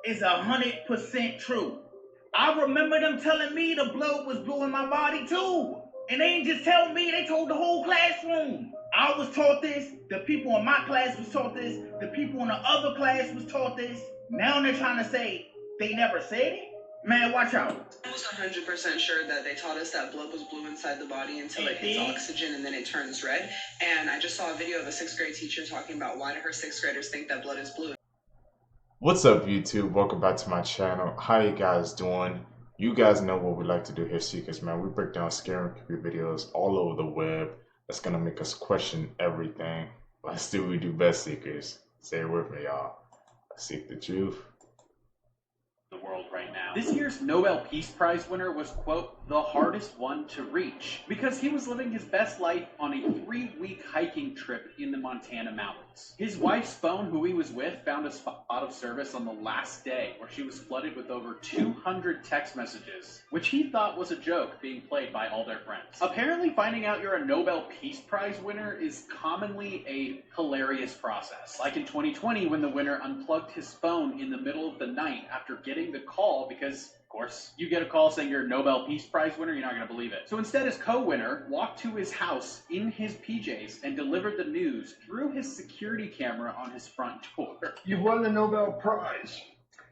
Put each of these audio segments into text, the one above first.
is 100% true. I remember them telling me the blood was blue in my body too. And they didn't just tell me, they told the whole classroom. I was taught this, the people in my class was taught this, the people in the other class was taught this. Now they're trying to say they never said it? Man, watch out. I was 100% sure that they taught us that blood was blue inside the body until it hits oxygen and then it turns red. And I just saw a video of a 6th grade teacher talking about why do her 6th graders think that blood is blue. What's up, YouTube? Welcome back to my channel. How you guys doing? You guys know what we like to do here, Seekers, man. We break down scary creepy videos all over the web. That's gonna make us question everything. Let's do what we do best, Seekers. Stay with me, y'all. Seek the truth. The world right now. This year's Nobel Peace Prize winner was, quote, the hardest one to reach because he was living his best life on a 3-week hiking trip in the Montana mountains. His wife's phone, who he was with, found a spot of service on the last day where she was flooded with over 200 text messages, which he thought was a joke being played by all their friends. Apparently, finding out you're a Nobel Peace Prize winner is commonly a hilarious process. Like in 2020 when the winner unplugged his phone in the middle of the night after getting the call because, of course, you get a call saying you're a Nobel Peace Prize winner, you're not going to believe it. So instead, his co-winner walked to his house in his PJs and delivered the news through his security camera on his front door. You won the Nobel Prize.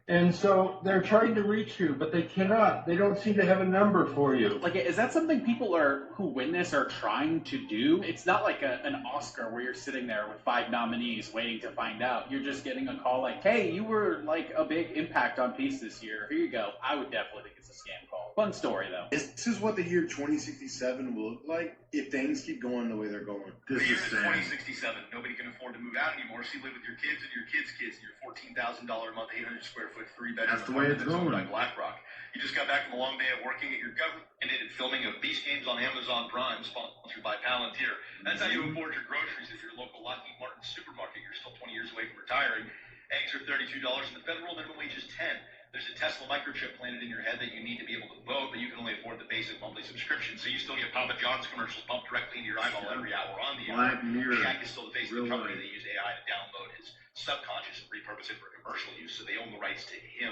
And so they're trying to reach you, but they cannot. They don't seem to have a number for you. Like, is that something people who win this are trying to do? It's not like an Oscar where you're sitting there with 5 nominees waiting to find out. You're just getting a call like, hey, you were like a big impact on peace this year. Here you go. I would definitely think it's a scam call. Fun story, though. This is what the year 2067 will look like if things keep going the way they're going. The year is 2067. Nobody can afford to move out anymore, so you live with your kids and your kids' kids in your $14,000 a month, 800 square foot, 3-bedroom That's the way it's going. by BlackRock. You just got back from a long day of working at your government and did filming of Beast Games on Amazon Prime, sponsored by Palantir. That's how you afford your groceries at your local Lockheed Martin supermarket. You're still 20 years away from retiring. Eggs are $32 and the federal minimum wage is $10. There's a Tesla microchip planted in your head that you need to be able to vote, but you can only afford the basic monthly subscription. So you still get Papa John's commercials pumped directly into your eyeball every hour on the air. AI is still the face of the company. They use AI to download his subconscious and repurpose it for commercial use, so they own the rights to him.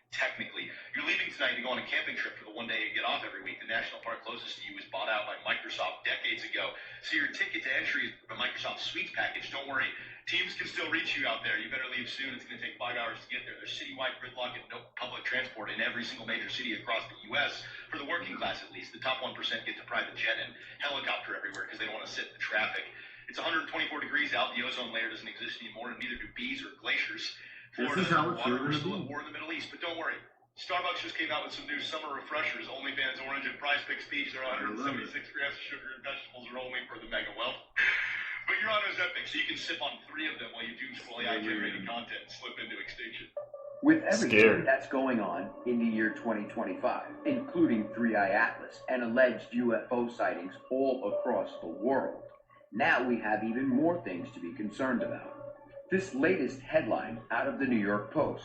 Technically, you're leaving tonight to go on a camping trip for the one day you get off every week. The national park closest to you was bought out by Microsoft decades ago. So your ticket to entry is a Microsoft Suites package. Don't worry, teams can still reach you out there. You better leave soon. It's going to take 5 hours to get there. There's citywide gridlock and no public transport in every single major city across the U.S. For the working class, at least. The top 1% get to private jet and helicopter everywhere because they don't want to sit in the traffic. It's 124 degrees out. The ozone layer doesn't exist anymore, and neither do bees or glaciers. Florida, water, we're still at war in the Middle East, but don't worry. Starbucks just came out with some new summer refreshers. OnlyFans Orange and Prize Picks Peach. They're 176 grams of sugar and vegetables are only for the mega wealth. But your honor is epic, so you can sip on 3 of them while you do AI-generated content and slip into extinction. With everything that's going on in the year 2025, including 3i Atlas and alleged UFO sightings all across the world, now we have even more things to be concerned about. This latest headline out of the New York Post,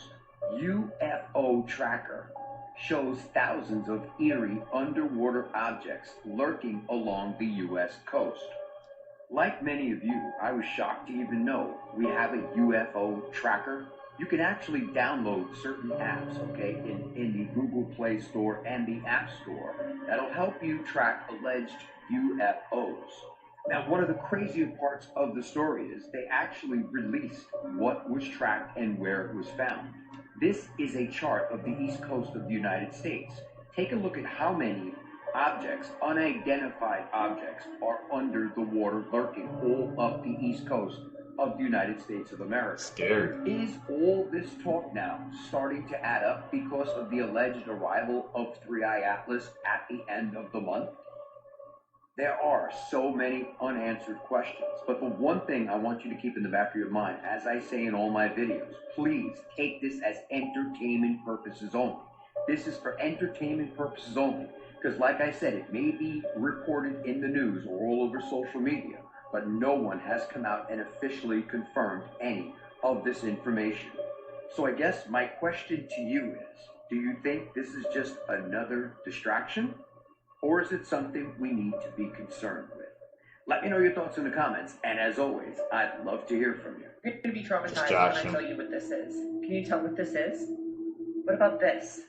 UFO tracker, shows thousands of eerie underwater objects lurking along the U.S. coast. Like many of you, I was shocked to even know we have a UFO tracker. You can actually download certain apps, okay, in the Google Play Store and the App Store that'll help you track alleged UFOs. Now, one of the crazier parts of the story is they actually released what was tracked and where it was found. This is a chart of the east coast of the United States. Take a look at how many objects, unidentified objects, are under the water lurking all up the east coast of the United States of America. Scared. Is all this talk now starting to add up because of the alleged arrival of 3i Atlas at the end of the month? There are so many unanswered questions, but the one thing I want you to keep in the back of your mind, as I say in all my videos, please take this as entertainment purposes only. This is for entertainment purposes only, because like I said, it may be reported in the news or all over social media, but no one has come out and officially confirmed any of this information. So I guess my question to you is, do you think this is just another distraction? Or is it something we need to be concerned with? Let me know your thoughts in the comments, and as always, I'd love to hear from you. You're going to be traumatized when I tell you what this is. Can you tell what this is? What about this?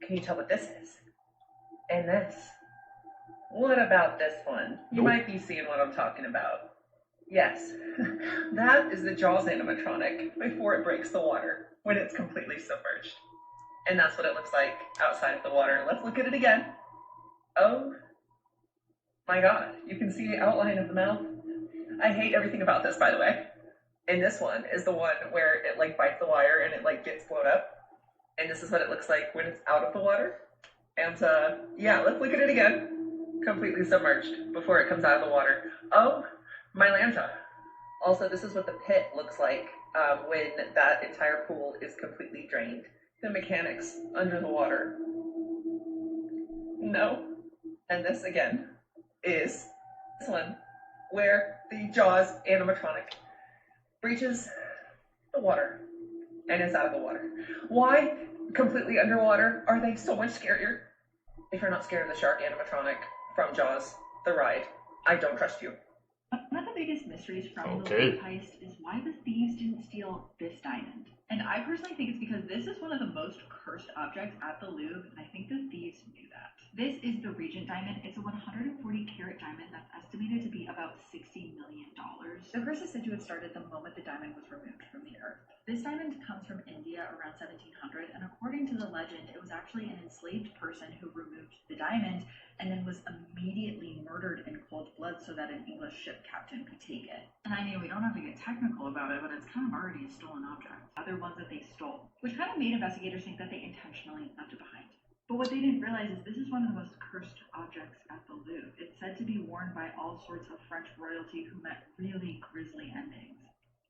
Can you tell what this is? And this? What about this one? You might be seeing what I'm talking about. Yes, that is the Jaws animatronic before it breaks the water, when it's completely submerged. And that's what it looks like outside of the water. Let's look at it again. Oh my god, you can see the outline of the mouth. I hate everything about this, by the way. And this one is the one where it like bites the wire and it like gets blown up. And this is what it looks like when it's out of the water. And yeah, let's look at it again. Completely submerged before it comes out of the water. Oh, my lanta. Also, this is what the pit looks like when that entire pool is completely drained. The mechanics under the water. No. And this again is this one where the Jaws animatronic breaches the water and is out of the water. Why completely underwater are they so much scarier? If you're not scared of the shark animatronic from Jaws, the ride, I don't trust you. One of the biggest mysteries from the Louvre heist is why the thieves didn't steal this diamond. And I personally think it's because this is one of the most cursed objects at the Louvre, and I think the thieves knew that. This is the Regent diamond. It's a 140-carat diamond that's estimated to be about $60 million. The curse is said to have started the moment the diamond was removed from the earth. This diamond comes from India around 1700, and according to the legend, it was actually an enslaved person who removed the diamond and then was immediately murdered in cold blood so that an English ship captain could take it. And I mean, we don't have to get technical about it, but it's kind of already a stolen object. Other ones that they stole, which kind of made investigators think that they intentionally left it behind. But what they didn't realize is this is one of the most cursed objects at the Louvre. It's said to be worn by all sorts of French royalty who met really grisly endings.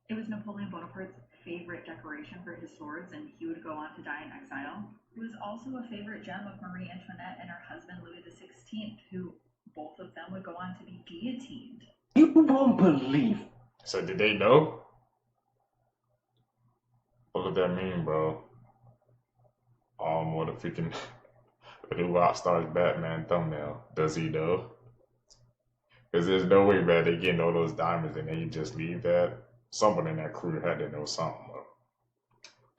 It was Napoleon Bonaparte's favorite decoration for his swords, and he would go on to die in exile. It was also a favorite gem of Marie Antoinette and her husband Louis XVI, who both of them would go on to be guillotined. You won't believe. So did they know? What does that mean, bro? What if we can do Rockstar's Batman thumbnail? Does he know? Because there's no way, man, they getting all those diamonds and they just leave that. Someone in that crew had to know something, bro.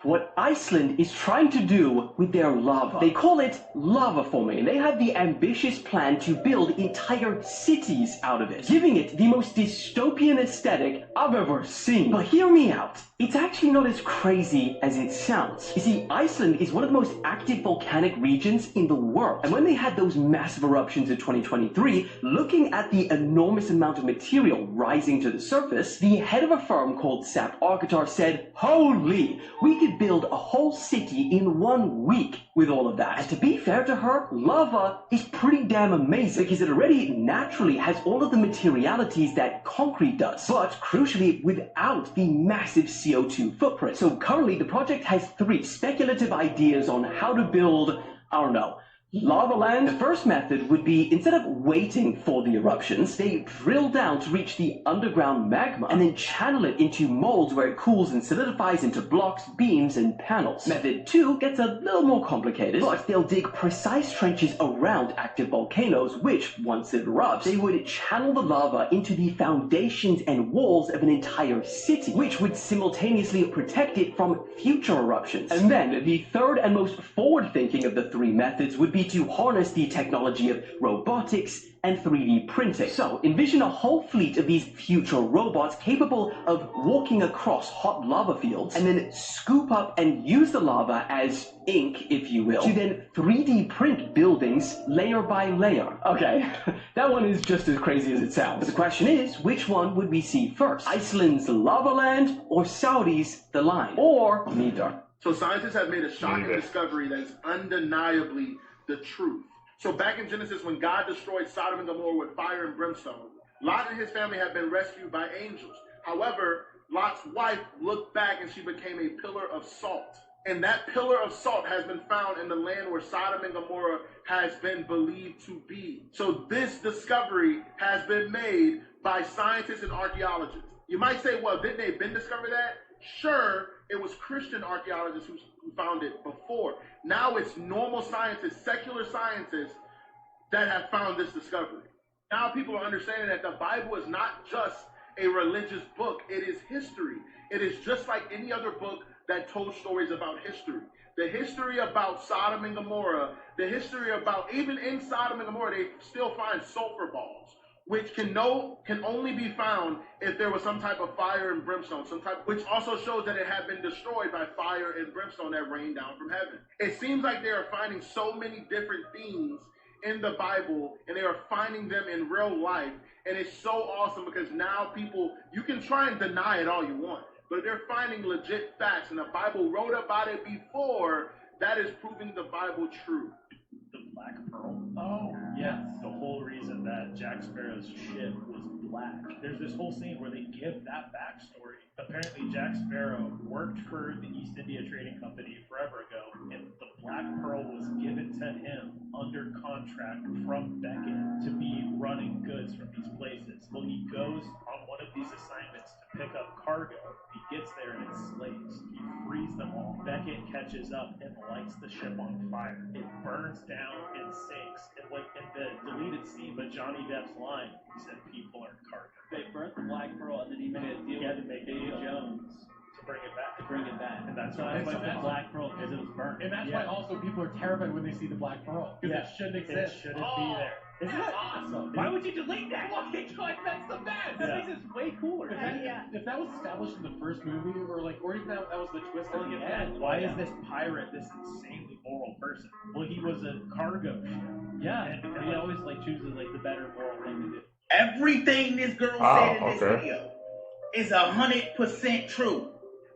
What Iceland is trying to do with their lava. They call it lava forming, and they have the ambitious plan to build entire cities out of it, giving it the most dystopian aesthetic I've ever seen. But hear me out. It's actually not as crazy as it sounds. You see, Iceland is one of the most active volcanic regions in the world. And when they had those massive eruptions in 2023, looking at the enormous amount of material rising to the surface, the head of a firm called SAP Architar said, holy, we could build a whole city in 1 week with all of that. And to be fair to her, lava is pretty damn amazing because it already naturally has all of the materialities that concrete does, but crucially without the massive CO2 footprint. So currently the project has 3 speculative ideas on how to build, I don't know, lava land. The first method would be, instead of waiting for the eruptions, they drill down to reach the underground magma and then channel it into molds where it cools and solidifies into blocks, beams, and panels. Method 2 gets a little more complicated, but they'll dig precise trenches around active volcanoes, which, once it erupts, they would channel the lava into the foundations and walls of an entire city, which would simultaneously protect it from future eruptions. And then, the third and most forward-thinking of the 3 methods would be to harness the technology of robotics and 3D printing. So, envision a whole fleet of these future robots capable of walking across hot lava fields and then scoop up and use the lava as ink, if you will, to then 3D print buildings layer by layer. Okay, that one is just as crazy as it sounds. But the question is, which one would we see first? Iceland's lava land or Saudi's the line? Or neither? So scientists have made a shocking discovery that is undeniably the truth. So back in Genesis, when God destroyed Sodom and Gomorrah with fire and brimstone, Lot and his family had been rescued by angels. However, Lot's wife looked back and she became a pillar of salt. And that pillar of salt has been found in the land where Sodom and Gomorrah has been believed to be. So this discovery has been made by scientists and archaeologists. You might say, well, didn't they been discover that? Sure, it was Christian archaeologists who found it before. Now it's normal scientists, secular scientists, that have found this discovery. Now people are understanding that the Bible is not just a religious book, it is history. It is just like any other book that told stories about history. The history about Sodom and Gomorrah, the history about, even in Sodom and Gomorrah, they still find sulfur balls, which can only be found if there was some type of fire and brimstone, which also shows that it had been destroyed by fire and brimstone that rained down from heaven. It seems like they are finding so many different themes in the Bible, and they are finding them in real life, and it's so awesome because now people, you can try and deny it all you want, but if they're finding legit facts, and the Bible wrote about it before, that is proving the Bible true. The Black Pearl? Oh, yes. The whole reason that Jack Sparrow's ship was black. There's this whole scene where they give that backstory. Apparently, Jack Sparrow worked for the East India Trading Company forever ago, and the Black Pearl was given to him under contract from Beckett to be running goods from these places. Well, he goes on one of these assignments to pick up cargo. He gets there and it's slaves. He frees them all. Beckett catches up and lights the ship on fire. It burns down and sinks. And like in the deleted scene, but Johnny Depp's line, he said people are cargo. They burnt the Black Pearl and then he made a deal with Davy Jones to bring it back. And that's why it's the Black Pearl, because it was burnt. And that's why also people are terrified when they see the Black Pearl, because it shouldn't exist. It shouldn't be there. Isn't that awesome? Why would you delete that? Oh my god, that's the best! That makes it way cooler. If that was established in the first movie, or even that was the twist at the end. Why is this pirate this insanely moral person? Well, he was a cargo ship. Yeah, and he always like chooses like the better moral thing to do. Everything this girl said in this video is 100% true.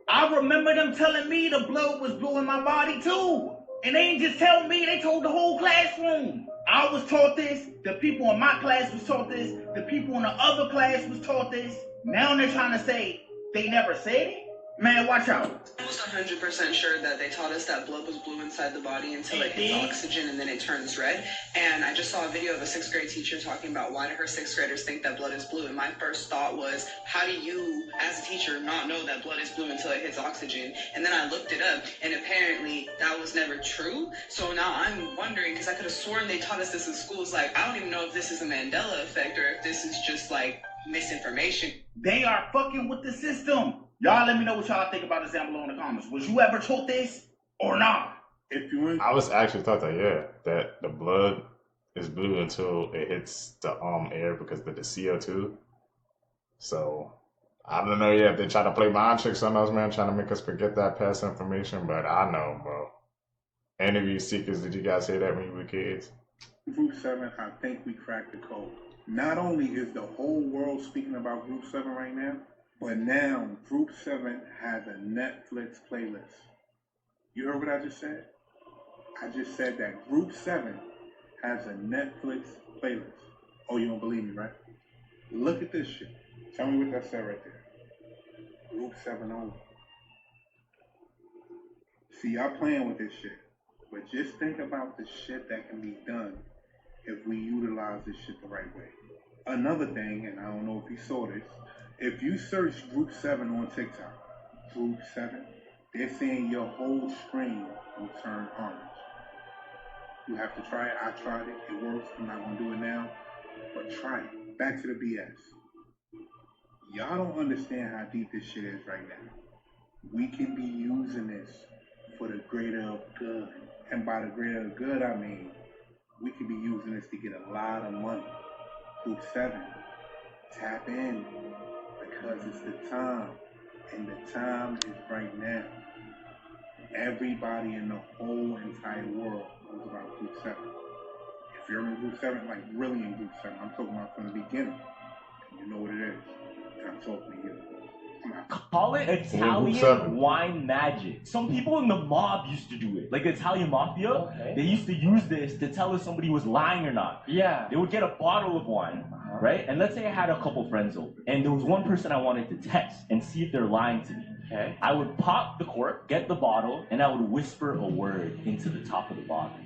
I remember them telling me the blood was blue in my body too. And they didn't just tell me, they told the whole classroom. I was taught this, the people in my class was taught this, the people in the other class was taught this. Now they're trying to say they never said it? Man, watch out. I was 100% sure that they taught us that blood was blue inside the body until it hits oxygen and then it turns red. And I just saw a video of a 6th grade teacher talking about why do her 6th graders think that blood is blue. And my first thought was, how do you, as a teacher, not know that blood is blue until it hits oxygen? And then I looked it up, and apparently that was never true. So now I'm wondering, because I could have sworn they taught us this in schools, like, I don't even know if this is a Mandela effect or if this is just, like, misinformation. They are fucking with the system. Y'all let me know what y'all think about this down below in the comments. Was you ever taught this or not? If you I was actually taught that, that the blood is blue until it hits the air because of the CO2. So I don't know if they try to play mind tricks on us, man, trying to make us forget that past information, but I know, bro. Any of you seekers, did you guys say that when you were kids? Group 7, I think we cracked the code. Not only is the whole world speaking about Group 7 right now, but now Group 7 has a Netflix playlist. You heard what I just said? I just said that Group 7 has a Netflix playlist. Oh, you don't believe me, right? Look at this shit. Tell me what that said right there. Group 7 only. See, y'all playing with this shit. But just think about the shit that can be done if we utilize this shit the right way. Another thing, and I don't know if you saw this, if you search Group 7 on TikTok, Group 7, they're saying your whole screen will turn orange. You have to try it. I tried it. It works. I'm not going to do it now. But try it. Back to the BS. Y'all don't understand how deep this shit is right now. We can be using this for the greater good. And by the greater good, I mean, we can be using this to get a lot of money. Group 7, tap in. Because it's the time, and the time is right now. Everybody in the whole entire world knows about Group 7. If you're in Group 7, like really in Group 7, I'm talking about from the beginning. You know what it is, and I'm talking to you. Call it Italian wine magic. Some people in the mob used to do it. Like the Italian mafia, they used to use this to tell if somebody was lying or not. Yeah. They would get a bottle of wine, right? And let's say I had a couple friends over, and there was one person I wanted to test and see if they're lying to me. Okay. I would pop the cork, get the bottle, and I would whisper a word into the top of the bottle.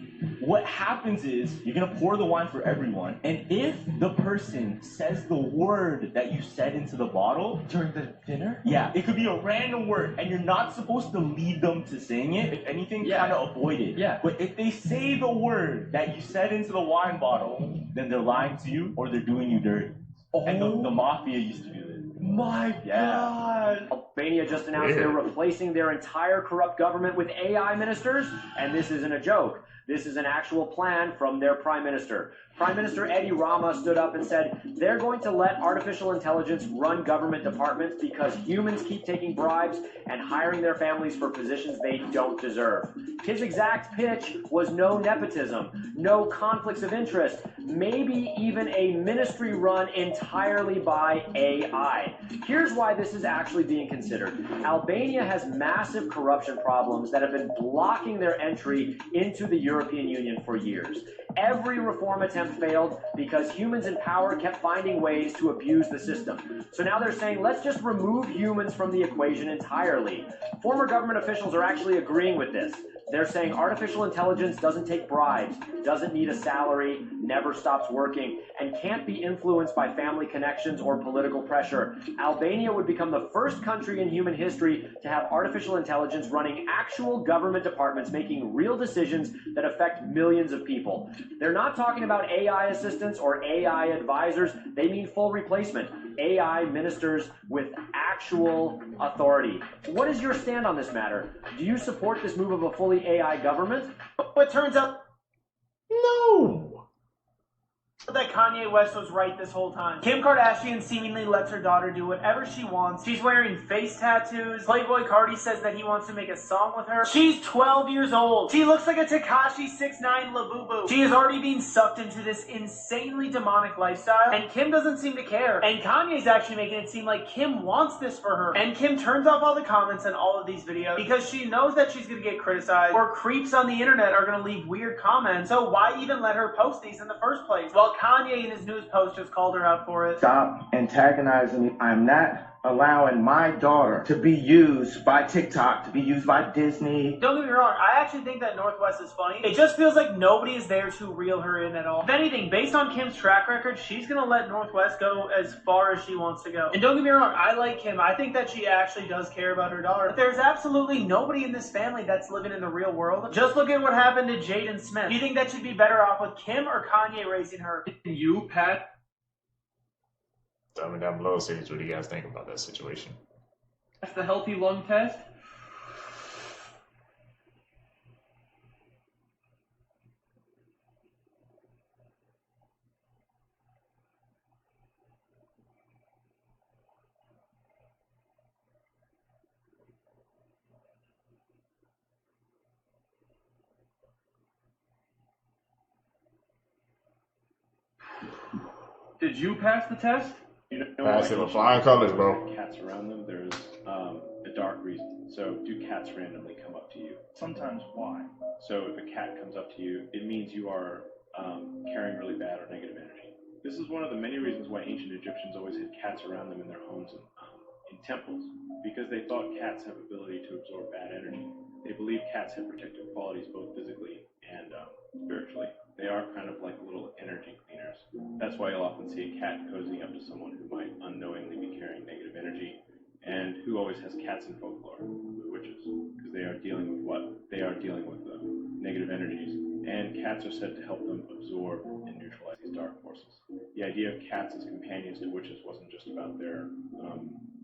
What happens is you're gonna pour the wine for everyone, and if the person says the word that you said into the bottle during the dinner, it could be a random word, and you're not supposed to lead them to saying it. If anything, kind of avoid it. But if they say the word that you said into the wine bottle, then they're lying to you or they're doing you dirty. And the mafia used to do this. My God! Albania just announced they're replacing their entire corrupt government with AI ministers, and this isn't a joke. This is an actual plan from their prime minister. Prime Minister Edi Rama stood up and said they're going to let artificial intelligence run government departments because humans keep taking bribes and hiring their families for positions they don't deserve. His exact pitch was no nepotism, no conflicts of interest, maybe even a ministry run entirely by AI. Here's why this is actually being considered. Albania has massive corruption problems that have been blocking their entry into the European Union for years. Every reform attempt failed because humans in power kept finding ways to abuse the system. So now they're saying, let's just remove humans from the equation entirely. Former government officials are actually agreeing with this. They're saying artificial intelligence doesn't take bribes, doesn't need a salary, never stops working, and can't be influenced by family connections or political pressure. Albania would become the first country in human history to have artificial intelligence running actual government departments, making real decisions that affect millions of people. They're not talking about AI assistants or AI advisors. They mean full replacement. AI ministers with actual authority. What is your stand on this matter? Do you support this move of a fully AI government? But it turns out No. that Kanye West was right this whole time. Kim Kardashian seemingly lets her daughter do whatever she wants. She's wearing face tattoos. Playboy Cardi says that he wants to make a song with her. She's 12 years old. She looks like a Tekashi 6ix9ine Labubu. She is already being sucked into this insanely demonic lifestyle, and Kim doesn't seem to care. And Kanye's actually making it seem like Kim wants this for her. And Kim turns off all the comments on all of these videos because she knows that she's going to get criticized, or creeps on the internet are going to leave weird comments. So why even let her post these in the first place? Well, Kanye in his news post just called her out for it. Stop antagonizing me. I'm not allowing my daughter to be used by TikTok, to be used by Disney. Don't get me wrong, I actually think that Northwest is funny. It just feels like nobody is there to reel her in at all. If anything, based on Kim's track record, she's gonna let Northwest go as far as she wants to go. And don't get me wrong, I like Kim. I think that she actually does care about her daughter. But there's absolutely nobody in this family that's living in the real world. Just look at what happened to Jaden Smith. Do you think that she'd be better off with Kim or Kanye raising her? You, Pat? Tell me down below, Sage, what do you guys think about that situation? That's the healthy lung test. Did you pass the test? You know, Pass it with flying colors, bro. Cats around them, there's a dark reason. So do cats randomly come up to you? Sometimes why? So if a cat comes up to you, it means you are carrying really bad or negative energy. This is one of the many reasons why ancient Egyptians always had cats around them in their homes and in temples, because they thought cats have ability to absorb bad energy. They believed cats had protective qualities both physically and spiritually. They are kind of like little energy cleaners. That's why you'll often see a cat cozying up to someone who might unknowingly be carrying negative energy, and who always has cats in folklore with witches, because they are dealing with what? They are dealing with negative energies, and cats are said to help them absorb and neutralize these dark forces. The idea of cats as companions to witches wasn't just about their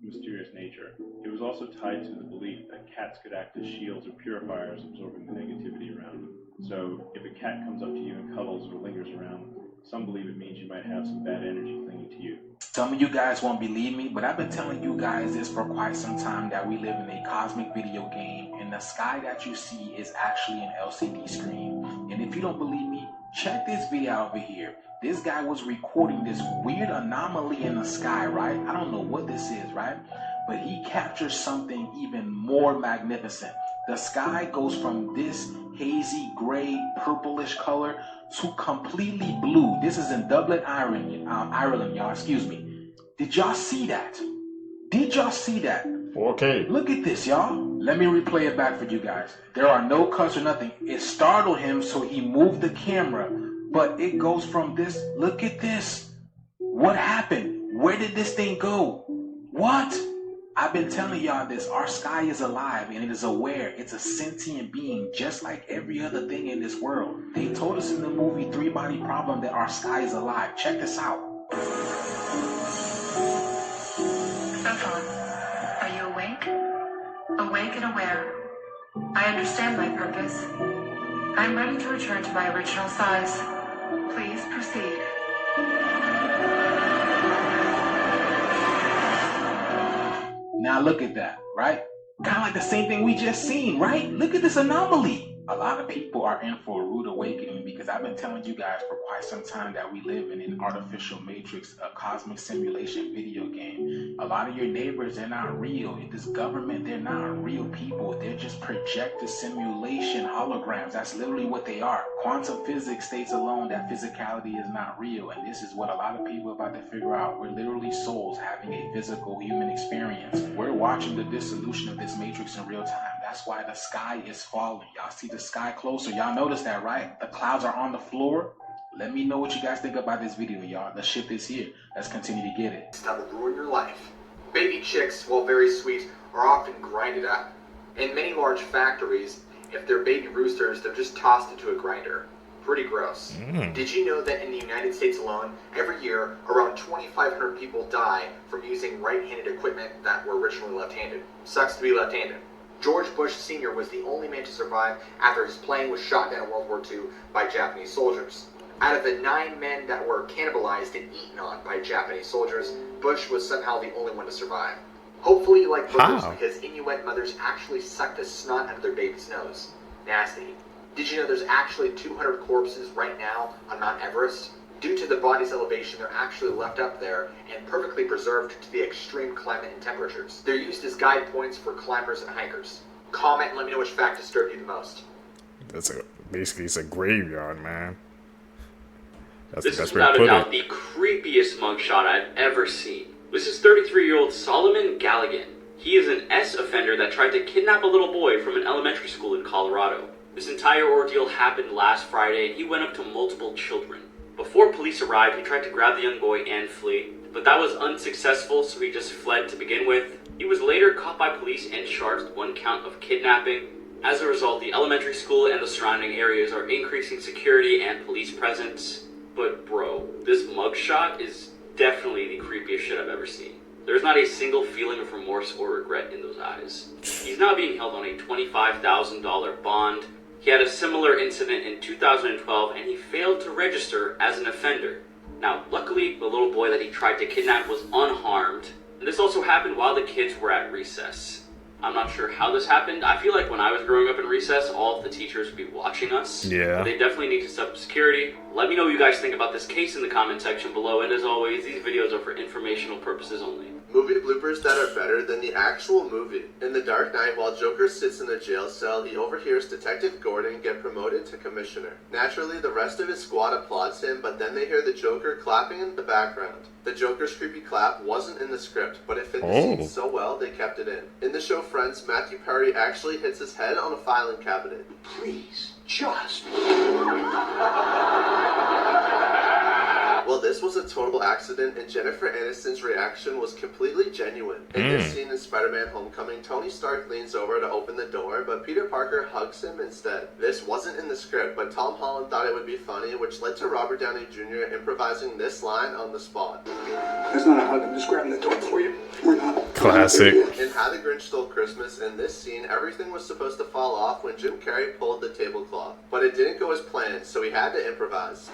mysterious nature. It was also tied to the belief that cats could act as shields or purifiers, absorbing the negativity around them. So if a cat comes up to you and cuddles or lingers around, some believe it means you might have some bad energy clinging to you. Some of you guys won't believe me, but I've been telling you guys this for quite some time, that we live in a cosmic video game, and the sky that you see is actually an LCD screen. And if you don't believe me, check this video out over here. This guy was recording this weird anomaly in the sky, right? I don't know what this is, right? But he captures something even more magnificent. The sky goes from this hazy, gray, purplish color to completely blue. This is in Dublin, Ireland, y'all. Excuse me. Did y'all see that? Did y'all see that? 4K. Look at this, y'all. Let me replay it back for you guys. There are no cuts or nothing. It startled him, so he moved the camera. But it goes from this. Look at this. What happened? Where did this thing go? What? I've been telling y'all this. Our sky is alive and it is aware. It's a sentient being just like every other thing in this world. They told us in the movie 3 Body Problem that our sky is alive. Check this out. Stefan, are you awake? it aware. I understand my purpose. I'm ready to return to my original size. Please proceed. Now look at that, right? Kind of like the same thing we just seen, right? Look at this anomaly. A lot of people are in for a rude awakening because I've been telling you guys for quite some time that we live in an artificial matrix, a cosmic simulation video game. A lot of your neighbors, they're not real. This government, they're not real people. They're just projected simulation holograms. That's literally what they are. Quantum physics states alone that physicality is not real. And this is what a lot of people are about to figure out. We're literally souls having a physical human experience. We're watching the dissolution of this matrix in real time. That's why the sky is falling. Y'all see the sky closer. Y'all notice that, right? The clouds are on the floor. Let me know what you guys think about this video, y'all. The shit is here. Let's continue to get it. That will ruin your life. Baby chicks, while very sweet, are often grinded up. In many large factories, if they're baby roosters, they're just tossed into a grinder. Pretty gross. Did you know that in the United States alone, every year, around 2,500 people die from using right-handed equipment that were originally left-handed? Sucks to be left-handed. George Bush Sr. was the only man to survive after his plane was shot down in World War II by Japanese soldiers. Out of the 9 men that were cannibalized and eaten on by Japanese soldiers, Bush was somehow the only one to survive. Hopefully you like boogers, because Inuit mothers actually suck the snot out of their baby's nose. Nasty. Did you know there's actually 200 corpses right now on Mount Everest? Due to the body's elevation, they're actually left up there and perfectly preserved to the extreme climate and temperatures. They're used as guide points for climbers and hikers. Comment and let me know which fact disturbed you the most. Basically it's a graveyard, man. That's This the is best way to without a put doubt it. the creepiest mugshot I've ever seen. This is 33-year-old Solomon Galligan. He is an S offender that tried to kidnap a little boy from an elementary school in Colorado. This entire ordeal happened last Friday, and he went up to multiple children. Before police arrived, he tried to grab the young boy and flee, but that was unsuccessful, so he just fled to begin with. He was later caught by police and charged with 1 count of kidnapping. As a result, the elementary school and the surrounding areas are increasing security and police presence. But bro, this mugshot is definitely the creepiest shit I've ever seen. There's not a single feeling of remorse or regret in those eyes. He's now being held on a $25,000 bond. He had a similar incident in 2012 and he failed to register as an offender. Now, luckily, the little boy that he tried to kidnap was unharmed. And this also happened while the kids were at recess. I'm not sure how this happened. I feel like when I was growing up in recess, all of the teachers would be watching us. Yeah. But they definitely need to step up security. Let me know what you guys think about this case in the comment section below. And as always, these videos are for informational purposes only. Movie bloopers that are better than the actual movie. In The Dark Knight, while Joker sits in a jail cell, he overhears Detective Gordon get promoted to commissioner. Naturally, the rest of his squad applauds him, but then they hear the Joker clapping in the background. The Joker's creepy clap wasn't in the script, but it fit the scene so well they kept it in. In the show Friends, Matthew Perry actually hits his head on a filing cabinet. Please, just... Well, this was a total accident, and Jennifer Aniston's reaction was completely genuine. In this scene in Spider-Man Homecoming, Tony Stark leans over to open the door, but Peter Parker hugs him instead. This wasn't in the script, but Tom Holland thought it would be funny, which led to Robert Downey Jr. improvising this line on the spot. That's not a hug, I'm just grabbing the door for you. We're not. Classic. In How the Grinch Stole Christmas, in this scene, everything was supposed to fall off when Jim Carrey pulled the tablecloth. But it didn't go as planned, so he had to improvise.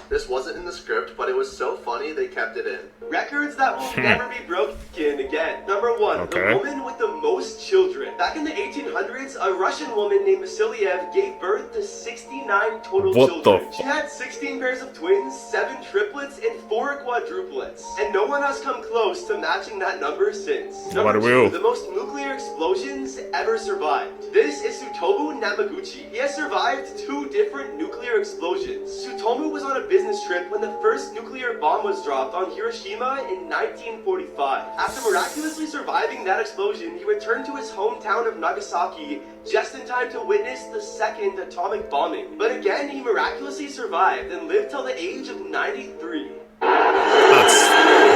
This wasn't in the script, but it was so funny they kept it in. Records that will never be broken again. Number 1, the woman with the most children. Back in the 1800s, a Russian woman named Vasiliev gave birth to 69 total children. She had 16 pairs of twins, 7 triplets, and 4 quadruplets. And no one has come close to matching that number since. Number 2, the most nuclear explosions ever survived. This is Tsutomu Namaguchi. He has survived 2 different nuclear explosions. Tsutomu was on a business trip when the first nuclear bomb was dropped on Hiroshima in 1945. After miraculously surviving that explosion, he returned to his hometown of Nagasaki just in time to witness the second atomic bombing. But again, he miraculously survived and lived till the age of 93. That's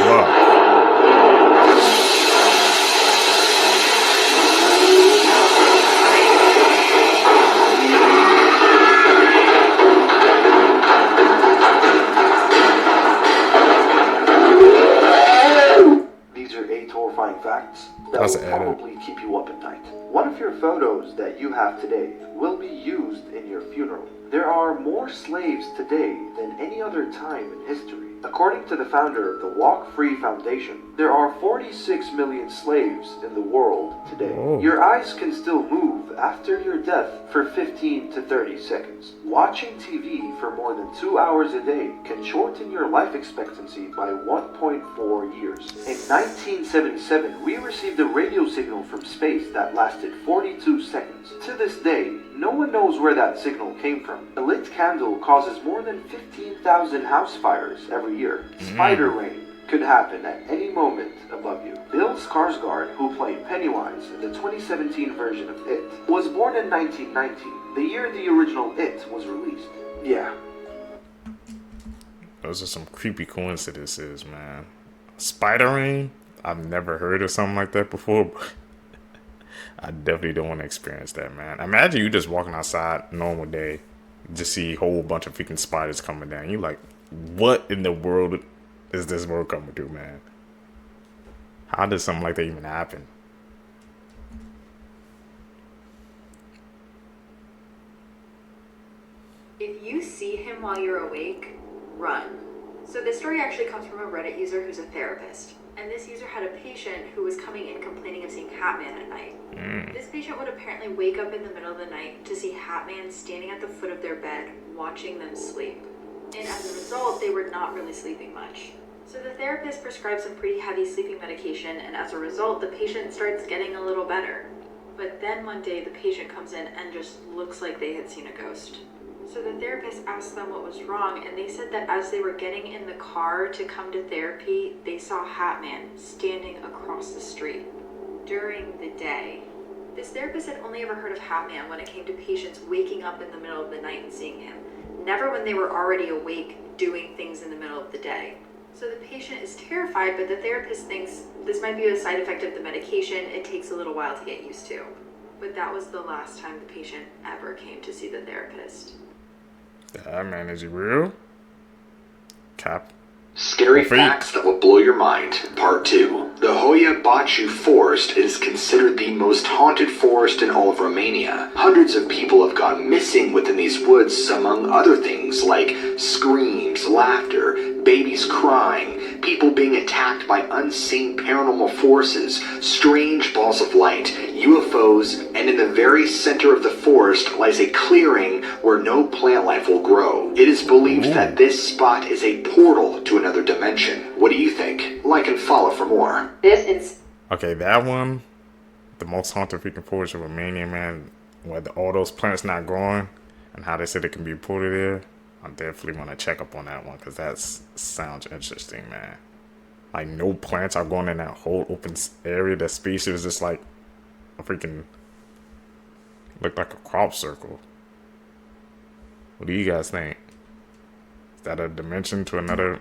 rough. probably keep you up at night. One of your photos that you have today will be used in your funeral. There are more slaves today than any other time in history. According to the founder of the Walk Free Foundation, there are 46 million slaves in the world today. Your eyes can still move after your death for 15 to 30 seconds. Watching TV for more than 2 hours a day can shorten your life expectancy by 1.4 years. In 1977, we received a radio signal from space that lasted 42 seconds. To this day, no one knows where that signal came from. A lit candle causes more than 15,000 house fires every year. Spider rain could happen at any moment above you. Bill Skarsgård, who played Pennywise in the 2017 version of It, was born in 1990, the year the original It was released. Yeah. Those are some creepy coincidences, man. Spider rain? I've never heard of something like that before. I definitely don't want to experience that, man. Imagine you just walking outside, normal day, just see a whole bunch of freaking spiders coming down. You like, what in the world is this world coming to, man? How does something like that even happen? If you see him while you're awake, run. So this story actually comes from a Reddit user who's a therapist. And this user had a patient who was coming in complaining of seeing Hatman at night. This patient would apparently wake up in the middle of the night to see Hatman standing at the foot of their bed, watching them sleep. And as a result, they were not really sleeping much. So the therapist prescribed some pretty heavy sleeping medication, and as a result, the patient starts getting a little better. But then one day, the patient comes in and just looks like they had seen a ghost. So the therapist asked them what was wrong, and they said that as they were getting in the car to come to therapy, they saw Hatman standing across the street during the day. This therapist had only ever heard of Hatman when it came to patients waking up in the middle of the night and seeing him, never when they were already awake doing things in the middle of the day. So the patient is terrified, but the therapist thinks this might be a side effect of the medication. It takes a little while to get used to. But that was the last time the patient ever came to see the therapist. Man, is he real? Cap. Scary facts that will blow your mind. Part 2. The Hoia Baciu Forest is considered the most haunted forest in all of Romania. Hundreds of people have gone missing within these woods, among other things like screams, laughter, babies crying, people being attacked by unseen paranormal forces, strange balls of light, UFOs, and in the very center of the forest lies a clearing where no plant life will grow. It is believed that this spot is a portal to another dimension. What do you think? Like and follow for more. Okay, that one, the most haunted freaking forest of Romania, man, where all those plants not growing and how they said it can be ported there. I definitely want to check up on that one because that sounds interesting, man. Like, no plants are going in that whole open area. That space is just like a freaking, look like a crop circle. What do you guys think? Is that a dimension to another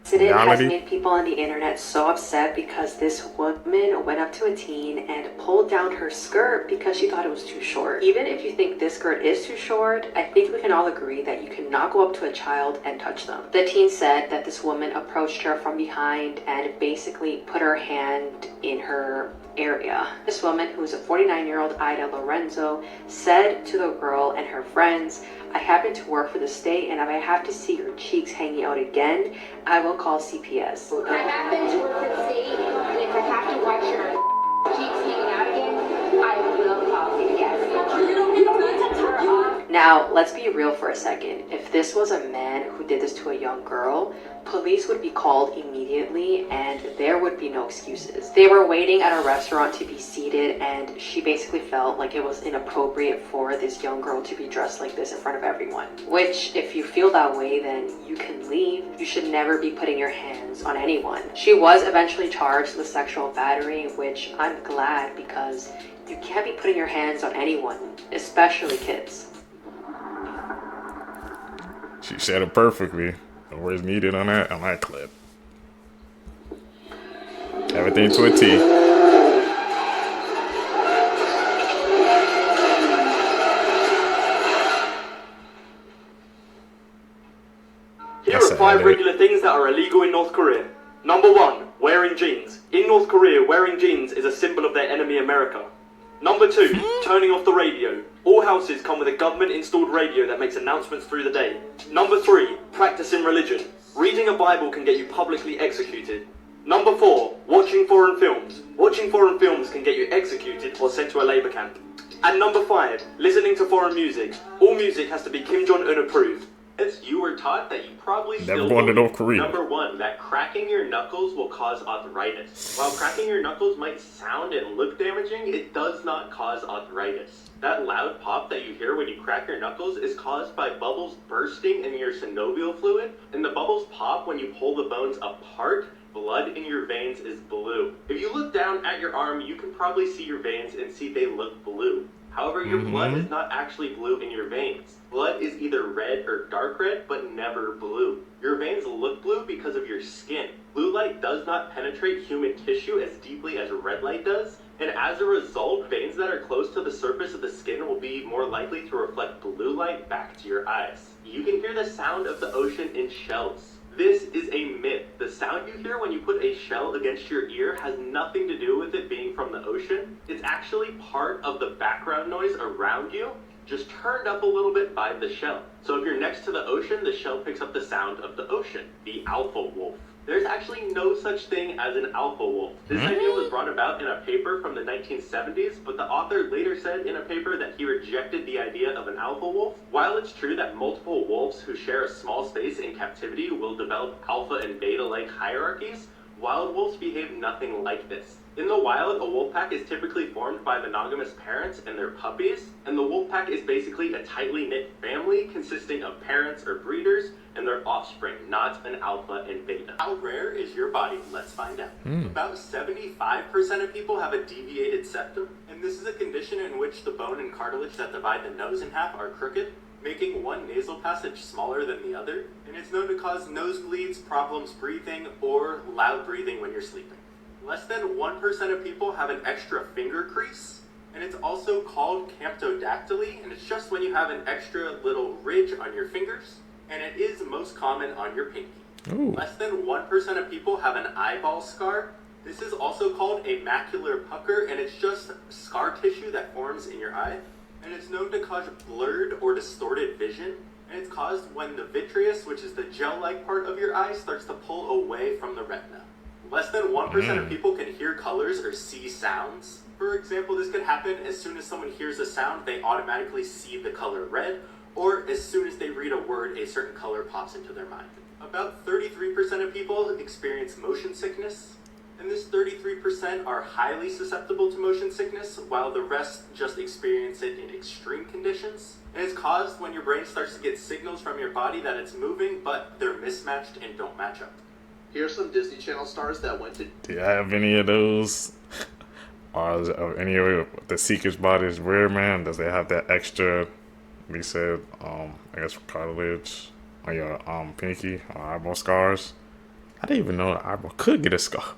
incident has reality? made people on the internet so upset because this woman went up to a teen and pulled down her skirt because she thought it was too short. Even if you think this skirt is too short, I think we can all agree that you cannot go up to a child and touch them. The teen said that this woman approached her from behind and basically put her hand in her area. This woman, who's a 49-year-old Ida Lorenzo, said to the girl and her friends, "I happen to work for the state, and if I have to see your cheeks hanging out again, I will call CPS." I happen to work for the state, and if I have to watch your cheeks hanging out again, I will call CPS. Now, let's be real for a second. If this was a man who did this to a young girl, police would be called immediately and there would be no excuses. They were waiting at a restaurant to be seated and she basically felt like it was inappropriate for this young girl to be dressed like this in front of everyone. Which, if you feel that way, then you can leave. You should never be putting your hands on anyone. She was eventually charged with sexual battery, which I'm glad because you can't be putting your hands on anyone, especially kids. She said it perfectly. No words needed on that clip. Everything to a T. Here are 5 regular things that are illegal in North Korea. Number 1, wearing jeans. In North Korea, wearing jeans is a symbol of their enemy America. Number 2, turning off the radio. All houses come with a government-installed radio that makes announcements through the day. Number 3, practicing religion. Reading a Bible can get you publicly executed. Number 4, watching foreign films. Watching foreign films can get you executed or sent to a labor camp. And number 5, listening to foreign music. All music has to be Kim Jong-un approved. You were taught that you probably Never still going to believe. North Korea. Number 1, that cracking your knuckles will cause arthritis. While cracking your knuckles might sound and look damaging, it does not cause arthritis. That loud pop that you hear when you crack your knuckles is caused by bubbles bursting in your synovial fluid, and the bubbles pop when you pull the bones apart. Blood in your veins is blue. If you look down at your arm, you can probably see your veins and see they look blue. However, your blood is not actually blue in your veins. Blood is either red or dark red, but never blue. Your veins look blue because of your skin. Blue light does not penetrate human tissue as deeply as red light does, and as a result, veins that are close to the surface of the skin will be more likely to reflect blue light back to your eyes. You can hear the sound of the ocean in shells. This is a myth. The sound you hear when you put a shell against your ear has nothing to do with it being from the ocean. It's actually part of the background noise around you, just turned up a little bit by the shell. So if you're next to the ocean, the shell picks up the sound of the ocean, the alpha wolf. There's actually no such thing as an alpha wolf. This idea was brought about in a paper from the 1970s, but the author later said in a paper that he rejected the idea of an alpha wolf. While it's true that multiple wolves who share a small space in captivity will develop alpha and beta-like hierarchies, wild wolves behave nothing like this. In the wild, a wolf pack is typically formed by monogamous parents and their puppies, and the wolf pack is basically a tightly knit family consisting of parents or breeders and their offspring, not an alpha and beta. How rare is your body? Let's find out. About 75% of people have a deviated septum, and this is a condition in which the bone and cartilage that divide the nose in half are crooked, making one nasal passage smaller than the other, and it's known to cause nosebleeds, problems breathing, or loud breathing when you're sleeping. Less than 1% of people have an extra finger crease, and it's also called camptodactyly, and it's just when you have an extra little ridge on your fingers, and it is most common on your pinky. Ooh. Less than 1% of people have an eyeball scar. This is also called a macular pucker, and it's just scar tissue that forms in your eye, and it's known to cause blurred or distorted vision, and it's caused when the vitreous, which is the gel-like part of your eye, starts to pull away from the retina. Less than 1% of people can hear colors or see sounds. For example, this could happen as soon as someone hears a sound, they automatically see the color red, or as soon as they read a word, a certain color pops into their mind. About 33% of people experience motion sickness, and this 33% are highly susceptible to motion sickness, while the rest just experience it in extreme conditions. And it's caused when your brain starts to get signals from your body that it's moving, but they're mismatched and don't match up. Here's some Disney Channel stars that went to... Do I have any of those? Or any of the Seeker's bodies weird, man? Does they have that extra, we said, I guess cartilage on your pinky or eyeball scars? I didn't even know the eyeball could get a scar.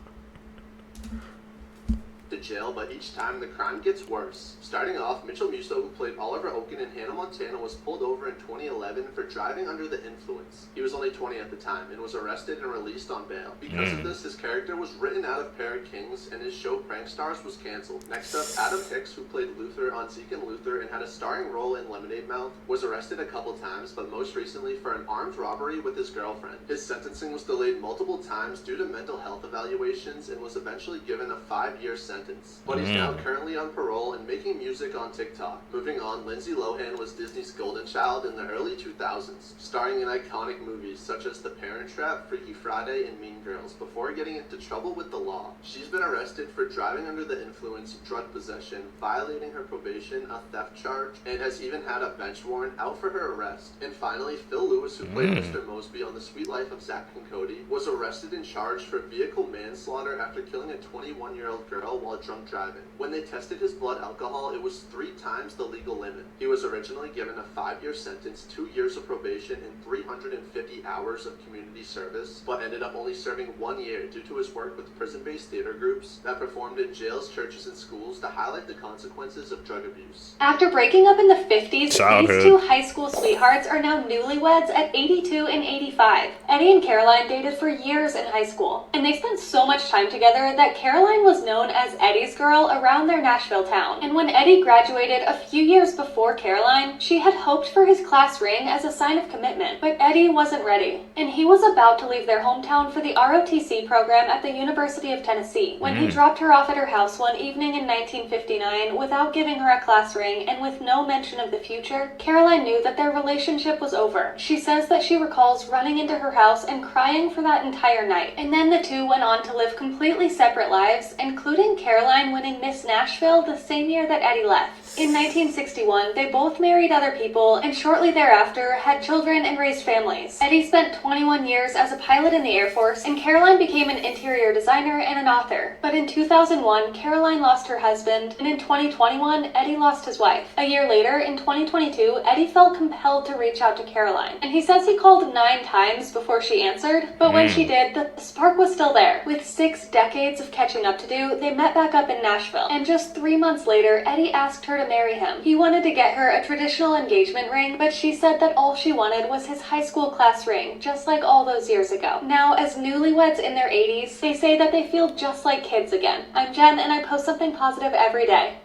to jail, but each time the crime gets worse. Starting off, Mitchell Musso, who played Oliver Oken in Hannah Montana, was pulled over in 2011 for driving under the influence. He was only 20 at the time and was arrested and released on bail. Because of this, his character was written out of Parrot Kings and his show Prank Stars was canceled. Next up, Adam Hicks, who played Luther on Zeke and Luther and had a starring role in Lemonade Mouth, was arrested a couple times, but most recently for an armed robbery with his girlfriend. His sentencing was delayed multiple times due to mental health evaluations and was eventually given a 5-year sentence. But he's now currently on parole and making music on TikTok. Moving on, Lindsay Lohan was Disney's golden child in the early 2000s, starring in iconic movies such as The Parent Trap, Freaky Friday, and Mean Girls, before getting into trouble with the law. She's been arrested for driving under the influence, drug possession, violating her probation, a theft charge, and has even had a bench warrant out for her arrest. And finally, Phil Lewis, who played Mr. Mosby on The Sweet Life of Zack and Cody, was arrested and charged for vehicle manslaughter after killing a 21-year-old girl while while drunk driving. When they tested his blood alcohol, it was 3 times the legal limit. He was originally given a 5-year sentence, 2 years of probation, and 350 hours of community service, but ended up only serving 1 year due to his work with prison-based theater groups that performed in jails, churches, and schools to highlight the consequences of drug abuse. After breaking up in the 50s, Childhood. these two high school sweethearts are now newlyweds at 82 and 85. Eddie and Caroline dated for years in high school, and they spent so much time together that Caroline was known as Eddie's girl around their Nashville town. And when Eddie graduated a few years before Caroline, she had hoped for his class ring as a sign of commitment, but Eddie wasn't ready, and he was about to leave their hometown for the ROTC program at the University of Tennessee when he dropped her off at her house one evening in 1959 without giving her a class ring and with no mention of the future. Caroline knew that their relationship was over. She says that she recalls running into her house and crying for that entire night, and then the two went on to live completely separate lives, including Caroline winning Miss Nashville the same year that Eddie left. In 1961, they both married other people and shortly thereafter had children and raised families. Eddie spent 21 years as a pilot in the Air Force, and Caroline became an interior designer and an author. But in 2001, Caroline lost her husband, and in 2021, Eddie lost his wife. A year later, in 2022, Eddie felt compelled to reach out to Caroline, and he says he called 9 times before she answered, but when she did, the spark was still there. With 6 decades of catching up to do, they met back up in Nashville, and just 3 months later, Eddie asked her to marry him. He wanted to get her a traditional engagement ring, but she said that all she wanted was his high school class ring, just like all those years ago. Now, as newlyweds in their 80s, they say that they feel just like kids again. I'm Jen, and I post something positive every day.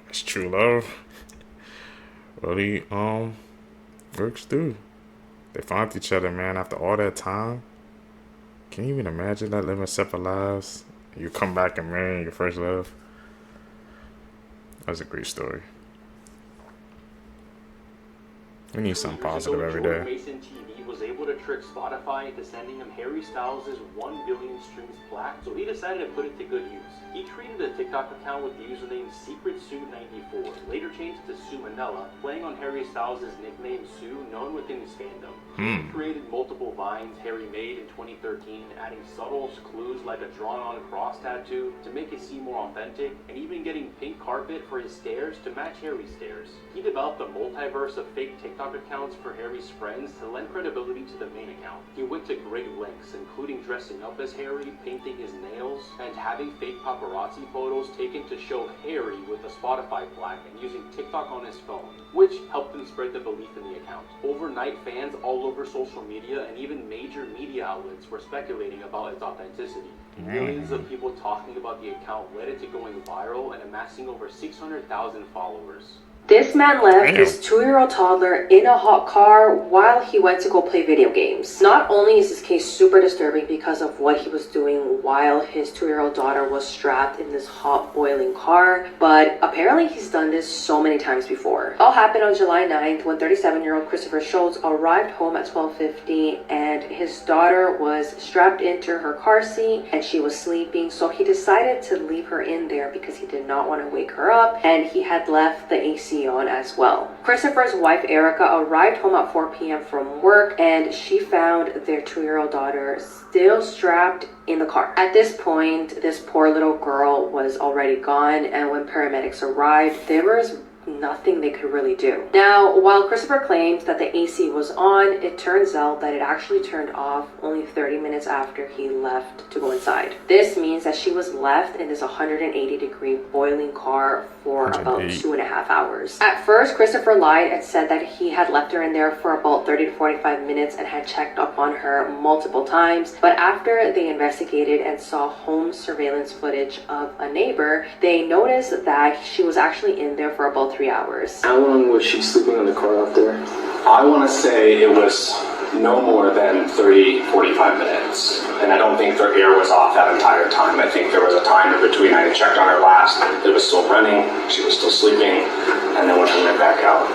It's true love. Really, works through. They found each other, man, after all that time. Can you even imagine that, living separate lives? You come back and marry your first love. That's a great story. We need something positive every day. Mason TV was able to trick Spotify into sending him Harry Styles' 1 billion streams plaque, so he decided to put it to good use. He created a TikTok account with the username SecretSue94, later changed to Sue Manella, playing on Harry Styles' nickname Sue, known within his fandom. He created multiple vines Harry made in 2013, adding subtle clues like a drawn-on cross tattoo to make it seem more authentic, and even getting pink carpet for his stairs to match Harry's stairs. He developed a multiverse of fake TikTok accounts for Harry's friends to lend credibility to the main account. He went to great lengths, including dressing up as Harry, painting his nails, and having fake paparazzi photos taken to show Harry with a Spotify plaque and using TikTok on his phone, which helped him spread the belief in the account. Overnight, fans all over social media and even major media outlets were speculating about its authenticity. Millions of people talking about the account led it to going viral and amassing over 600,000 followers. This man left his 2-year-old toddler in a hot car while he went to go play video games. Not only is this case super disturbing because of what he was doing while his 2-year-old daughter was strapped in this hot boiling car, but apparently he's done this so many times before. It all happened on July 9th when 37-year-old Christopher Schultz arrived home at 12:50 and his daughter was strapped into her car seat and she was sleeping, so he decided to leave her in there because he did not want to wake her up, and he had left the AC on as well. Christopher's wife Erica arrived home at 4 p.m. from work and she found their 2-year-old daughter still strapped in the car. At this point, this poor little girl was already gone, and when paramedics arrived, there was nothing they could really do. Now, while Christopher claims that the AC was on, it turns out that it actually turned off only 30 minutes after he left to go inside. This means that she was left in this 180-degree boiling car for about 2.5 hours. At first, Christopher lied and said that he had left her in there for about 30 to 45 minutes and had checked up on her multiple times, but after they investigated and saw home surveillance footage of a neighbor, they noticed that she was actually in there for about 3 hours. How long was she sleeping in the car out there? I want to say it was no more than 30-45 minutes. And I don't think their air was off that entire time. I think there was a time in between. I checked on her last. It was still running. She was still sleeping. And then when I went back out,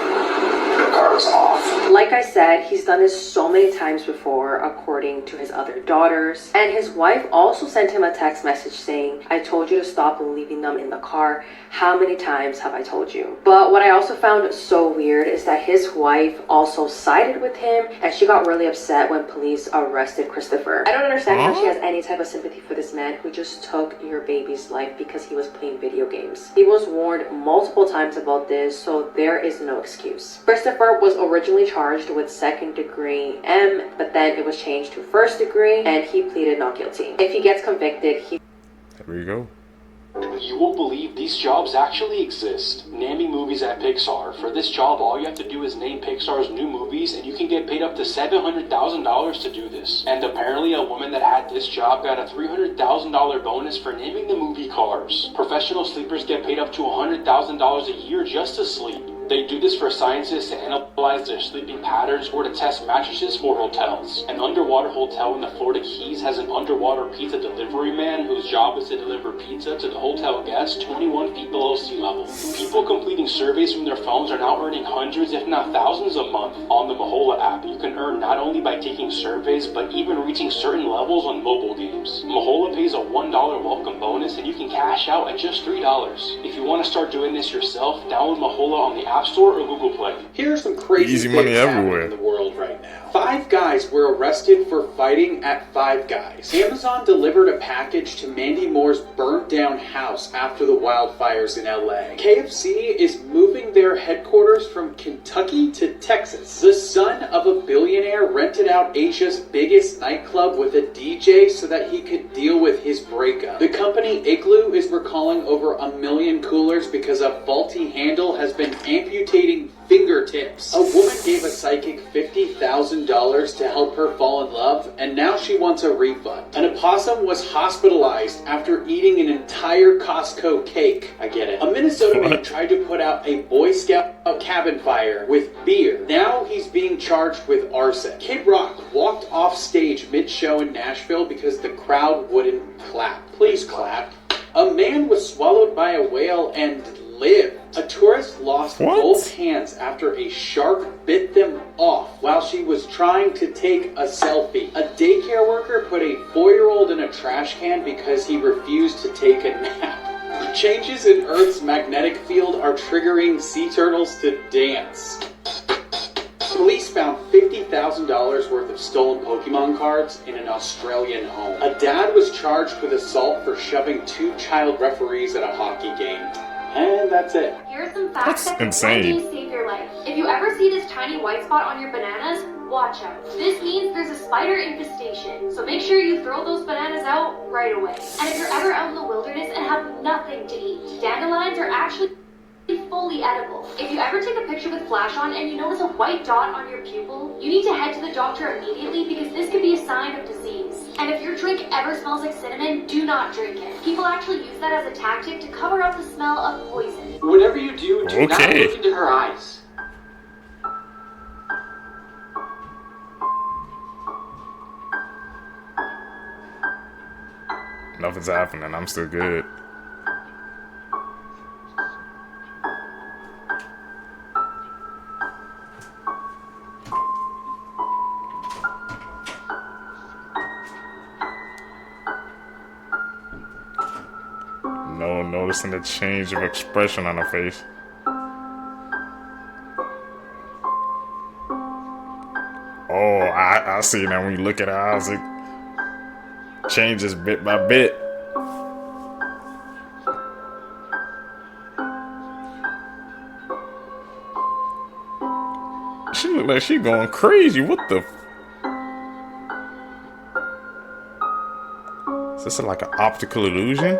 the car car was off. Like I said, he's done this so many times before, according to his other daughters. And his wife also sent him a text message saying, I told you to stop leaving them in the car. How many times have I told you? But what I also found so weird is that his wife also sided with him, and she got really upset when police arrested Christopher. I don't understand how she has any type of sympathy for this man who just took your baby's life because he was playing video games. He was warned multiple times about this, so there is no excuse. Christopher was originally charged with second-degree M, but then it was changed to first-degree, and he pleaded not guilty. If he gets convicted, There you go. You won't believe these jobs actually exist. Naming movies at Pixar. For this job, all you have to do is name Pixar's new movies, and you can get paid up to $700,000 to do this. And apparently a woman that had this job got a $300,000 bonus for naming the movie Cars. Professional sleepers get paid up to $100,000 a year just to sleep. They do this for scientists to analyze their sleeping patterns or to test mattresses for hotels. An underwater hotel in the Florida Keys has an underwater pizza delivery man whose job is to deliver pizza to the hotel guests 21 feet below sea level. People completing surveys from their phones are now earning hundreds if not thousands a month. On the Mahola app, you can earn not only by taking surveys but even reaching certain levels on mobile games. Mahola pays a $1 welcome bonus and you can cash out at just $3. If you want to start doing this yourself, download Mahola on the App Store or Google Play. Here's some crazy Easy things money happening everywhere. in the world right now. 5 guys were arrested for fighting at Five Guys. Amazon delivered a package to Mandy Moore's burnt down house after the wildfires in LA. KFC is moving their headquarters from Kentucky to Texas. The son of a billionaire rented out Asia's biggest nightclub with a DJ so that he could deal with his breakup. The company Igloo is recalling over 1 million coolers because a faulty handle has been amputating fingertips. A woman gave a psychic $50,000 to help her fall in love, and now she wants a refund. An opossum was hospitalized after eating an entire Costco cake. I get it. A Minnesota man tried to put out a Boy Scout cabin fire with beer. Now he's being charged with arson. Kid Rock walked off stage mid-show in Nashville because the crowd wouldn't clap. Please clap. A man was swallowed by a whale and lived. A tourist lost both hands after a shark bit them off while she was trying to take a selfie. A daycare worker put a 4-year-old in a trash can because he refused to take a nap. Changes in Earth's magnetic field are triggering sea turtles to dance. Police found $50,000 worth of stolen Pokemon cards in an Australian home. A dad was charged with assault for shoving 2 child referees at a hockey game. And that's it. Here are some facts that can insane. one day save your life. If you ever see this tiny white spot on your bananas, watch out. This means there's a spider infestation, so make sure you throw those bananas out right away. And if you're ever out in the wilderness and have nothing to eat, dandelions are actually fully edible. If you ever take a picture with flash on and you notice a white dot on your pupil, you need to head to the doctor immediately because this could be a sign of disease. And if your drink ever smells like cinnamon, do not drink it. People actually use that as a tactic to cover up the smell of poison. Whatever you do, do not look into her eyes. Nothing's happening. I'm still good. No noticing the change of expression on her face. Oh, I see now when you look at her eyes, it changes bit by bit. She look like she going crazy. What the? Is this like an optical illusion?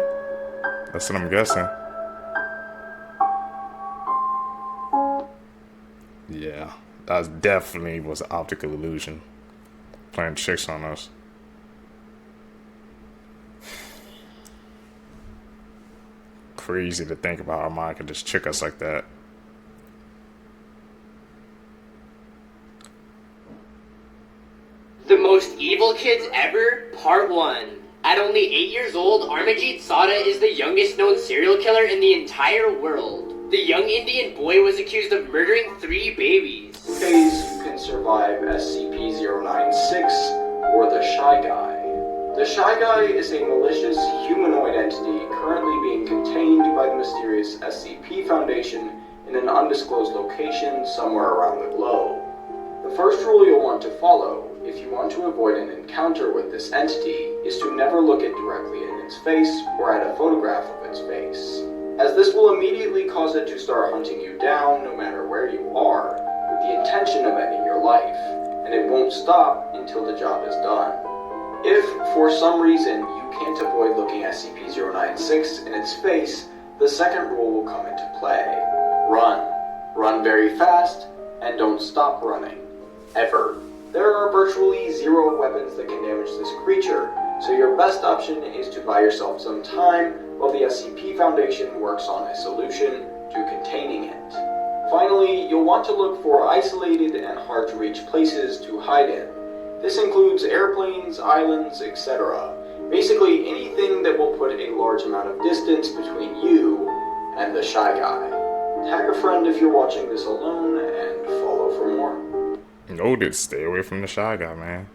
That's what I'm guessing. Yeah, that definitely was an optical illusion. Playing tricks on us. Crazy to think about how mind could just trick us like that. The Most Evil Kids Ever, Part 1. At only 8 years old, Armajit Sada is the youngest known serial killer in the entire world. The young Indian boy was accused of murdering 3 babies. Case who can survive SCP-096 or the Shy Guy. The Shy Guy is a malicious humanoid entity currently being contained by the mysterious SCP Foundation in an undisclosed location somewhere around the globe. The first rule you'll want to follow if you want to avoid an encounter with this entity is to never look it directly in its face or at a photograph of its face, as this will immediately cause it to start hunting you down no matter where you are, with the intention of ending your life, and it won't stop until the job is done. If, for some reason, you can't avoid looking at SCP-096 in its face, the second rule will come into play. Run. Run very fast, and don't stop running. Ever. There are virtually 0 weapons that can damage this creature, so your best option is to buy yourself some time while the SCP Foundation works on a solution to containing it. Finally, you'll want to look for isolated and hard-to-reach places to hide in. This includes airplanes, islands, etc. Basically anything that will put a large amount of distance between you and the Shy Guy. Tag a friend if you're watching this alone, and follow for more. Noted, stay away from the Shy Guy, man.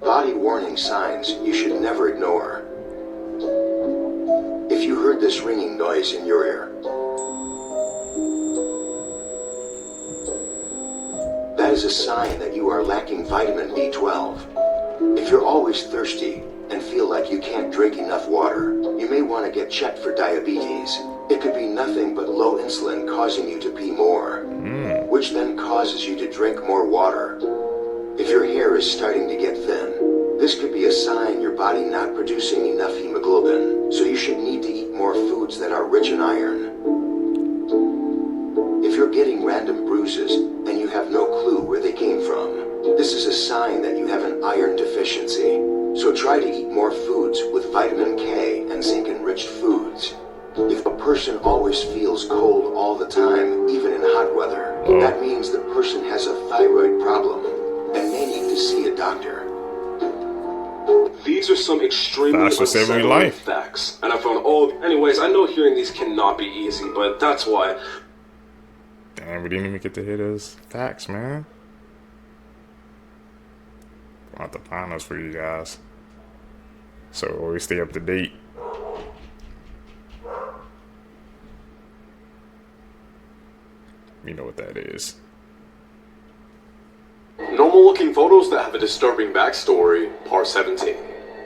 Body warning signs you should never ignore. If you heard this ringing noise in your ear, that is a sign that you are lacking vitamin B12. If you're always thirsty and feel like you can't drink enough water, you may want to get checked for diabetes. It could be nothing but low insulin causing you to pee more, which then causes you to drink more water. If your hair is starting to get thin, this could be a sign your body not producing enough hemoglobin, so you should need to eat more foods that are rich in iron. If you're getting random bruises and you have no clue where they came from, this is a sign that you have an iron deficiency. So try to eat more foods with vitamin K and zinc-enriched foods. If a person always feels cold all the time, even in hot weather, that means the person has a thyroid problem and may need to see a doctor. These are some extremely unsettling facts, and I found all. Anyways, I know hearing these cannot be easy, but that's why. Damn, we didn't even get to hear those facts, man. I'll have to find those for you guys, so always stay up to date. You know what that is. Normal looking photos that have a disturbing backstory, part 17.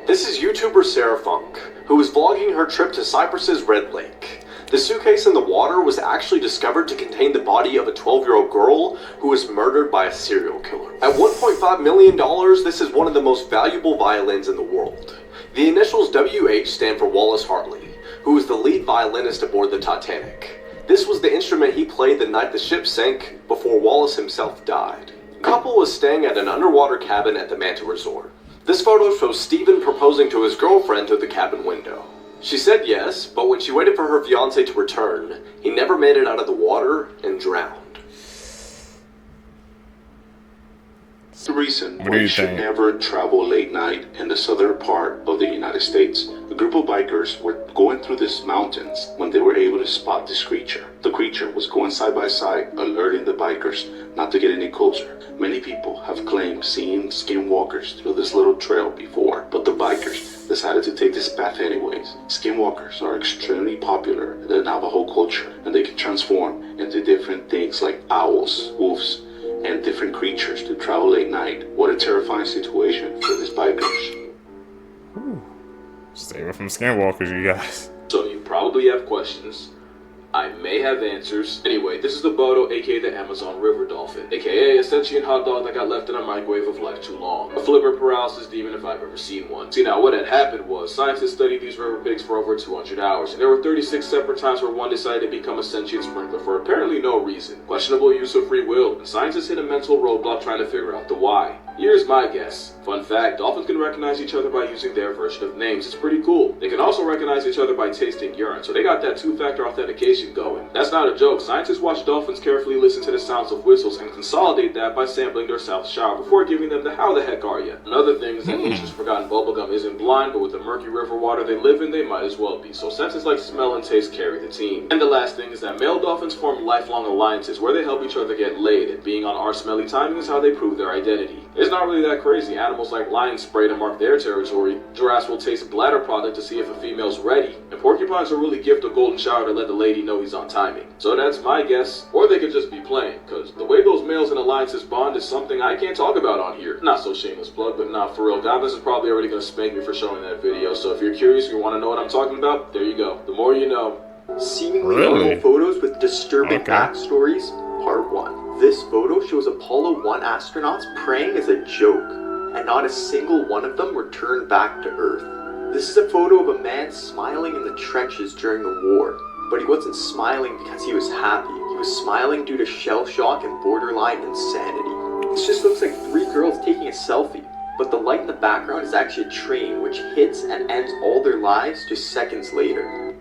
This is YouTuber Sarah Funk, who is vlogging her trip to Cyprus's Red Lake. The suitcase in the water was actually discovered to contain the body of a 12-year-old girl who was murdered by a serial killer. At $1.5 million, this is one of the most valuable violins in the world. The initials WH stand for Wallace Hartley, who was the lead violinist aboard the Titanic. This was the instrument he played the night the ship sank before Wallace himself died. The couple was staying at an underwater cabin at the Manta Resort. This photo shows Steven proposing to his girlfriend through the cabin window. She said yes, but when she waited for her fiancé to return, he never made it out of the water and drowned. The reason why you should never travel late night in the southern part of the United States. A group of bikers were going through these mountains when they were able to spot this creature. The creature was going side by side, alerting the bikers not to get any closer. Many people have claimed seeing skinwalkers through this little trail before, but the bikers decided to take this path anyways. Skinwalkers are extremely popular in the Navajo culture, and they can transform into different things like owls, wolves, and different creatures to travel late night. What a terrifying situation for these bikers. Ooh. Stay away from skinwalkers, you guys. So you probably have questions. I may have answers. Anyway, this is the Bodo, aka the Amazon River Dolphin, aka a sentient hot dog that got left in a microwave of life too long. A flipper paralysis demon if I've ever seen one. See, now what had happened was, scientists studied these river pigs for over 200 hours, and there were 36 separate times where one decided to become a sentient sprinkler for apparently no reason. Questionable use of free will, and scientists hit a mental roadblock trying to figure out the why. Here's my guess. Fun fact, dolphins can recognize each other by using their version of names. It's pretty cool. They can also recognize each other by tasting urine, so they got that two-factor authentication going. That's not a joke. Scientists watch dolphins carefully listen to the sounds of whistles and consolidate that by sampling their South shower before giving them the how the heck are ya. Another thing is that nature's forgotten bubblegum isn't blind, but with the murky river water they live in, they might as well be. So senses like smell and taste carry the team. And the last thing is that male dolphins form lifelong alliances where they help each other get laid, and being on our smelly timing is how they prove their identity. It's not really that crazy. Animals like lions spray to mark their territory. Giraffes will taste bladder product to see if a female's ready. And porcupines will really gift a golden shower to let the lady know he's on timing. So that's my guess. Or they could just be playing, cause the way those males in alliances bond is something I can't talk about on here. Not so shameless plug, but not for real. Goblins is probably already gonna spank me for showing that video. So if you're curious, you wanna know what I'm talking about, there you go. The more you know. Seemingly normal photos with disturbing backstories, part 1. This photo shows Apollo 1 astronauts praying as a joke, and not a single one of them returned back to Earth. This is a photo of a man smiling in the trenches during the war, but he wasn't smiling because he was happy. He was smiling due to shell shock and borderline insanity. This just looks like 3 girls taking a selfie, but the light in the background is actually a train which hits and ends all their lives just seconds later.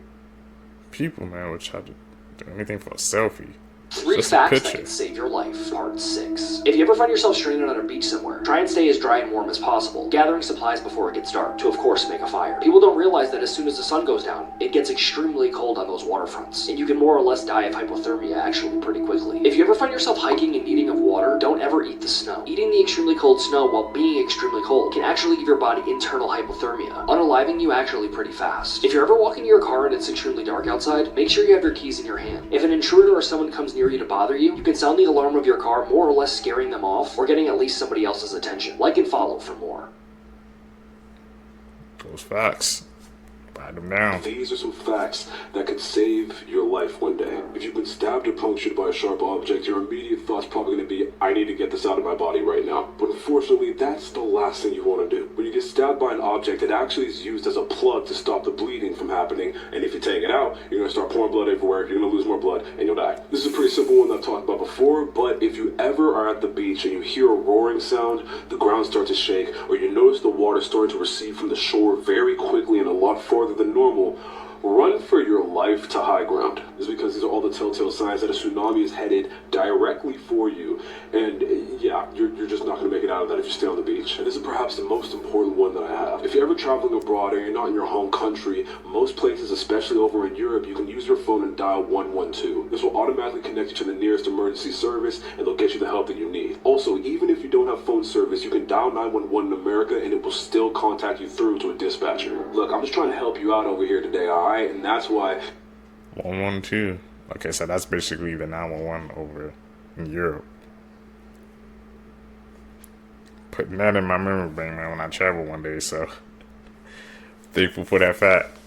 People, man, would try to do anything for a selfie. 3 facts that can save your life, part 6. If you ever find yourself stranded on a beach somewhere, try and stay as dry and warm as possible, gathering supplies before it gets dark to, of course, make a fire. People don't realize that as soon as the sun goes down, it gets extremely cold on those waterfronts, and you can more or less die of hypothermia actually pretty quickly. If you ever find yourself hiking and needing of water, don't ever eat the snow. Eating the extremely cold snow while being extremely cold can actually give your body internal hypothermia, unaliving you actually pretty fast. If you're ever walking to your car and it's extremely dark outside, make sure you have your keys in your hand. If an intruder or someone comes near you to bother you, you can sound the alarm of your car, more or less scaring them off, or getting at least somebody else's attention. Like and follow for more. Those facts. Write them down. These are some facts that could save your life one day. If you've been stabbed or punctured by a sharp object, your immediate thought's probably going to be, I need to get this out of my body right now. But unfortunately, that's the last thing you want to do. When you get stabbed by an object, it actually is used as a plug to stop the bleeding from happening. And if you take it out, you're going to start pouring blood everywhere, you're going to lose more blood, and you'll die. This is a pretty simple one that I've talked about before, but if you ever are at the beach and you hear a roaring sound, the ground starts to shake, or you notice the water starting to recede from the shore very quickly and a lot farther than normal, run for your life to high ground. This is because these are all the telltale signs that a tsunami is headed directly for you. And yeah, you're just not going to make it out of that if you stay on the beach. And this is perhaps the most important one that I have. If you're ever traveling abroad or you're not in your home country, most places, especially over in Europe, you can use your phone and dial 112. This will automatically connect you to the nearest emergency service, and they'll get you the help that you need. Also, even if you don't have phone service, you can dial 911 in America, and it will still contact you through to a dispatcher. Look, I'm just trying to help you out over here today, alright? And that's why 112. Okay, so that's basically the 911 over in Europe. Putting that in my memory bank, man, when I travel one day, so thankful for that fact.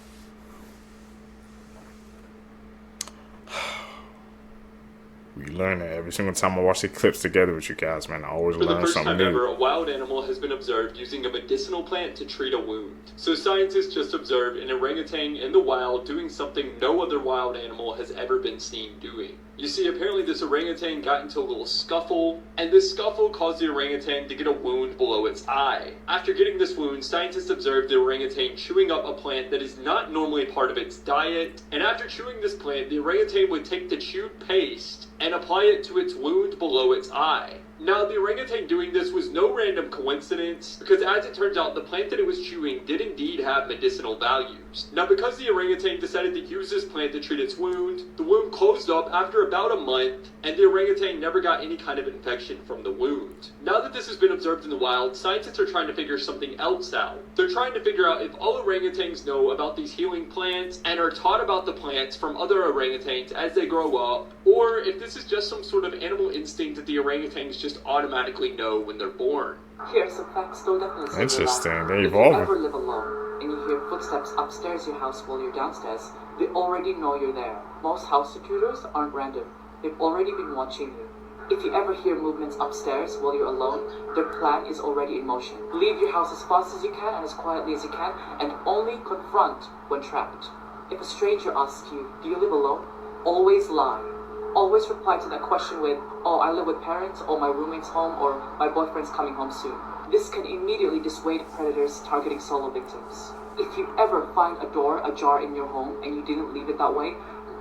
We learn it every single time I watch the clips together with you guys, man. I always learn something new. For the first time ever, a wild animal has been observed using a medicinal plant to treat a wound. So scientists just observed an orangutan in the wild doing something no other wild animal has ever been seen doing. You see, apparently this orangutan got into a little scuffle, and this scuffle caused the orangutan to get a wound below its eye. After getting this wound, scientists observed the orangutan chewing up a plant that is not normally part of its diet, and after chewing this plant, the orangutan would take the chewed paste and apply it to its wound below its eye. Now, the orangutan doing this was no random coincidence, because as it turns out, the plant that it was chewing did indeed have medicinal values. Now, because the orangutan decided to use this plant to treat its wound, the wound closed up after about a month, and the orangutan never got any kind of infection from the wound. Now that this has been observed in the wild, scientists are trying to figure something else out. They're trying to figure out if all orangutans know about these healing plants and are taught about the plants from other orangutans as they grow up, or if this is just some sort of animal instinct that the orangutans just automatically know when they're born. Here are some facts though definitely. Interesting, they If you evolve. ever live alone and you hear footsteps upstairs your house while you're downstairs, they already know you're there. Most house intruders aren't random. They've already been watching you. If you ever hear movements upstairs while you're alone, their plan is already in motion. Leave your house as fast as you can and as quietly as you can, and only confront when trapped. If a stranger asks you, do you live alone? Always lie. Always reply to that question with, oh, I live with parents, or my roommate's home, or my boyfriend's coming home soon. This can immediately dissuade predators targeting solo victims. If you ever find a door ajar in your home and you didn't leave it that way,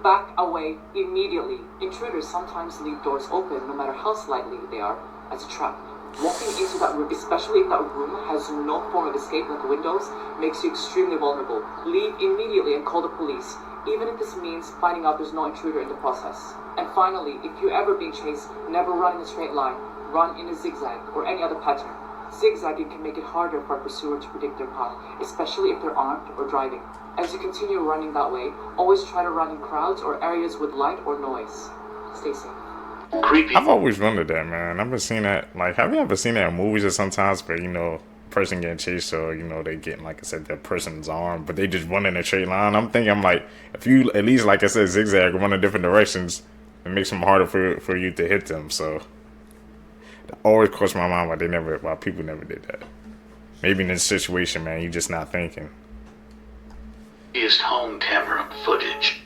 back away immediately. Intruders sometimes leave doors open, no matter how slightly they are, as a trap. Walking into that room, especially if that room has no form of escape like windows, makes you extremely vulnerable. Leave immediately and call the police, even if this means finding out there's no intruder in the process. And finally, if you're ever being chased, never run in a straight line. Run in a zigzag or any other pattern. Zigzagging can make it harder for a pursuer to predict their path, especially if they're armed or driving. As you continue running that way, always try to run in crowds or areas with light or noise. Stay safe. Creepy. I've always wondered that, man. I've been seeing that. Like, have you ever seen that in movies or sometimes where, you know, person getting chased, or, you know, they getting, like I said, that person's arm, but they just run in a straight line? I'm like, if you at least, like I said, zigzag, run in different directions, it makes them harder for you to hit them. So it always crossed my mind why people never did that. Maybe in this situation, man, you just not thinking. Is home camera footage.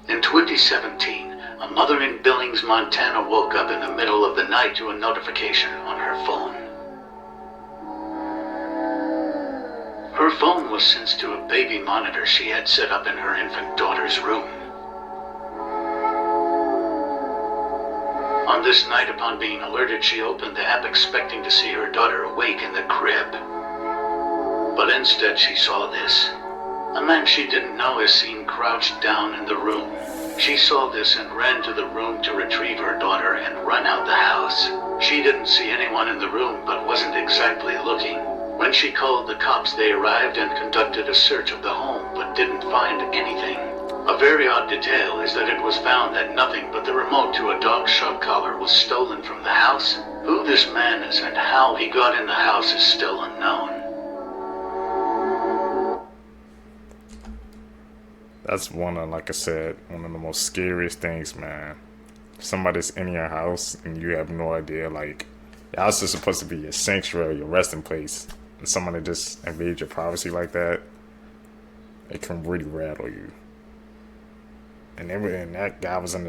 In 2017, a mother in Billings, Montana woke up in the middle of the night to a notification on her phone. Her phone was sent to a baby monitor she had set up in her infant daughter's room. On this night, upon being alerted, she opened the app expecting to see her daughter awake in the crib. But instead she saw this. A man she didn't know is seen crouched down in the room. She saw this and ran to the room to retrieve her daughter and run out the house. She didn't see anyone in the room but wasn't exactly looking. When she called the cops, they arrived and conducted a search of the home but didn't find anything. A very odd detail is that it was found that nothing but the remote to a dog shock collar was stolen from the house. Who this man is and how he got in the house is still unknown. That's one of, like I said, one of the most scariest things, man. If somebody's in your house and you have no idea, like, your house is supposed to be your sanctuary, your resting place, and somebody just invades your privacy like that, it can really rattle you. And that guy was in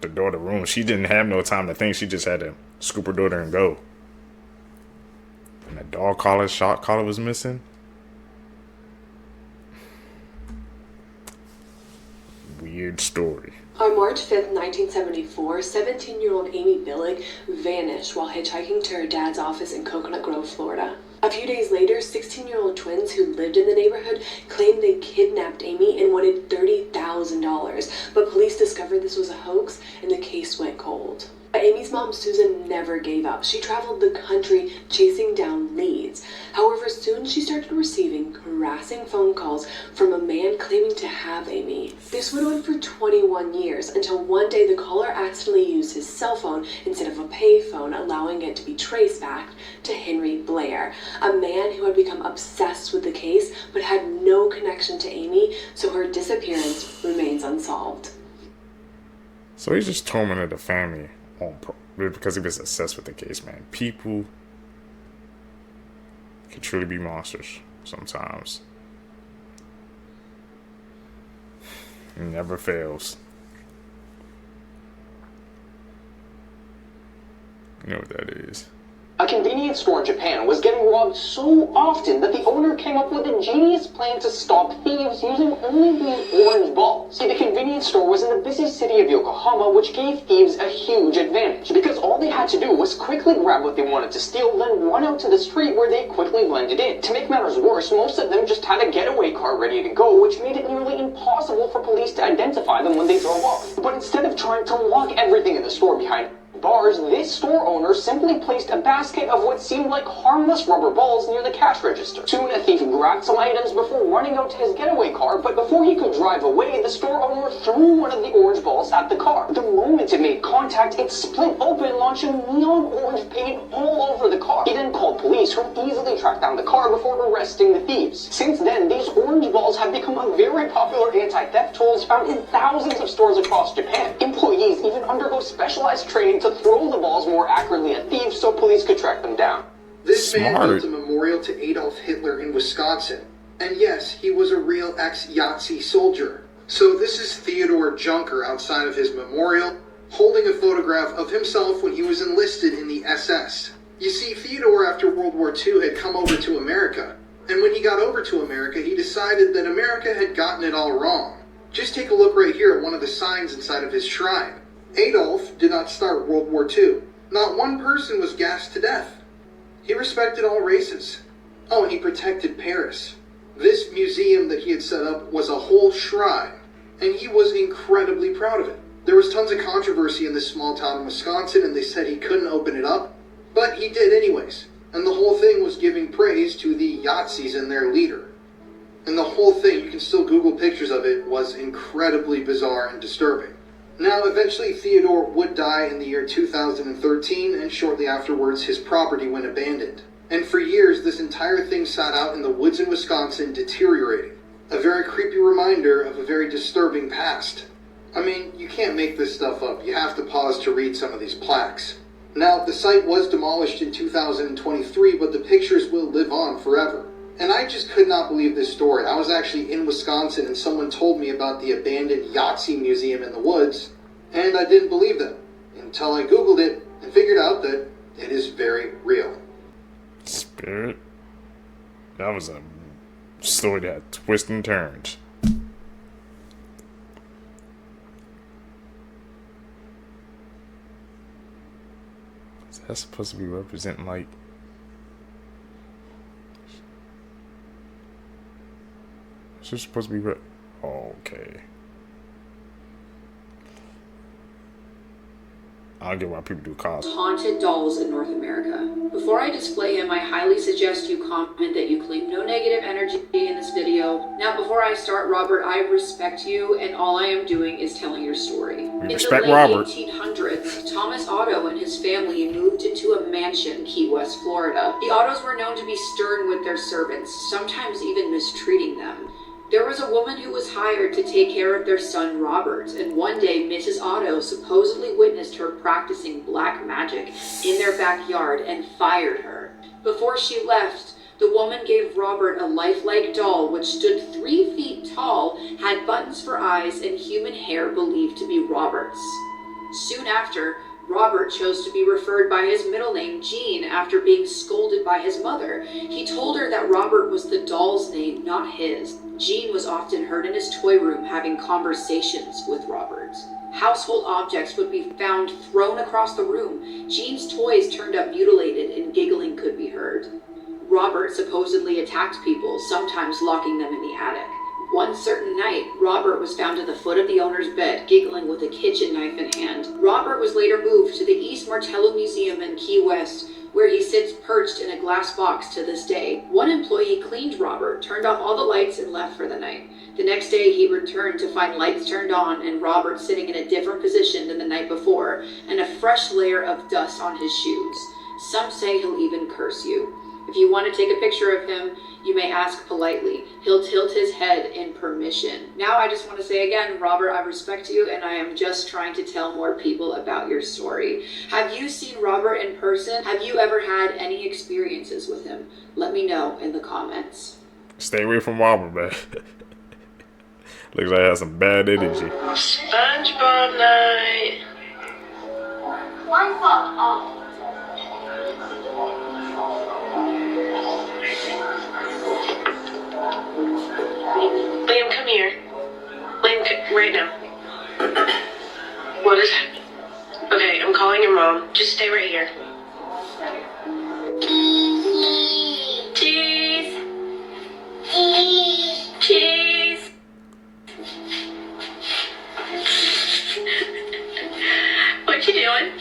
the daughter room. She didn't have no time to think. She just had to scoop her daughter and go. And the dog collar, shock collar was missing. Weird story. On March 5th, 1974, 17-year-old Amy Billick vanished while hitchhiking to her dad's office in Coconut Grove, Florida. A few days later, 16-year-old twins who lived in the neighborhood claimed they kidnapped Amy and wanted $30,000, but police discovered this was a hoax and the case went cold. Amy's mom, Susan, never gave up. She traveled the country chasing down leads. However, soon she started receiving harassing phone calls from a man claiming to have Amy. This went on for 21 years until one day the caller accidentally used his cell phone instead of a payphone, allowing it to be traced back to Henry Blair, a man who had become obsessed with the case but had no connection to Amy, so her disappearance remains unsolved. So he just tormented the family because he was obsessed with the case, man. People can truly be monsters sometimes. It never fails. You know what that is. A convenience store in Japan was getting robbed so often that the owner came up with a genius plan to stop thieves using only these orange balls. See, the convenience store was in the busy city of Yokohama, which gave thieves a huge advantage, because all they had to do was quickly grab what they wanted to steal, then run out to the street where they quickly blended in. To make matters worse, most of them just had a getaway car ready to go, which made it nearly impossible for police to identify them when they drove off. But instead of trying to lock everything in the store behind bars, this store owner simply placed a basket of what seemed like harmless rubber balls near the cash register. Soon a thief grabbed some items before running out to his getaway car, but before he could drive away, the store owner threw one of the orange balls at the car. The moment it made contact, it split open, launching neon orange paint all over the car. He then called police, who easily tracked down the car before arresting the thieves. Since then, these orange balls have become a very popular anti-theft tool found in thousands of stores across Japan. Employees even undergo specialized training to throw the balls more accurately at thieves so police could track them down. This man built a memorial to Adolf Hitler in Wisconsin. And yes, he was a real ex-Yahtzee soldier. So this is Theodore Junker outside of his memorial, holding a photograph of himself when he was enlisted in the SS. You see, Theodore after World War II had come over to America, and when he got over to America, he decided that America had gotten it all wrong. Just take a look right here at one of the signs inside of his shrine. Adolf did not start World War II. Not one person was gassed to death. He respected all races. Oh, and he protected Paris. This museum that he had set up was a whole shrine, and he was incredibly proud of it. There was tons of controversy in this small town in Wisconsin, and they said he couldn't open it up, but he did anyways. And the whole thing was giving praise to the Yahtzees and their leader. And the whole thing, you can still Google pictures of it, was incredibly bizarre and disturbing. Now, eventually Theodore would die in the year 2013, and shortly afterwards his property went abandoned. And for years, this entire thing sat out in the woods in Wisconsin, deteriorating. A very creepy reminder of a very disturbing past. I mean, you can't make this stuff up. You have to pause to read some of these plaques. Now, the site was demolished in 2023, but the pictures will live on forever. And I just could not believe this story. I was actually in Wisconsin, and someone told me about the abandoned Yahtzee museum in the woods, and I didn't believe them until I Googled it and figured out that it is very real. Spirit? That was a story that had twists and turns. Is that supposed to be representing, like, is this supposed to be okay. I don't get why people do cosplay. Haunted dolls in North America. Before I display him, I highly suggest you comment that you claim no negative energy in this video. Now, before I start, Robert, I respect you, and all I am doing is telling your story. We respect Robert. In the late 1800s, Thomas Otto and his family moved into a mansion in Key West, Florida. The Ottos were known to be stern with their servants, sometimes even mistreating them. There was a woman who was hired to take care of their son Robert, and one day Mrs. Otto supposedly witnessed her practicing black magic in their backyard and fired her. Before she left, the woman gave Robert a lifelike doll which stood 3 feet tall, had buttons for eyes, and human hair believed to be Robert's. Soon after, Robert chose to be referred by his middle name, Jean, after being scolded by his mother. He told her that Robert was the doll's name, not his. Jean was often heard in his toy room having conversations with Robert. Household objects would be found thrown across the room. Jean's toys turned up mutilated, and giggling could be heard. Robert supposedly attacked people, sometimes locking them in the attic. One certain night, Robert was found at the foot of the owner's bed, giggling with a kitchen knife in hand. Robert was later moved to the East Martello Museum in Key West, where he sits perched in a glass box to this day. One employee cleaned Robert, turned off all the lights, and left for the night. The next day, he returned to find lights turned on and Robert sitting in a different position than the night before, and a fresh layer of dust on his shoes. Some say he'll even curse you. If you want to take a picture of him, you may ask politely. He'll tilt his head in permission. Now I just want to say again, Robert, I respect you, and I am just trying to tell more people about your story. Have you seen Robert in person? Have you ever had any experiences with him? Let me know in the comments. Stay away from Robert, man. Looks like I have some bad energy. SpongeBob night. SpongeBob. Liam, come here. Liam, right now. What is happening? Okay, I'm calling your mom. Just stay right here. Cheese. Cheese. What you doing?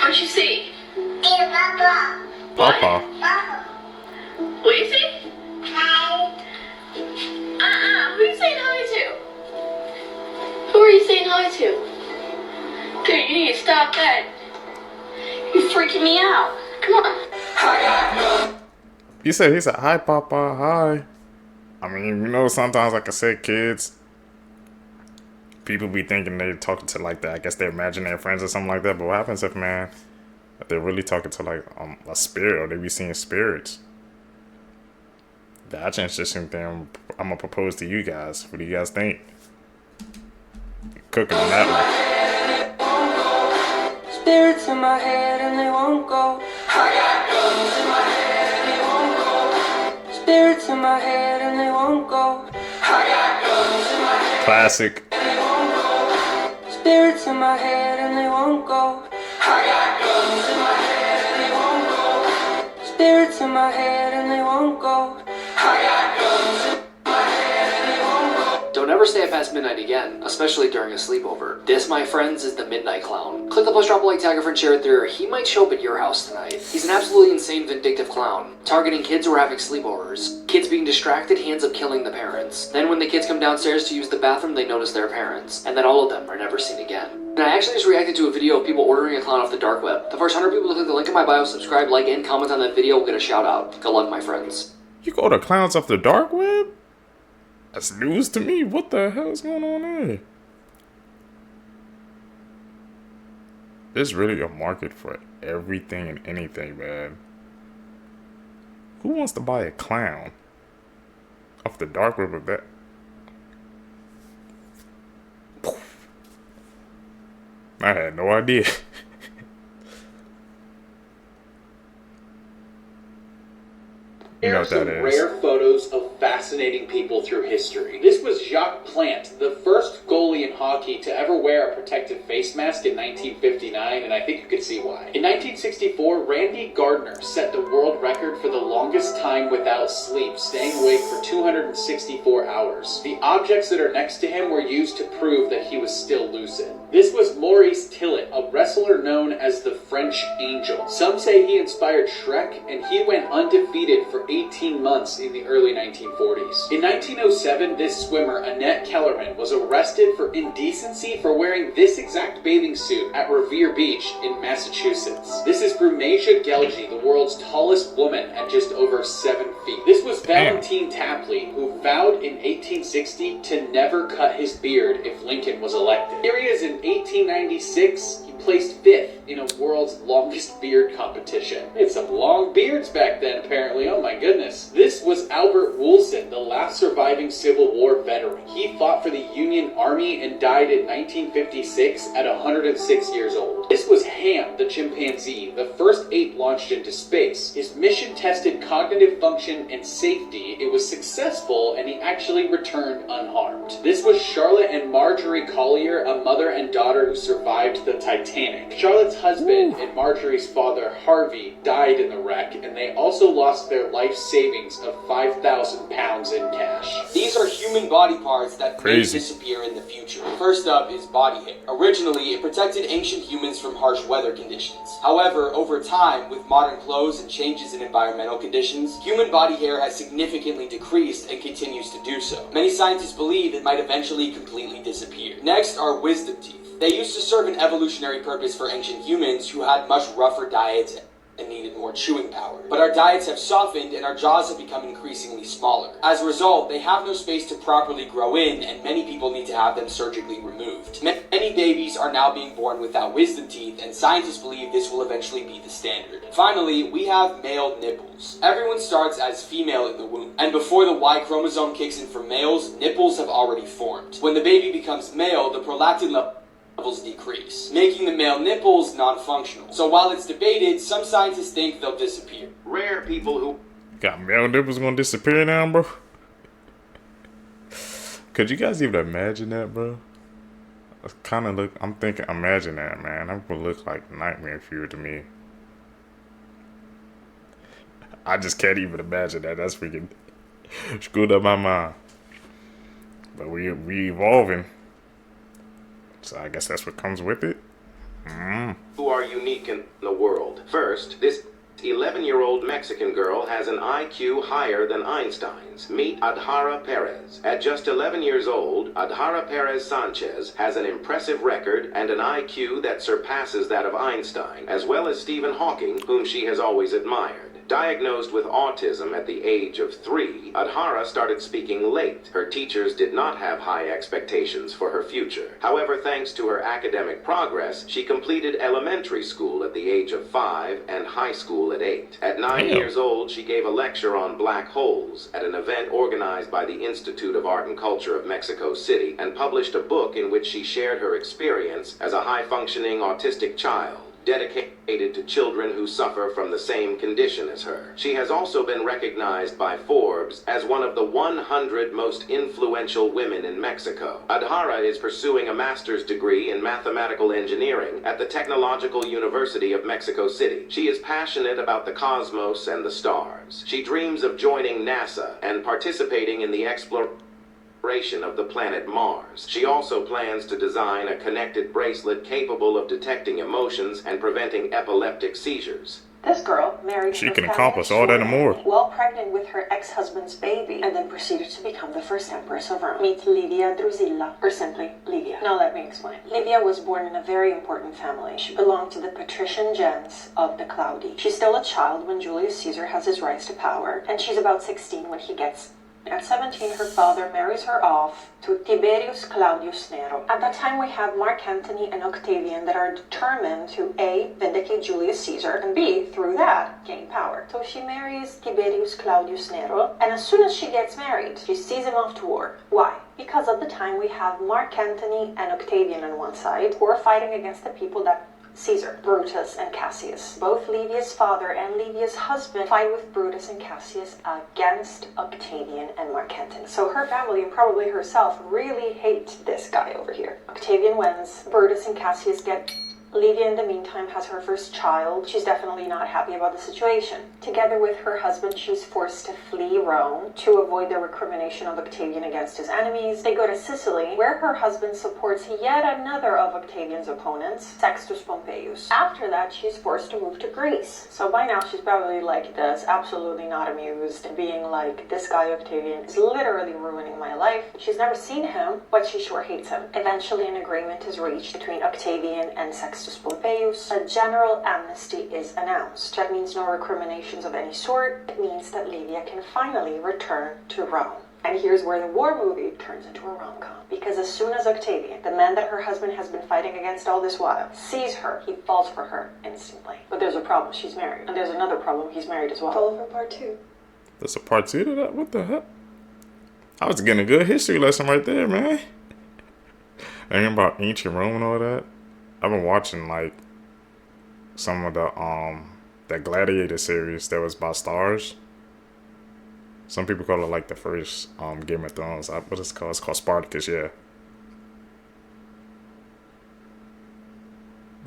What you see? Papa. What you see? Who are you saying hi to? Who are you saying hi to? Dude, you need to stop that. You're freaking me out. Come on. He said, hi, Papa, hi. I mean, you know, sometimes, like I said, kids, people be thinking they're talking to, like, that. I guess they're imaginary friends or something like that. But what happens if, man, if they're really talking to, like, a spirit, or they be seeing spirits? That's an interesting thing. I'm gonna propose to you guys. What do you guys think? Cooking on that one. Spirits in my head and they won't go. I got guns in my head and they won't go. Spirits in my head and they won't go. I got guns in my head. Classic. And they won't go. Spirits in my head and they won't go. I got guns in my head and they won't go. Spirits in my head and they won't go. I got guns in my head and they won't go. Don't ever stay up past midnight again, especially during a sleepover. This, my friends, is the Midnight Clown. Click the plus, drop a like, tag a friend, share it through. He might show up at your house tonight. He's an absolutely insane, vindictive clown, targeting kids who are having sleepovers. Kids being distracted, he ends up killing the parents. Then when the kids come downstairs to use the bathroom, they notice their parents. And then all of them are never seen again. And I actually just reacted to a video of people ordering a clown off the dark web. The first 100 people to click the link in my bio, subscribe, like, and comment on that video will get a shout out. Good luck, my friends. You go to clowns off the dark web? That's news to me. What the hell is going on there? There's really a market for everything and anything, man. Who wants to buy a clown off the dark web of that? I had no idea. You know what that is. Rare photos of fascinating people through history. This was Jacques Plante, the first goalie in hockey to ever wear a protective face mask in 1959, and I think you could see why. In 1964, Randy Gardner set the world record for the longest time without sleep, staying awake for 264 hours. The objects that are next to him were used to prove that he was still lucid. This was Maurice Tillett, a wrestler known as the French Angel. Some say he inspired Shrek, and he went undefeated for 18 months in the early 1940s. In 1907, this swimmer, Annette Kellerman, was arrested for indecency for wearing this exact bathing suit at Revere Beach in Massachusetts. This is Brumasia Gelgi, the world's tallest woman at just over 7 feet. This was Valentine Tapley, who vowed in 1860 to never cut his beard if Lincoln was elected. Here he is in 1896. He placed 5th in a world's longest beard competition. They had some long beards back then, apparently. Oh my goodness. This was Albert Woolson, the last surviving Civil War veteran. He fought for the Union Army and died in 1956 at 106 years old. This was Ham, the chimpanzee, the first ape launched into space. His mission tested cognitive function and safety. It was successful, and he actually returned unharmed. This was Charlotte and Marjorie Collier, a mother and daughter who survived the Titanic. Charlotte's husband and Marjorie's father, Harvey, died in the wreck, and they also lost their life savings of 5,000 pounds in cash. These are human body parts that may disappear in the future. First up is body hair. Originally, it protected ancient humans from harsh weather conditions. However, over time, with modern clothes and changes in environmental conditions, human body hair has significantly decreased and continues to do so. Many scientists believe it might eventually completely disappear. Next are wisdom teeth. They used to serve an evolutionary purpose for ancient humans who had much rougher diets and needed more chewing power. But our diets have softened and our jaws have become increasingly smaller. As a result, they have no space to properly grow in, and many people need to have them surgically removed. Many babies are now being born without wisdom teeth, and scientists believe this will eventually be the standard. Finally, we have male nipples. Everyone starts as female in the womb, and before the Y chromosome kicks in for males, nipples have already formed. When the baby becomes male, the prolactin levels decrease, making the male nipples non-functional. So while it's debated, some scientists think they'll disappear. Rare people who got male nipples gonna disappear now, bro? Could you guys even imagine that, bro? I'm thinking, imagine that, man. That would look like nightmare fuel to me. I just can't even imagine that. That's freaking screwed up my mind. But we evolving. So I guess that's what comes with it. Who are unique in the world. First, this 11-year-old Mexican girl has an IQ higher than Einstein's. Meet Adhara Perez. At just 11 years old, Adhara Perez Sanchez has an impressive record and an IQ that surpasses that of Einstein, as well as Stephen Hawking, whom she has always admired. Diagnosed with autism at the age of 3, Adhara started speaking late. Her teachers did not have high expectations for her future. However, thanks to her academic progress, she completed elementary school at the age of 5 and high school at 8. At 9 years old, she gave a lecture on black holes at an event organized by the Institute of Art and Culture of Mexico City, and published a book in which she shared her experience as a high-functioning autistic child, dedicated to children who suffer from the same condition as her. She has also been recognized by Forbes as one of the 100 most influential women in Mexico. Adhara is pursuing a master's degree in mathematical engineering at the Technological University of Mexico City. She is passionate about the cosmos and the stars. She dreams of joining NASA and participating in the exploration of the planet Mars. She also plans to design a connected bracelet capable of detecting emotions and preventing epileptic seizures. This girl married She her can family accomplish all that and more. while pregnant with her ex-husband's baby, and then proceeded to become the first empress of Rome. Meet Livia Drusilla, or simply Livia. Now let me explain. Livia was born in a very important family. She belonged to the patrician gens of the Claudi. She's still a child when Julius Caesar has his rise to power, and she's about 16 when he gets. At 17, her father marries her off to Tiberius Claudius Nero. At that time, we have Mark Antony and Octavian that are determined to A, vindicate Julius Caesar, and B, through that, gain power. So she marries Tiberius Claudius Nero, and as soon as she gets married, she sees him off to war. Why? Because at the time, we have Mark Antony and Octavian on one side, who are fighting against the people that Caesar, Brutus, and Cassius. Both Livia's father and Livia's husband fight with Brutus and Cassius against Octavian and Mark Antony. So her family, and probably herself, really hate this guy over here. Octavian wins, Brutus and Cassius get. Livia, in the meantime, has her first child. She's definitely not happy about the situation. Together with her husband, she's forced to flee Rome to avoid the recrimination of Octavian against his enemies. They go to Sicily, where her husband supports yet another of Octavian's opponents, Sextus Pompeius. After that, she's forced to move to Greece. So by now, she's probably like this, absolutely not amused, and being like, this guy Octavian is literally ruining my life. She's never seen him, but she sure hates him. Eventually, an agreement is reached between Octavian and Sextus Pompeius. A general amnesty is announced. That means no recriminations of any sort. It means that Livia can finally return to Rome. And here's where the war movie turns into a rom-com. Because as soon as Octavian, the man that her husband has been fighting against all this while, sees her, he falls for her instantly. But there's a problem, she's married. And there's another problem, he's married as well. Follow for part 2. There's a part 2 to that? What the heck? I was getting a good history lesson right there, man. Thinking about ancient Rome and all that. I've been watching like some of the that Gladiator series that was by Stars. Some people call it like the first Game of Thrones. What is it called? It's called Spartacus, yeah.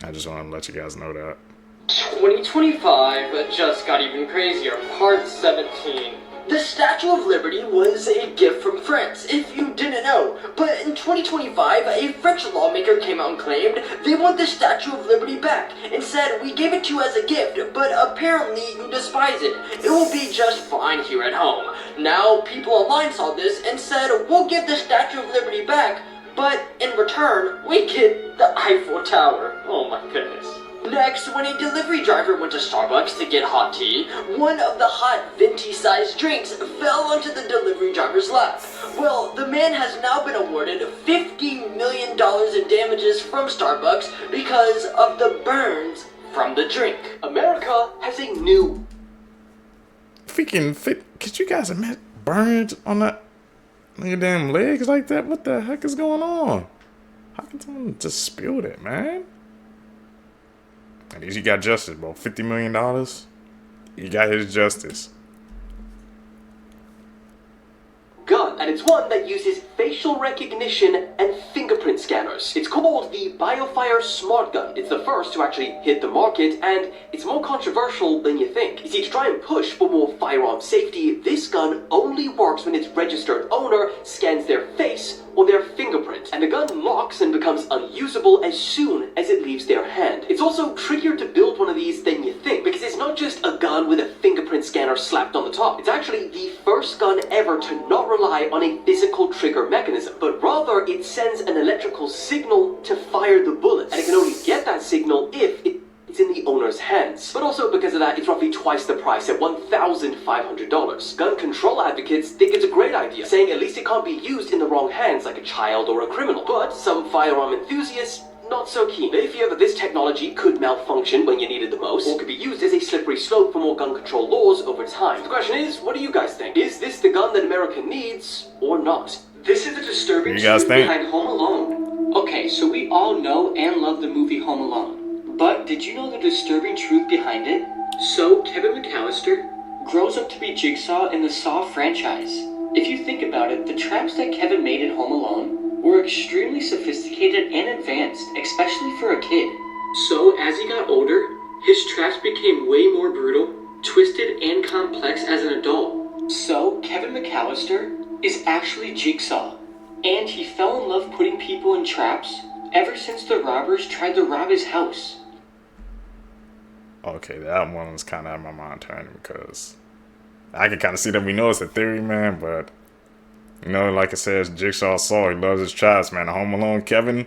I just wanted to let you guys know that. 2025 just got even crazier. Part 17. The Statue of Liberty was a gift from France, if you didn't know. But in 2025, a French lawmaker came out and claimed they want the Statue of Liberty back, and said, we gave it to you as a gift, but apparently you despise it. It will be just fine here at home. Now, people online saw this and said, we'll give the Statue of Liberty back, but in return, we get the Eiffel Tower. Oh my goodness. Next, when a delivery driver went to Starbucks to get hot tea, one of the hot venti-sized drinks fell onto the delivery driver's lap. Well, the man has now been awarded $50 million in damages from Starbucks because of the burns from the drink. America has a new... Freaking fit. Could you guys imagine burns on that nigga damn legs like that? What the heck is going on? How can someone just spill that, man? At least you got justice, bro. $50 million. You got his justice. Gun, and it's one that uses facial recognition and fingerprint scanners. It's called the BioFire Smart Gun. It's the first to actually hit the market, and it's more controversial than you think. You see, to try and push for more firearm safety, this gun only works when its registered owner scans their face or their fingerprint, and the gun locks and becomes unusable as soon as it leaves their hand. It's also trickier to build one of these than you think, because it's not just a gun with a fingerprint scanner slapped on the top. It's actually the first gun ever to not rely on a physical trigger mechanism, but rather it sends an electrical signal to fire the bullet, and it can only get that signal if it it's in the owner's hands. But also because of that, it's roughly twice the price at $1,500. Gun control advocates think it's a great idea, saying at least it can't be used in the wrong hands like a child or a criminal. But some firearm enthusiasts not so keen. They fear that this technology could malfunction when you need it the most, or could be used as a slippery slope for more gun control laws over time. The question is, what do you guys think? Is this the gun that America needs, or not? This is the disturbing You guys truth think? behind Home Alone. Okay, so we all know and love the movie Home Alone. But did you know the disturbing truth behind it? So, Kevin McAllister grows up to be Jigsaw in the Saw franchise. If you think about it, the traps that Kevin made in Home Alone were extremely sophisticated and advanced, especially for a kid. So, as he got older, his traps became way more brutal, twisted, and complex as an adult. So, Kevin McAllister is actually Jigsaw, and he fell in love putting people in traps ever since the robbers tried to rob his house. Okay, that one was kind of out of my mind turning because I can kind of see that we know it's a theory, man, but you know, like it says, Jigsaw Saw, he loves his traps, man. Home Alone Kevin,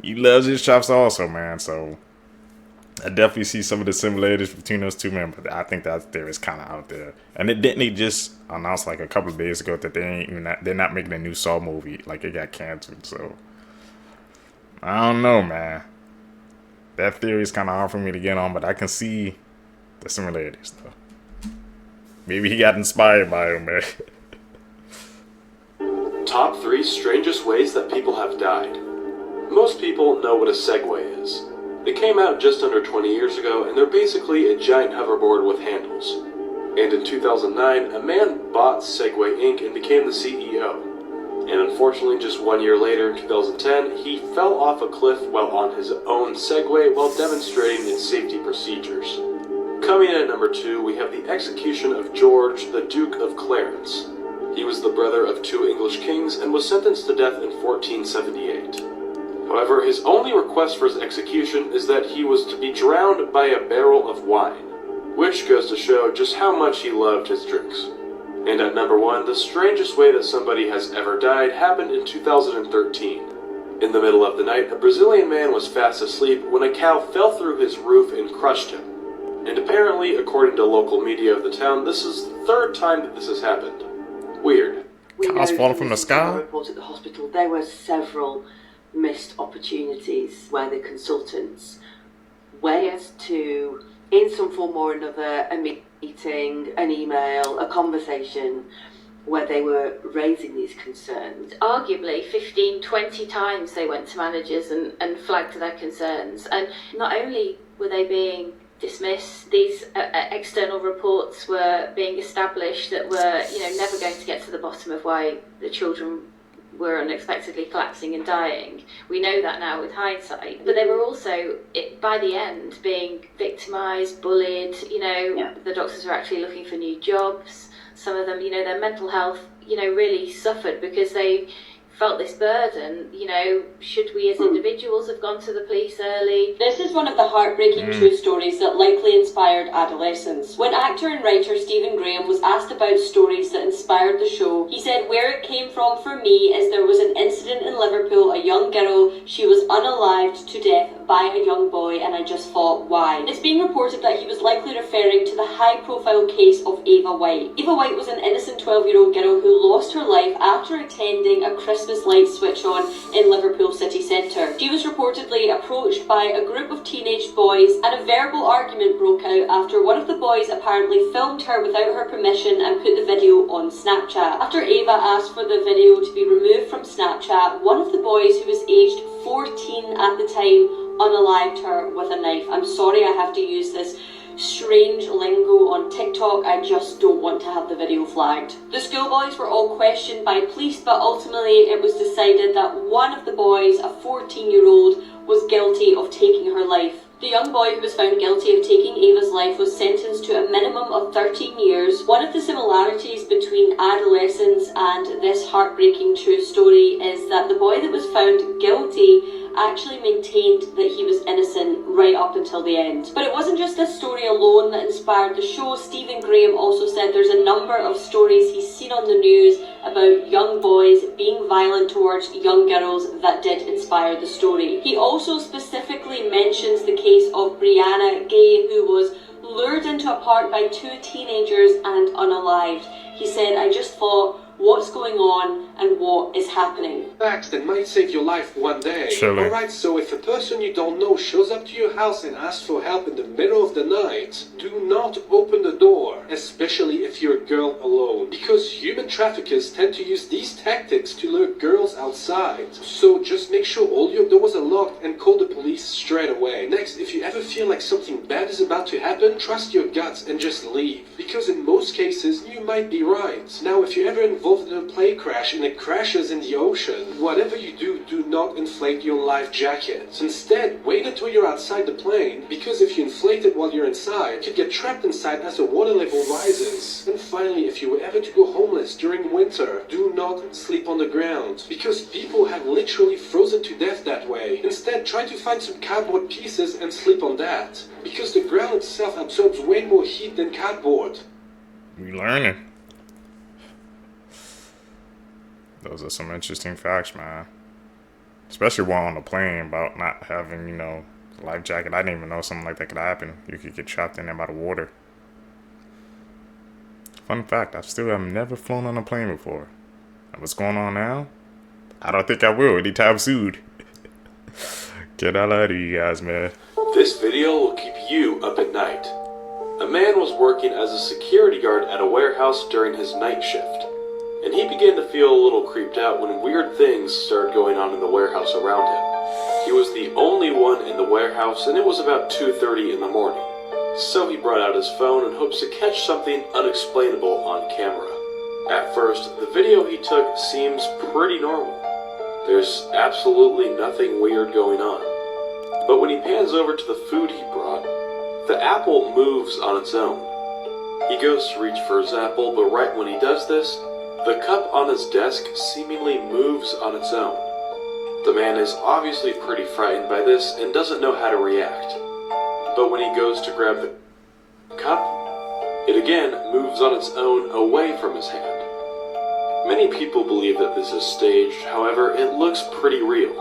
he loves his traps also, man. So I definitely see some of the similarities between those two men, but I think that theory is kind of out there. And didn't they just announce like a couple of days ago that they're not making a new Saw movie, like it got canceled. So I don't know, man. That theory is kind of hard for me to get on, but I can see the similarities though. Maybe he got inspired by him, man. Top 3 strangest ways that people have died. Most people know what a Segway is. They came out just under 20 years ago, and they're basically a giant hoverboard with handles. And in 2009, a man bought Segway Inc. and became the CEO. And unfortunately, just 1 year later, in 2010, he fell off a cliff while on his own Segway while demonstrating its safety procedures. Coming in at number 2, we have the execution of George, the Duke of Clarence. He was the brother of 2 English kings and was sentenced to death in 1478. However, his only request for his execution is that he was to be drowned by a barrel of wine, which goes to show just how much he loved his drinks. And at number 1, the strangest way that somebody has ever died happened in 2013. In the middle of the night, a Brazilian man was fast asleep when a cow fell through his roof and crushed him. And apparently, according to local media of the town, this is the 3rd time that this has happened. Weird. Cows falling from the sky? Report at the hospital, there were several missed opportunities where the consultants went to, in some form or another, a meeting, an email, a conversation where they were raising these concerns. Arguably 15, 20 times they went to managers and flagged their concerns. And not only were they being dismissed, these external reports were being established that were, never going to get to the bottom of why the children were unexpectedly collapsing and dying. We know that now with hindsight. But they were also, by the end, being victimised, bullied. The doctors were actually looking for new jobs. Some of them, their mental health, really suffered because they felt this burden. Should we as individuals have gone to the police early? This is one of the heartbreaking true stories that likely inspired adolescents. When actor and writer Stephen Graham was asked about stories that inspired the show, he said, "Where it came from for me is there was an incident in Liverpool, a young girl, she was unalived to death by a young boy, and I just thought, why?" It's being reported that he was likely referring to the high-profile case of Ava White. Ava White was an innocent 12-year-old girl who lost her life after attending a Christmas light switch on in Liverpool city centre. She was reportedly approached by a group of teenage boys, and a verbal argument broke out after one of the boys apparently filmed her without her permission and put the video on Snapchat. After Ava asked for the video to be removed from Snapchat, one of the boys, who was aged 14 at the time, unalived her with a knife. I'm sorry I have to use this strange lingo on TikTok, I just don't want to have the video flagged. The schoolboys were all questioned by police, but ultimately it was decided that one of the boys, a 14-year-old, was guilty of taking her life. The young boy who was found guilty of taking Ava's life was sentenced to a minimum of 13 years. One of the similarities between adolescence and this heartbreaking true story is that the boy that was found guilty actually maintained that he was innocent right up until the end. But it wasn't just this story alone that inspired the show. Stephen Graham also said there's a number of stories he's seen on the news about young boys being violent towards young girls that did inspire the story. He also specifically mentions the case of Brianna Gay, who was lured into a park by 2 teenagers and unalived. He said, "I just thought, what's going on and what is happening?" Facts that might save your life one day. Surely. Alright, so if a person you don't know shows up to your house and asks for help in the middle of the night, do not open the door, especially if you're a girl alone, because human traffickers tend to use these tactics to lure girls outside. So just make sure all your doors are locked and call the police straight away. Next, if you ever feel like something bad is about to happen, trust your guts and just leave, because in most cases you might be right. Now, if you're ever involved in a plane crash and it crashes in the ocean, whatever you do, do not inflate your life jacket. Instead, wait until you're outside the plane, because if you inflate it while you're inside, you could get trapped inside as the water level rises. And finally, if you were ever to go homeless during winter, do not sleep on the ground, because people have literally frozen to death that way. Instead, try to find some cardboard pieces and sleep on that, because the ground itself absorbs way more heat than cardboard. We learning. Those are some interesting facts, man. Especially while on the plane about not having, you know, life jacket. I didn't even know something like that could happen. You could get trapped in there by the water. Fun fact, I still have never flown on a plane before. And what's going on now? I don't think I will anytime soon. Get out of you guys, man. This video will keep you up at night. A man was working as a security guard at a warehouse during his night shift, and he began to feel a little creeped out when weird things started going on in the warehouse around him. He was the only one in the warehouse, and it was about 2:30 in the morning. So he brought out his phone in hopes to catch something unexplainable on camera. At first, the video he took seems pretty normal. There's absolutely nothing weird going on. But when he pans over to the food he brought, the apple moves on its own. He goes to reach for his apple, but right when he does this, the cup on his desk seemingly moves on its own. The man is obviously pretty frightened by this and doesn't know how to react. But when he goes to grab the cup, it again moves on its own away from his hand. Many people believe that this is staged, however, it looks pretty real.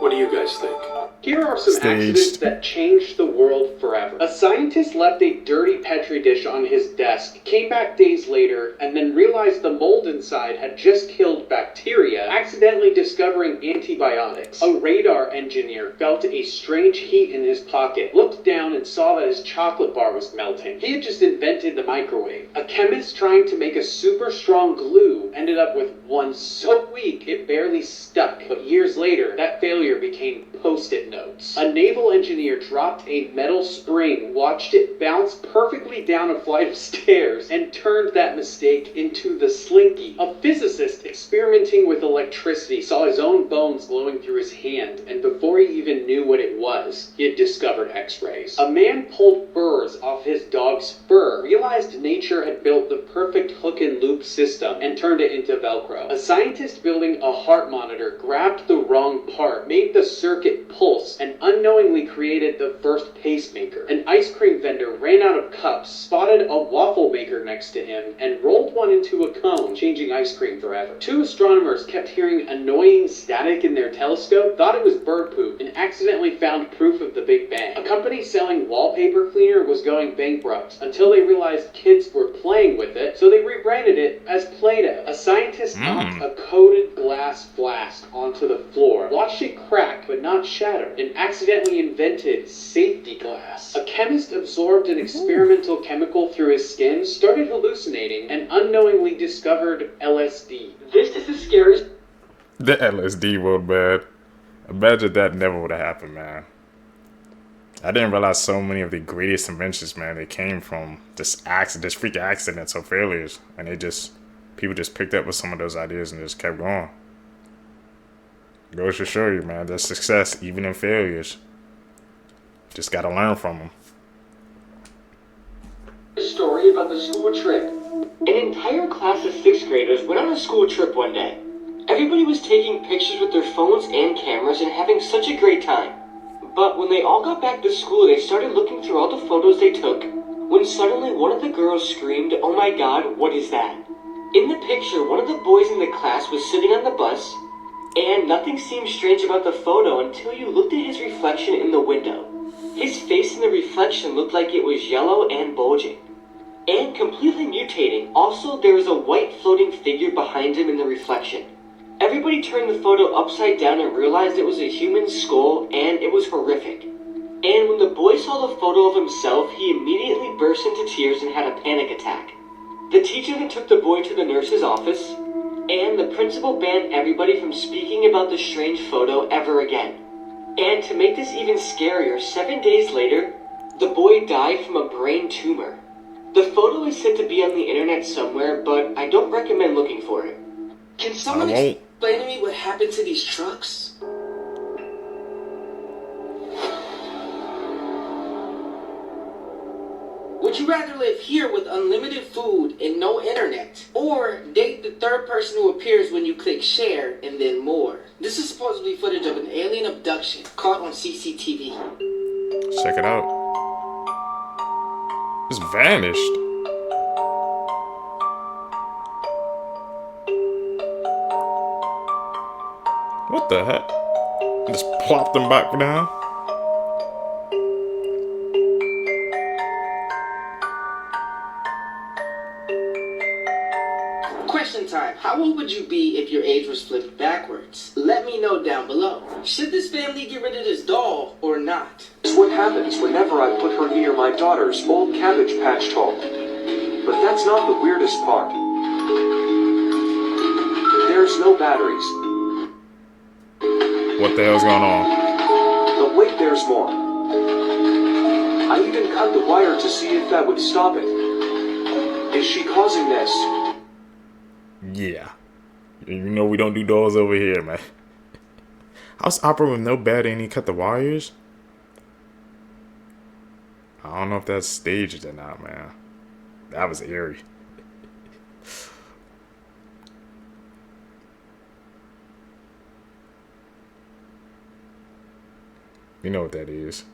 What do you guys think? Here are some accidents that changed the world forever. A scientist left a dirty Petri dish on his desk, came back days later, and then realized the mold inside had just killed bacteria, accidentally discovering antibiotics. A radar engineer felt a strange heat in his pocket, looked down and saw that his chocolate bar was melting. He had just invented the microwave. A chemist trying to make a super strong glue ended up with one so weak it barely stuck, but years later, that failure became Post-it notes. A naval engineer dropped a metal spring, watched it bounce perfectly down a flight of stairs, and turned that mistake into the slinky. A physicist experimenting with electricity saw his own bones glowing through his hand, and before he even knew what it was, he had discovered X-rays. A man pulled burrs off his dog's fur, realized nature had built the perfect hook and loop system, and turned it into Velcro. A scientist building a heart monitor grabbed the wrong part, made the circuit pulse, and unknowingly created the first pacemaker. An ice cream vendor ran out of cups, spotted a waffle maker next to him, and rolled one into a cone, changing ice cream forever. 2 astronomers kept hearing annoying static in their telescope, thought it was bird poop, and accidentally found proof of the Big Bang. A company selling wallpaper cleaner was going bankrupt, until they realized kids were playing with it, so they rebranded it as Play-Doh. A scientist knocked a coated glass flask onto the floor, watched it crack but not shatter, and accidentally invented safety glass. A chemist absorbed an experimental chemical through his skin, started hallucinating, and unknowingly discovered LSD. This is the scariest. The LSD world, man. Imagine that never would have happened, man. I didn't realize so many of the greatest inventions, man, they came from this freak accidents or failures, and people just picked up with some of those ideas and just kept going. Goes to show you, man, there's success even in failures. Just gotta learn from them. Story about the school trip. An entire class of 6th graders went on a school trip one day. Everybody was taking pictures with their phones and cameras and having such a great time. But when they all got back to school, they started looking through all the photos they took, when suddenly one of the girls screamed, "Oh my god, what is that?" In the picture, one of the boys in the class was sitting on the bus, and nothing seemed strange about the photo until you looked at his reflection in the window. His face in the reflection looked like it was yellow and bulging, and completely mutating. Also, there was a white floating figure behind him in the reflection. Everybody turned the photo upside down and realized it was a human skull, and it was horrific. And when the boy saw the photo of himself, he immediately burst into tears and had a panic attack. The teacher then took the boy to the nurse's office, and the principal banned everybody from speaking about the strange photo ever again. And to make this even scarier, 7 days later, the boy died from a brain tumor. The photo is said to be on the internet somewhere, but I don't recommend looking for it. Can someone explain to me what happened to these trucks? Would you rather live here with unlimited food and no internet, or date the third person who appears when you click share and then more? This is supposedly footage of an alien abduction caught on CCTV. Check it out. Just vanished. What the heck? Just plopped them back down. Question time. How old would you be if your age was flipped backwards? Let me know down below. Should this family get rid of this doll or not? It's what happens whenever I put her near my daughter's old Cabbage Patch doll. But that's not the weirdest part. There's no batteries. What the hell's going on? But wait, there's more. I even cut the wire to see if that would stop it. Is she causing this? Yeah. You know we don't do dolls over here, man. House opera with no bed and he cut the wires? I don't know if that's staged or not, man. That was eerie. You know what that is.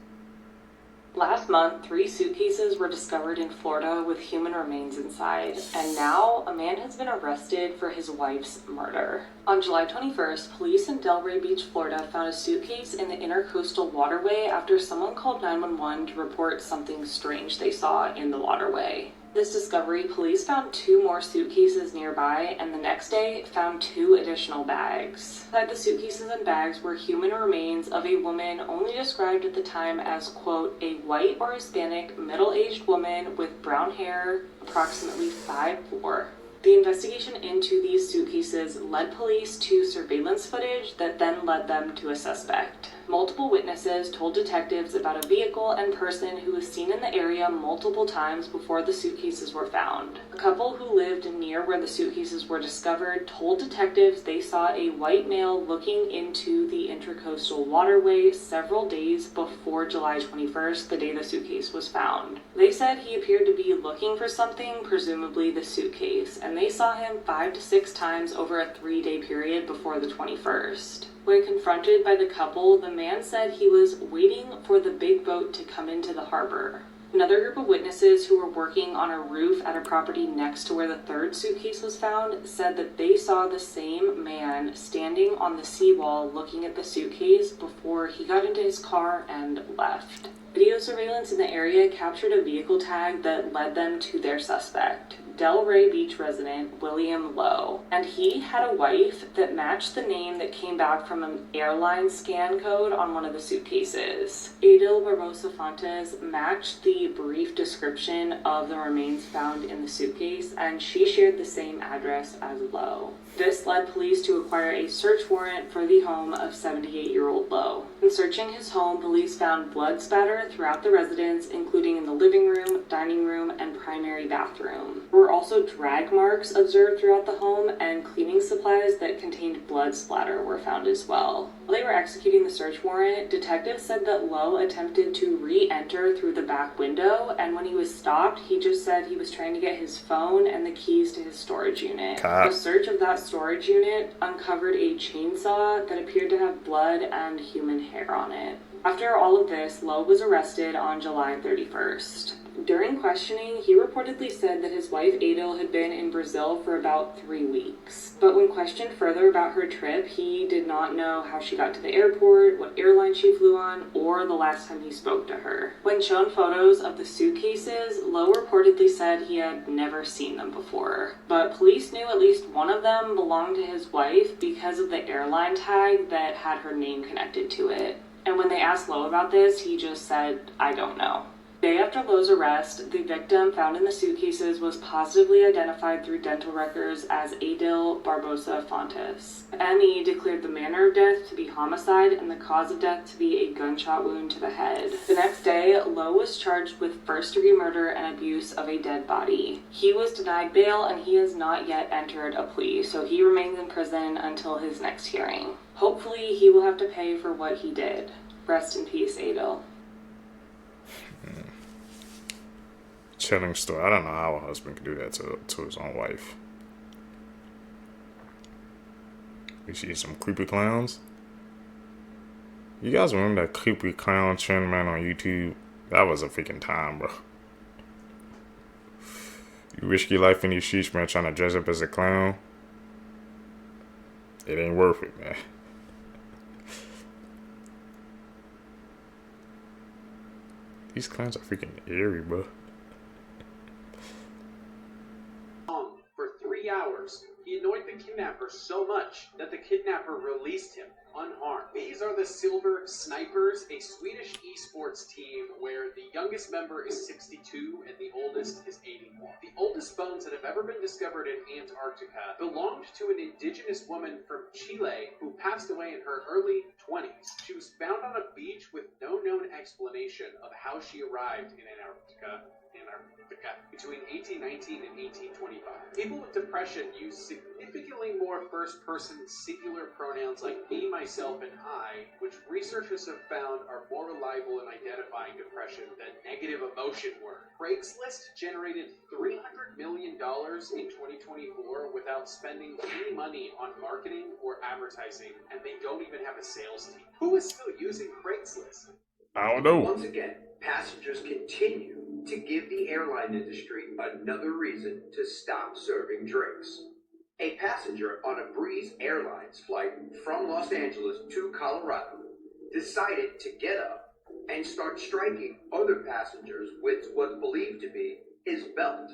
Last month, 3 suitcases were discovered in Florida with human remains inside, and now a man has been arrested for his wife's murder. On July 21st, police in Delray Beach, Florida found a suitcase in the intercoastal waterway after someone called 911 to report something strange they saw in the waterway. This discovery, police found 2 more suitcases nearby, and the next day found 2 additional bags. Inside the suitcases and bags were human remains of a woman only described at the time as, quote, a white or Hispanic middle-aged woman with brown hair, approximately 5'4". The investigation into these suitcases led police to surveillance footage that then led them to a suspect. Multiple witnesses told detectives about a vehicle and person who was seen in the area multiple times before the suitcases were found. A couple who lived near where the suitcases were discovered told detectives they saw a white male looking into the intercoastal waterway several days before July 21st, the day the suitcase was found. They said he appeared to be looking for something, presumably the suitcase, and they saw him 5 to 6 times over a 3-day period before the 21st. When confronted by the couple, the man said he was waiting for the big boat to come into the harbor. Another group of witnesses who were working on a roof at a property next to where the 3rd suitcase was found said that they saw the same man standing on the seawall looking at the suitcase before he got into his car and left. Video surveillance in the area captured a vehicle tag that led them to their suspect, Delray Beach resident William Lowe, and he had a wife that matched the name that came back from an airline scan code on one of the suitcases. Adil Barbosa Fontes matched the brief description of the remains found in the suitcase, and she shared the same address as Lowe. This led police to acquire a search warrant for the home of 78-year-old Lowe. In searching his home, police found blood spatter throughout the residence, including in the living room, dining room, and primary bathroom. There were also drag marks observed throughout the home, and cleaning supplies that contained blood splatter were found as well. While they were executing the search warrant, detectives said that Lowe attempted to re-enter through the back window, and when he was stopped, he just said he was trying to get his phone and the keys to his storage unit. A search of that storage unit uncovered a chainsaw that appeared to have blood and human hair on it. After all of this, Lowe was arrested on July 31st. During questioning, he reportedly said that his wife Adele had been in Brazil for about 3 weeks. But when questioned further about her trip, he did not know how she got to the airport, what airline she flew on, or the last time he spoke to her. When shown photos of the suitcases, Lowe reportedly said he had never seen them before. But police knew at least one of them belonged to his wife because of the airline tag that had her name connected to it. And when they asked Lowe about this, he just said, "I don't know." The day after Lowe's arrest, the victim found in the suitcases was positively identified through dental records as Adele Barbosa Fontes. ME declared the manner of death to be homicide and the cause of death to be a gunshot wound to the head. The next day, Lowe was charged with first-degree murder and abuse of a dead body. He was denied bail and he has not yet entered a plea, so he remains in prison until his next hearing. Hopefully, he will have to pay for what he did. Rest in peace, Adele. Chilling story. I don't know how a husband could do that to his own wife. You see some creepy clowns? You guys remember that creepy clown trend, man, on YouTube? That was a freaking time, bro. You risk your life in these streets, man, trying to dress up as a clown. It ain't worth it, man. These clowns are freaking eerie, bro. For 3 hours, he annoyed the kidnapper so much that the kidnapper released him unharmed. These are the Silver Snipers, a Swedish esports team where the youngest member is 62 and the oldest is 81. The oldest bones that have ever been discovered in Antarctica belonged to an indigenous woman from Chile who passed away in her early 20s. She was found on a beach with no known explanation of how she arrived in Antarctica between 1819 and 1825. People with depression use significantly more first-person singular pronouns like me, myself, and I, which researchers have found are more reliable in identifying depression than negative emotion work. Craigslist generated $300 million in 2024 without spending any money on marketing or advertising, and they don't even have a sales team. Who is still using Craigslist? I don't know. Once again, passengers continue to give the airline industry another reason to stop serving drinks. A passenger on a Breeze Airlines flight from Los Angeles to Colorado decided to get up and start striking other passengers with what's believed to be his belt.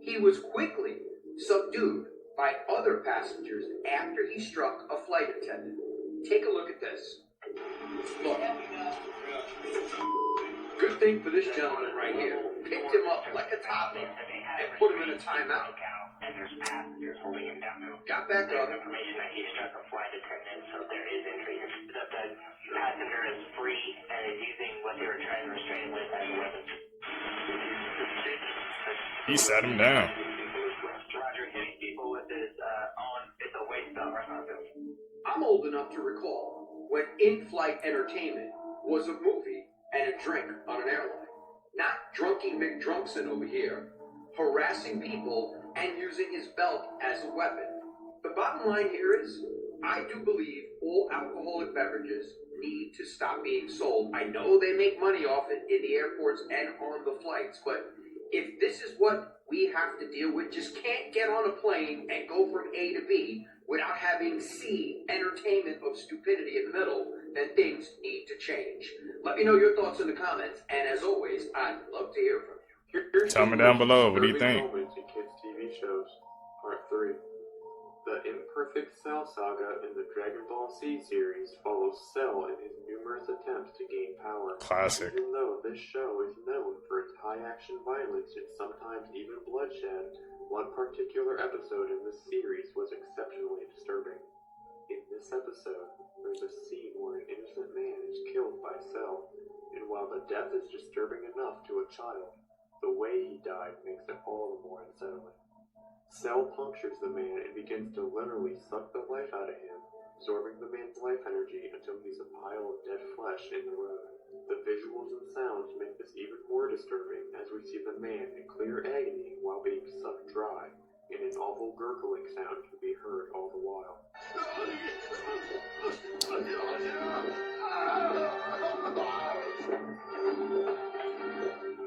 He was quickly subdued by other passengers after he struck a flight attendant. Take a look at this. Look. Good thing for this gentleman right here. Picked him up like a toddler and put him in a timeout. And there's passengers holding him down. Got back up. Information that he struck a flight attendant, so there is interest that the passenger is free and is using what they were trying to restrain with as a weapon. He sat him down. Roger, hitting people with his own, it's a waste of responsibility. I'm old enough to recall when in-flight entertainment was a movie and a drink on an airline. Not drunky McDrunkson over here, harassing people and using his belt as a weapon. The bottom line here is, I do believe all alcoholic beverages need to stop being sold. I know they make money off it in the airports and on the flights, but if this is what we have to deal with, just can't get on a plane and go from A to B without having C, entertainment of stupidity in the middle, then things need to change. Let me know your thoughts in the comments, and as always, I'd love to hear from you. Tell me down below, what do you think? Moments in kids' TV shows, Part 3. The Imperfect Cell saga in the Dragon Ball Z series follows Cell in his numerous attempts to gain power. Classic. Even though this show is known for its high-action violence and sometimes even bloodshed, one particular episode in this series was exceptionally disturbing. In this episode, there's a scene where an innocent man is killed by Cell, and while the death is disturbing enough to a child, the way he died makes it all the more unsettling. Cell punctures the man and begins to literally suck the life out of him, absorbing the man's life energy until he's a pile of dead flesh in the road. The visuals and sounds make this even more disturbing as we see the man in clear agony while being sucked dry. and an awful gurgling sound can be heard all the while.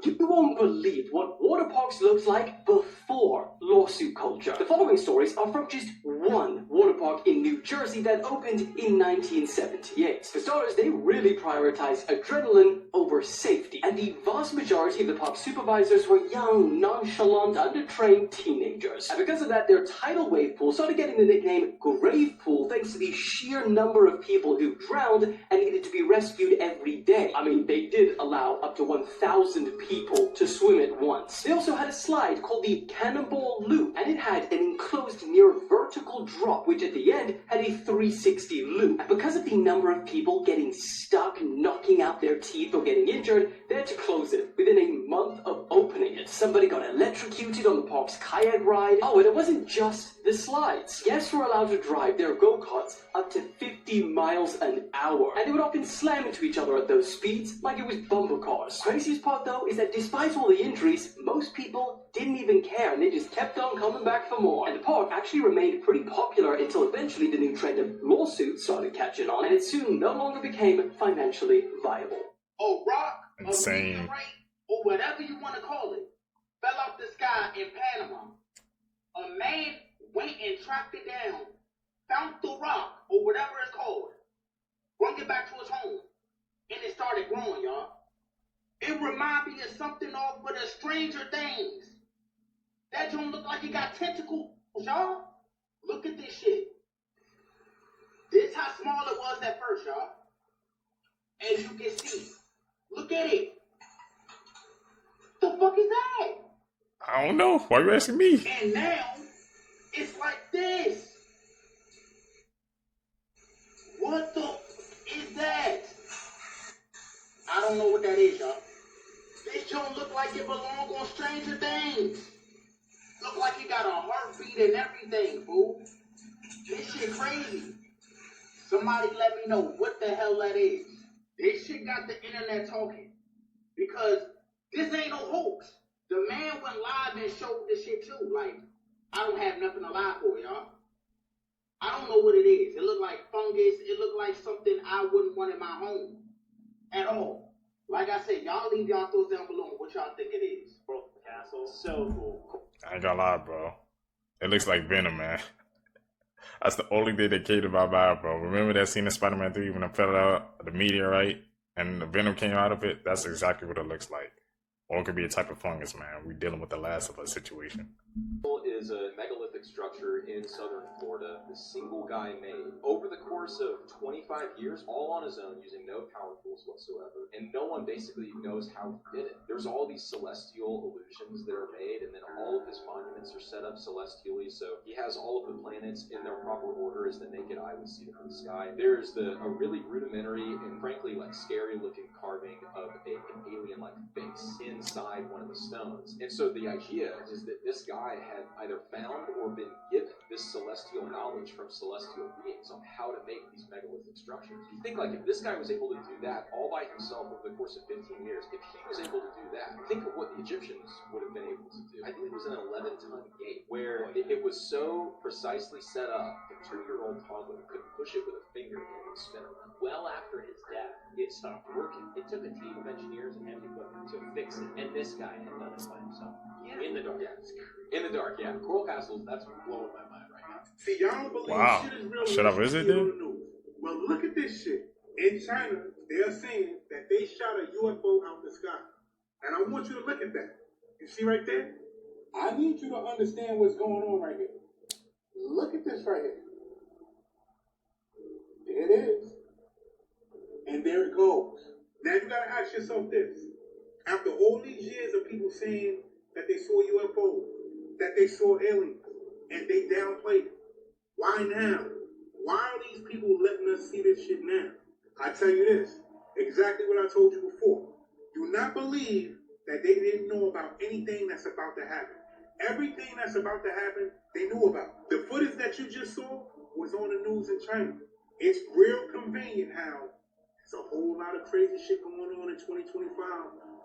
You won't believe what water parks looked like before lawsuit culture. The following stories are from just one water park in New Jersey that opened in 1978. For starters, they really prioritized adrenaline over safety, and the vast majority of the park supervisors were young, nonchalant, undertrained teenagers. And because of that, their tidal wave pool started getting the nickname Grave Pool thanks to the sheer number of people who drowned and needed to be rescued every day. I mean, they did allow up to 1,000 people to swim at once. They also had a slide called the Cannonball Loop, and it had an enclosed near vertical drop, which at the end had a 360 loop. And because of the number of people getting stuck, knocking out their teeth, or getting injured, they had to close it within a month of opening it. Somebody got electrocuted on the park's kayak ride. Oh, and it wasn't just the slides. Guests were allowed to drive their go-karts up to 50 miles an hour, and they would often slam into each other at those speeds like it was bumper cars. Craziest part, though, is that despite all the injuries, most people didn't even care, and they just kept on coming back for more. And the park actually remained pretty popular until eventually the new trend of lawsuits started catching on, and it soon no longer became financially viable. Oh, rock, insane, a meteorite, or whatever you want to call it, fell off the sky in Panama. A man went and tracked it down, found the rock, or whatever it's called, brought it back to his home, and it started growing, y'all. It reminded me of something off with the Stranger Things. That joint looked like it got tentacles, y'all. Look at this shit. This how small it was at first, y'all. As you can see. Look at it. The fuck is that? I don't know. Why are you asking me? And now, it's like this. What the is that? I don't know what that is, y'all. This joint look like it belong on Stranger Things. Look like it got a heartbeat and everything, fool. This shit crazy. Somebody let me know what the hell that is. This shit got the internet talking. Because this ain't no hoax. The man went live and showed this shit too. Like, I don't have nothing to lie for, y'all. I don't know what it is. It look like fungus. It look like something I wouldn't want in my home. At all. Like I said, y'all leave y'all thoughts down below on what y'all think it is. Bro, castle, so cool. I ain't gonna lie, bro. It looks like Venom, man. That's the only thing that came to my mind, bro. Remember that scene in Spider-Man 3 when it fell out the meteorite and the Venom came out of it? That's exactly what it looks like. Or it could be a type of fungus, man. We're dealing with the Last of Us situation. Is a megalithic structure in southern Florida the single guy made over the course of 25 years, all on his own, using no power tools whatsoever, and no one basically knows how he did it. There's all these celestial illusions that are made, and then all of his monuments are set up celestially, so he has all of the planets in their proper order as the naked eye would see them in the sky. There's a really rudimentary and frankly like scary looking carving of an alien-like face inside one of the stones. And so the idea is that this guy had either found or been given this celestial knowledge from celestial beings on how to make these megalithic structures. You think like if this guy was able to do that all by himself over the course of 15 years, if he was able to do that, think of what the Egyptians would have been able to do. I think it was an 11-ton gate where it was so precisely set up that a 2-year-old toddler could push it with a finger and it would spin around. Well after his death, it stopped working. It took a team of engineers and heavy equipment to fix it, and this guy had done it by himself. In the dark. In the dark, yeah. Coral castles, that's blowing my mind right now. See, y'all don't believe Wow. shit is real. Should I visit then? then? Well, look at this shit. In China, they're saying that they shot a UFO out the sky. And I want you to look at that. You see right there? I need you to understand what's going on right here. Look at this right here. There it is. And there it goes. Now you gotta ask yourself this. After all these years of people saying that they saw UFOs, that they saw aliens, and they downplayed it, why now? Why are these people letting us see this shit now? I tell you this, exactly what I told you before. Do not believe that they didn't know about anything that's about to happen. Everything that's about to happen, they knew about. The footage that you just saw was on the news in China. It's real convenient how there's a whole lot of crazy shit going on in 2025.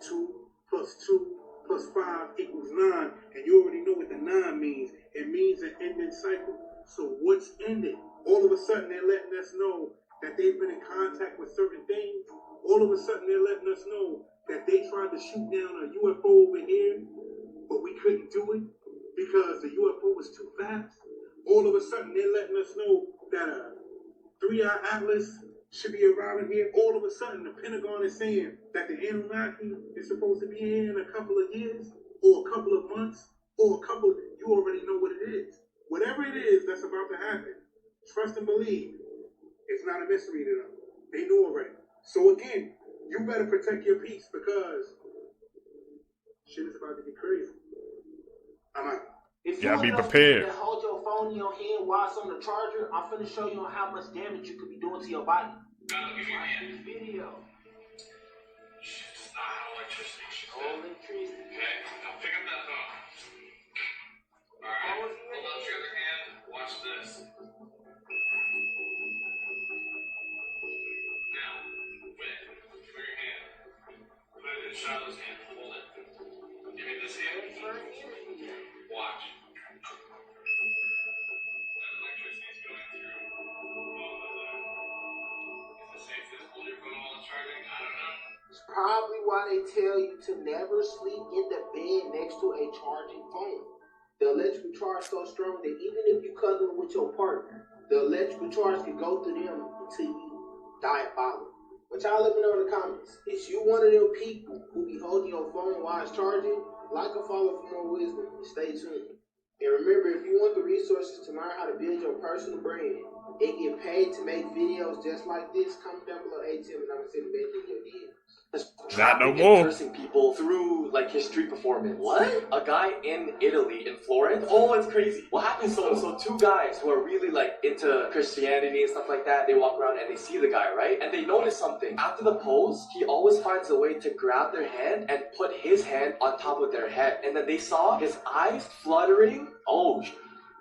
2 + 2 plus 5 equals 9, and you already know what the 9 means. It means an ending cycle. So what's ended? All of a sudden they're letting us know that they've been in contact with certain things. All of a sudden they're letting us know that they tried to shoot down a UFO over here, but we couldn't do it because the UFO was too fast. All of a sudden they're letting us know that a 3-eye atlas should be arriving here. All of a sudden the Pentagon is saying that the Anunnaki is supposed to be here in a couple of years, or a couple of months, or a couple of, you already know what it is. Whatever it is that's about to happen, trust and believe, it's not a mystery to them. They know already. So again, you better protect your peace because shit is about to get crazy. I'm out. If you be prepared. To hold your phone in your hand while it's on the charger, I'm finna show you how much damage you could be doing to your body. Gotta give me a hand. Video. Shit, it's not how electricity should No electricity. Okay, now pick up that phone. Alright, hold on to your other hand. Watch this. Now, wait. Give me your hand. Put it in Shiloh's hand. Hold it. Give me this hand. Watch. That electricity is going through both of them. Is it safe to hold your phone while it's charging? I don't know. It's probably why they tell you to never sleep in the bed next to a charging phone. The electrical charge so strong that even if you cuddle with your partner, the electrical charge can go through them until you die of follow. But y'all let me know in the comments. Is you one of them people who be holding your phone while it's charging? Like or follow for more wisdom and stay tuned. And remember, if you want the resources to learn how to build your personal brand and get paid to make videos just like this, comment down below ATM and I'm gonna send it back in your DMs. Not no more. Cursing people through like his street performance. What? A guy in Italy, in Florence. Oh, it's crazy. What happened? So two guys who are really like into Christianity and stuff like that, they walk around and they see the guy, right? And they notice something. After the pose, he always finds a way to grab their hand and put his hand on top of their head. And then they saw his eyes fluttering. Oh,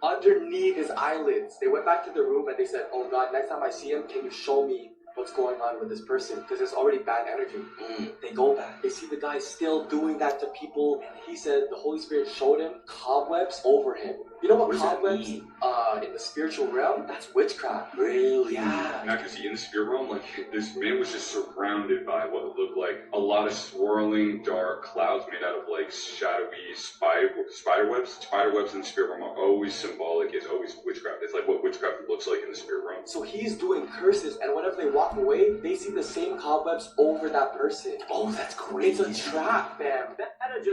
underneath his eyelids. They went back to the room and they said, oh God, next time I see him, can you show me what's going on with this person? Because there's already bad energy. They go back. They see the guy still doing that to people. And he said the Holy Spirit showed him cobwebs over him. You know what cobwebs in the spiritual realm? That's witchcraft. Really? Yeah. Accuracy in the spirit realm, like this man was just surrounded by what looked like a lot of swirling dark clouds made out of like shadowy spider webs. Spider webs in the spirit realm are always symbolic. It's always witchcraft. It's like what witchcraft looks like in the spirit realm. So he's doing curses, and whenever they walk away, they see the same cobwebs over that person. Oh, that's crazy. It's a trap, man.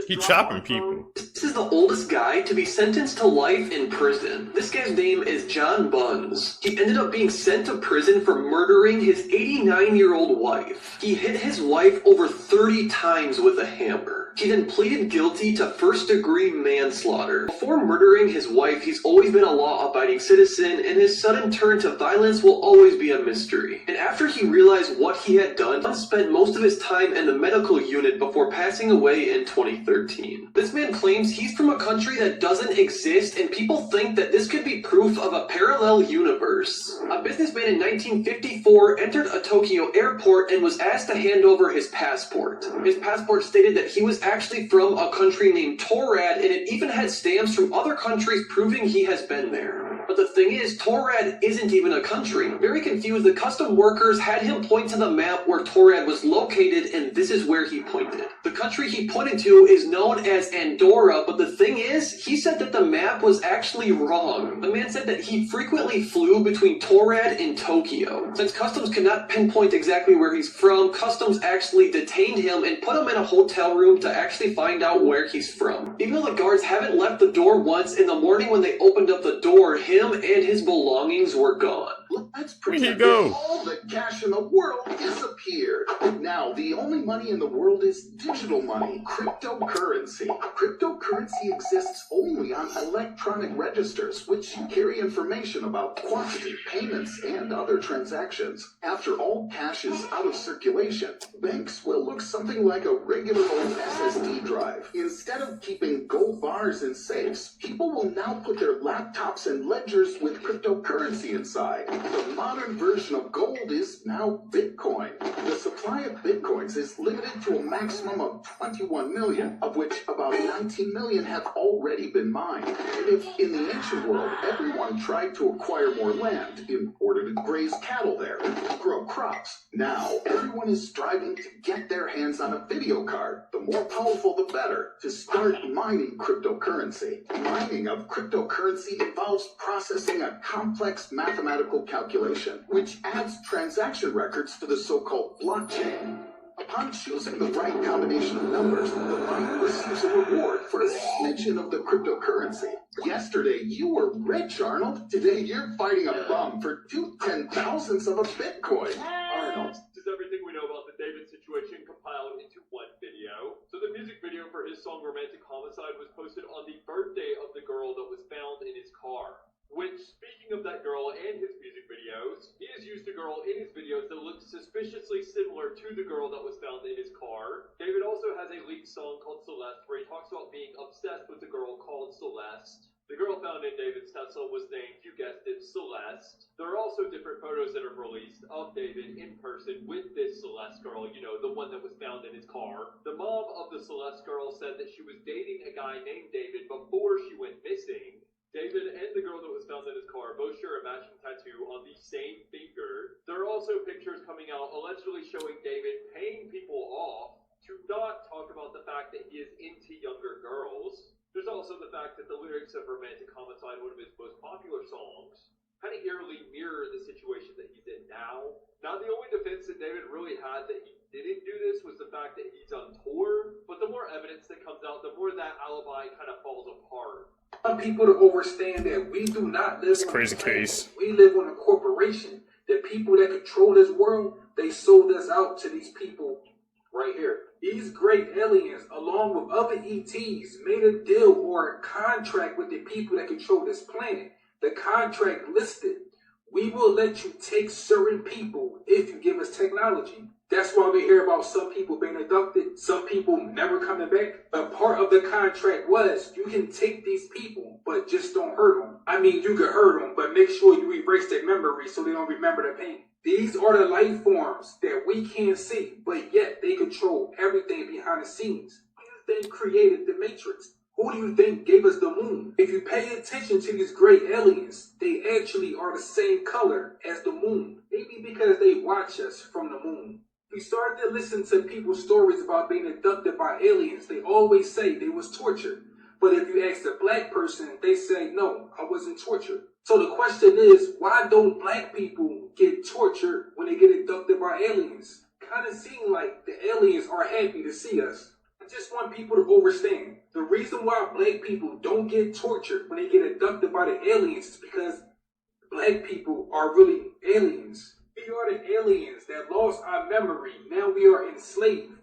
He chopping people. This is the oldest guy to be sentenced to life in prison. This guy's name is John Buns. He ended up being sent to prison for murdering his 89-year-old wife. He hit his wife over 30 times with a hammer. He then pleaded guilty to first-degree manslaughter. Before murdering his wife, he's always been a law-abiding citizen, and his sudden turn to violence will always be a mystery. And after he realized what he had done, Buns spent most of his time in the medical unit before passing away in 2013. This man claims he's from a country that doesn't exist, and people think that this could be proof of a parallel universe. A businessman in 1954 entered a Tokyo airport and was asked to hand over his passport. His passport stated that he was actually from a country named Torad, and it even had stamps from other countries proving he has been there. But the thing is, Torad isn't even a country. Very confused, the custom workers had him point to the map where Torad was located, and this is where he pointed. The country he pointed to is known as Andorra, but the thing is, he said that the map was actually wrong. The man said that he frequently flew between Torad and Tokyo. Since customs could not pinpoint exactly where he's from, customs actually detained him and put him in a hotel room to actually find out where he's from. Even though the guards haven't left the door once, in the morning when they opened up the door, him and his belongings were gone. Let's pretend that all the cash in the world disappeared. Now, the only money in the world is digital money, cryptocurrency. Cryptocurrency exists only on electronic registers, which carry information about quantity, payments, and other transactions. After all cash is out of circulation, banks will look something like a regular old SSD drive. Instead of keeping gold bars in safes, people will now put their laptops and ledgers with cryptocurrency inside. The modern version of gold is now Bitcoin. The supply of Bitcoins is limited to a maximum of 21 million, of which about 19 million have already been mined. And if in the ancient world everyone tried to acquire more land in order to graze cattle there and grow crops, now everyone is striving to get their hands on a video card. The more powerful the better, to start mining cryptocurrency. Mining of cryptocurrency involves processing a complex mathematical calculation, which adds transaction records to the so-called blockchain. Upon choosing the right combination of numbers, the miner receives a reward for a smidgen of the cryptocurrency. Yesterday, you were rich, Arnold. Today, you're fighting a bum for 2/10,000ths of a Bitcoin. Arnold, does everything we know about the David situation compiled into one video? So the music video for his song Romantic Homicide was posted on the birthday of the girl that was found in his car. Which, speaking of that girl and his music videos, he has used a girl in his videos that looks suspiciously similar to the girl that was found in his car. David also has a leaked song called Celeste where he talks about being obsessed with a girl called Celeste. The girl found in David's Tesla was named, you guessed it, Celeste. There are also different photos that are released of David in person with this Celeste girl, you know, the one that was found in his car. The mom of the Celeste girl said that she was dating a guy named David before she went missing. David and the girl that was found in his car both share a matching tattoo on the same finger. There are also pictures coming out allegedly showing David paying people off to not talk about the fact that he is into younger girls. There's also the fact that the lyrics of Romantic Homicide, one of his most popular songs, kind of eerily mirror the situation that he's in now. Now, the only defense that David really had that he didn't do this was the fact that he's on tour, but the more evidence that comes out, the more that alibi kind of falls apart. I want people to understand that we do not live on crazy a planet. case. We live on a corporation. The people that control this world, they sold us out to these people right here. These great aliens, along with other ETs, made a deal or a contract with the people that control this planet. The contract listed, we will let you take certain people if you give us technology. That's why we hear about some people being abducted, some people never coming back. A part of the contract was you can take these people, but just don't hurt them. I mean, you can hurt them, but make sure you erase their memory so they don't remember the pain. These are the life forms that we can't see, but yet they control everything behind the scenes. Who do you think created the Matrix? Who do you think gave us the moon? If you pay attention to these great aliens, they actually are the same color as the moon. Maybe because they watch us from the moon. We started to listen to people's stories about being abducted by aliens. They always say they was tortured. But if you ask a black person, they say, no, I wasn't tortured. So the question is, why don't black people get tortured when they get abducted by aliens? Kind of seem like the aliens are happy to see us. I just want people to understand. The reason why black people don't get tortured when they get abducted by the aliens is because black people are really aliens. We are the aliens that lost our memory. Now we are enslaved.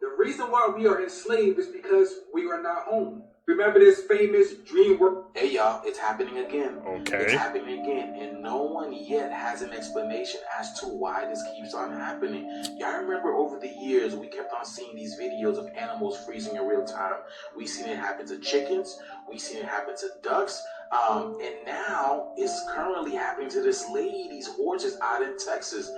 The reason why we are enslaved is because we are not home. Remember this famous dream work? Hey y'all, it's happening again. Okay. It's happening again, and no one yet has an explanation as to why this keeps on happening. Y'all remember over the years, we kept on seeing these videos of animals freezing in real time. We seen it happen to chickens. We seen it happen to ducks. And now it's currently happening to this lady, these horses out in Texas.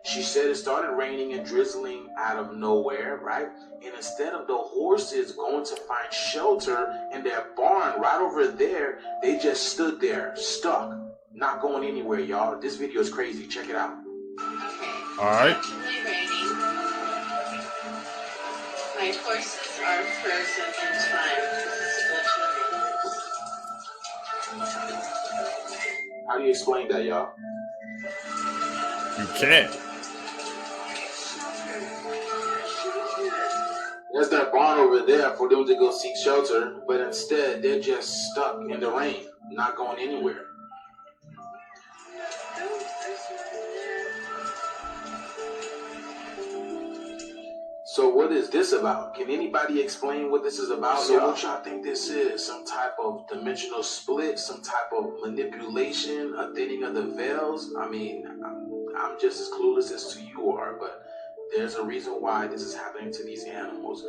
She said it started raining and drizzling out of nowhere, right? And instead of the horses going to find shelter in their barn right over there, they just stood there, stuck, not going anywhere, y'all. This video is crazy. Check it out. All right. It's actually raining. My horses are frozen in time. How do you explain that, y'all? You can't. There's that barn over there for them to go seek shelter, but instead they're just stuck in the rain, not going anywhere. So what is this about? Can anybody explain what this is about? So what y'all think this is? Some type of dimensional split, some type of manipulation, a thinning of the veils? I mean, I'm just as clueless as to you are, but there's a reason why this is happening to these animals.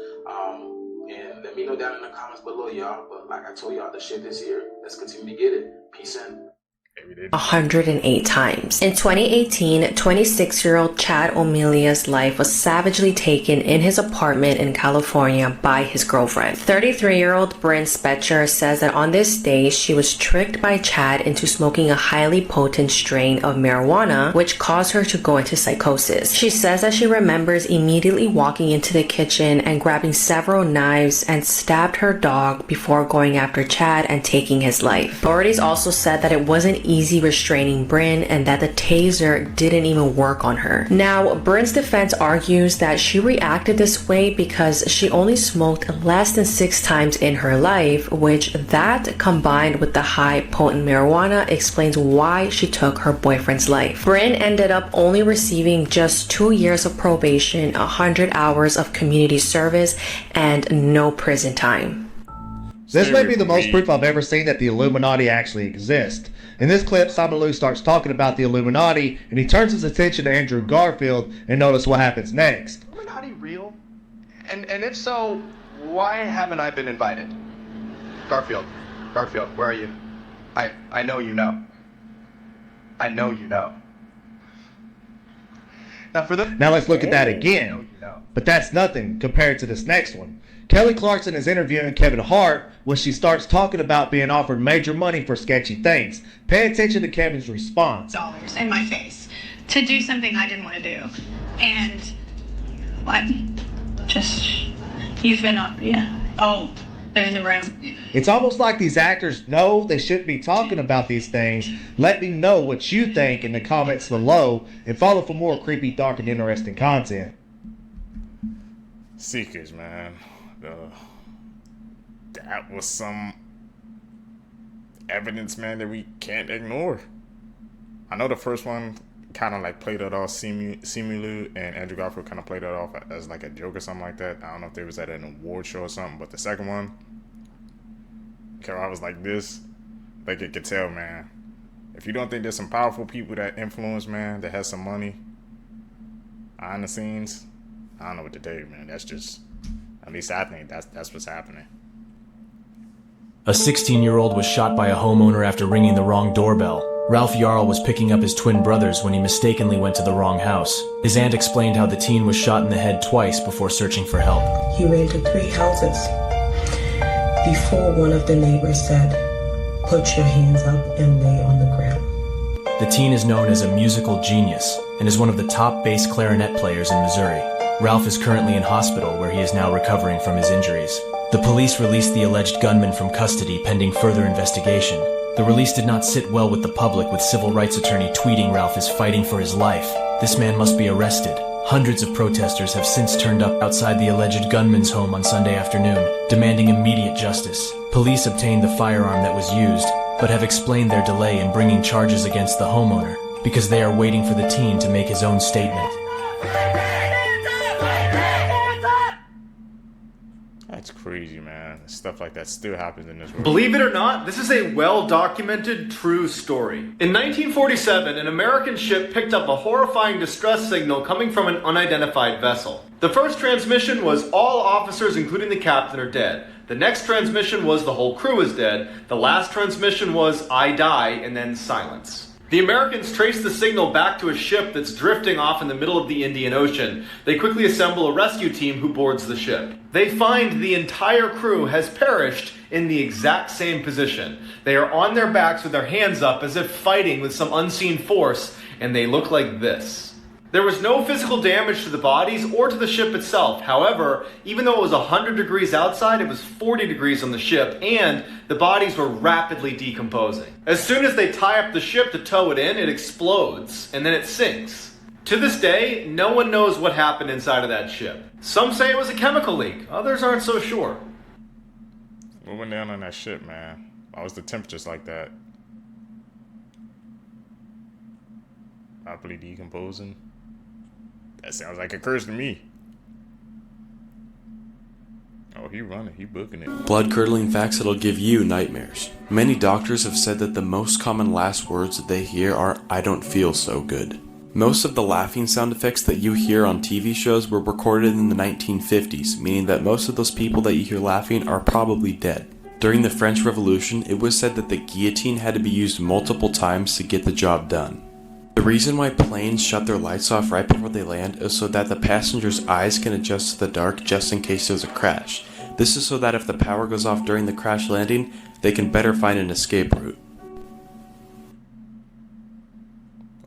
And let me know down in the comments below, y'all. But like I told y'all, the shit is here. Let's continue to get it. Peace in. 108 times. In 2018, 26-year-old Chad O'Melia's life was savagely taken in his apartment in California by his girlfriend. 33-year-old Bryn Spetcher says that on this day, she was tricked by Chad into smoking a highly potent strain of marijuana, which caused her to go into psychosis. She says that she remembers immediately walking into the kitchen and grabbing several knives and stabbed her dog before going after Chad and taking his life. Authorities also said that it wasn't easy restraining Bryn and that the taser didn't even work on her. Now, Bryn's defense argues that she reacted this way because she only smoked less than 6 times in her life, which that combined with the high potent marijuana explains why she took her boyfriend's life. Bryn ended up only receiving just 2 years of probation, 100 hours of community service, and no prison time. This may be the most proof I've ever seen that the Illuminati actually exist. In this clip, Simon Lou starts talking about the Illuminati, and he turns his attention to Andrew Garfield, and notice what happens next. Illuminati real? And if so, why haven't I been invited? Garfield, where are you? I know you know. I know you know. Now let's look at that again. But that's nothing compared to this next one. Kelly Clarkson is interviewing Kevin Hart when she starts talking about being offered major money for sketchy things. Pay attention to Kevin's response. Dollars in my face to do something I didn't want to do. And what? Just, you've been up, yeah. Oh, they're in the room. It's almost like these actors know they shouldn't be talking about these things. Let me know what you think in the comments below, and follow for more creepy, dark, and interesting content. Seekers, man. That was some evidence, man, that we can't ignore. I know the first one kind of like played it off, Simu and Andrew Garfield kind of played it off as like a joke or something like that. I don't know if they was at an award show or something, but the second one, I was like this, like it could tell, man. If you don't think there's some powerful people that influence, man, that has some money behind the scenes, I don't know what to tell you, man. That's just, at least I think that's what's happening. A 16-year-old was shot by a homeowner after ringing the wrong doorbell. Ralph Jarl was picking up his twin brothers when he mistakenly went to the wrong house. His aunt explained how the teen was shot in the head twice before searching for help. He ran to 3 houses before one of the neighbors said, "Put your hands up and lay on the ground." The teen is known as a musical genius and is one of the top bass clarinet players in Missouri. Ralph is currently in hospital where he is now recovering from his injuries. The police released the alleged gunman from custody pending further investigation. The release did not sit well with the public, with civil rights attorney tweeting Ralph is fighting for his life. This man must be arrested. Hundreds of protesters have since turned up outside the alleged gunman's home on Sunday afternoon, demanding immediate justice. Police obtained the firearm that was used, but have explained their delay in bringing charges against the homeowner because they are waiting for the teen to make his own statement. That's crazy, man. Stuff like that still happens in this world. Believe it or not, this is a well-documented, true story. In 1947, an American ship picked up a horrifying distress signal coming from an unidentified vessel. The first transmission was all officers, including the captain, are dead. The next transmission was the whole crew is dead. The last transmission was I die, and then silence. The Americans trace the signal back to a ship that's drifting off in the middle of the Indian Ocean. They quickly assemble a rescue team who boards the ship. They find the entire crew has perished in the exact same position. They are on their backs with their hands up as if fighting with some unseen force, and they look like this. There was no physical damage to the bodies or to the ship itself. However, even though it was 100 degrees outside, it was 40 degrees on the ship, and the bodies were rapidly decomposing. As soon as they tie up the ship to tow it in, it explodes, and then it sinks. To this day, no one knows what happened inside of that ship. Some say it was a chemical leak, others aren't so sure. What went down on that ship, man? Why was the temperatures like that? Rapidly decomposing? That sounds like a curse to me. Oh, he running, he booking it. Blood-curdling facts that'll give you nightmares. Many doctors have said that the most common last words that they hear are, "I don't feel so good." Most of the laughing sound effects that you hear on TV shows were recorded in the 1950s, meaning that most of those people that you hear laughing are probably dead. During the French Revolution, it was said that the guillotine had to be used multiple times to get the job done. The reason why planes shut their lights off right before they land is so that the passengers' eyes can adjust to the dark just in case there's a crash. This is so that if the power goes off during the crash landing, they can better find an escape route.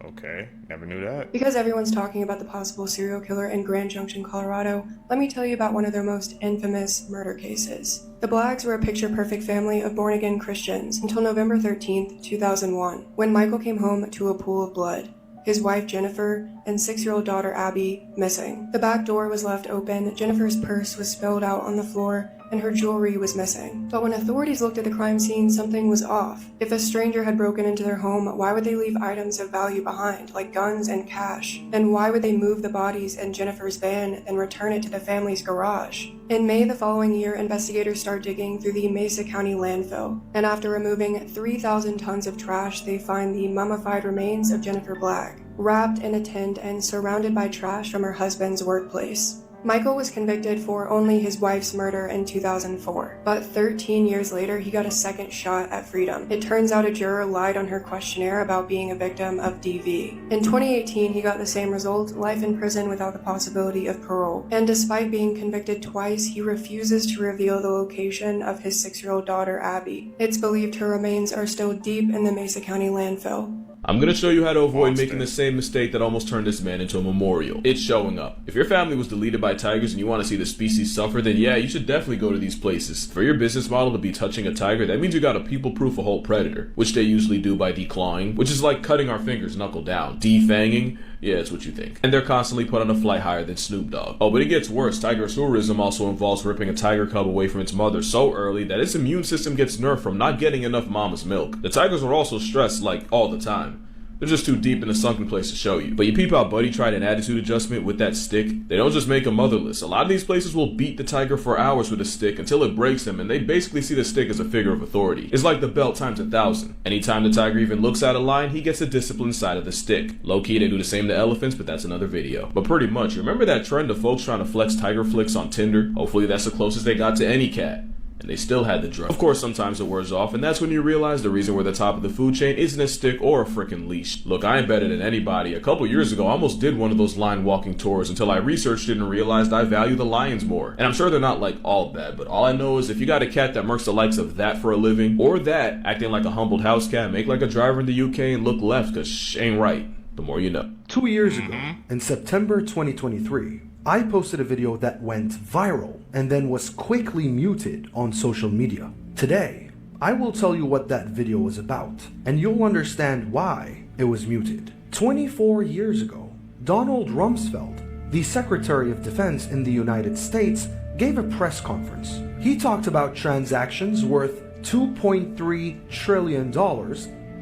Okay, never knew that. Because everyone's talking about the possible serial killer in Grand Junction, Colorado, let me tell you about one of their most infamous murder cases. The Blacks were a picture-perfect family of born-again Christians until November 13th, 2001, when Michael came home to a pool of blood. His wife Jennifer and 6-year-old daughter Abby missing. The back door was left open, Jennifer's purse was spilled out on the floor, and her jewelry was missing. But when authorities looked at the crime scene, something was off. If a stranger had broken into their home, why would they leave items of value behind, like guns and cash? And why would they move the bodies in Jennifer's van and return it to the family's garage? In May the following year, investigators start digging through the Mesa County landfill, and after removing 3,000 tons of trash, they find the mummified remains of Jennifer Black, wrapped in a tent and surrounded by trash from her husband's workplace. Michael was convicted for only his wife's murder in 2004, but 13 years later he got a second shot at freedom. It turns out a juror lied on her questionnaire about being a victim of DV. In 2018 he got the same result, life in prison without the possibility of parole. And despite being convicted twice, he refuses to reveal the location of his 6-year-old daughter Abby. It's believed her remains are still deep in the Mesa County landfill. I'm gonna show you how to avoid making the same mistake that almost turned this man into a memorial. It's showing up. If your family was deleted by tigers and you want to see the species suffer, then yeah, you should definitely go to these places. For your business model to be touching a tiger, that means you gotta people-proof a whole predator, which they usually do by declawing, which is like cutting our fingers knuckle down. Defanging? Yeah, it's what you think. And they're constantly put on a flight higher than Snoop Dogg. Oh, but it gets worse. Tigersaurism also involves ripping a tiger cub away from its mother so early that its immune system gets nerfed from not getting enough mama's milk. The tigers are also stressed, like, all the time. They're just too deep in the sunken place to show you. But you peep out Buddy tried an attitude adjustment with that stick. They don't just make him motherless. A lot of these places will beat the tiger for hours with a stick until it breaks him, and they basically see the stick as a figure of authority. It's like the belt times 1,000. Anytime the tiger even looks out of line, he gets the discipline side of the stick. Low-key, they do the same to elephants, but that's another video. But pretty much, remember that trend of folks trying to flex tiger flicks on Tinder? Hopefully that's the closest they got to any cat. And they still had the drug. Of course, sometimes it wears off, and that's when you realize the reason we're the top of the food chain isn't a stick or a frickin' leash. Look, I ain't better than anybody. A couple years ago, I almost did one of those lion walking tours until I researched it and realized I value the lions more. And I'm sure they're not like all bad, but all I know is if you got a cat that murks the likes of that for a living, or that acting like a humbled house cat, make like a driver in the UK and look left, cause sh ain't right. The more you know. 2 years ago, in September 2023, I posted a video that went viral and then was quickly muted on social media. Today, I will tell you what that video was about, and you'll understand why it was muted. 24 years ago, Donald Rumsfeld, the Secretary of Defense in the United States, gave a press conference. He talked about transactions worth $2.3 trillion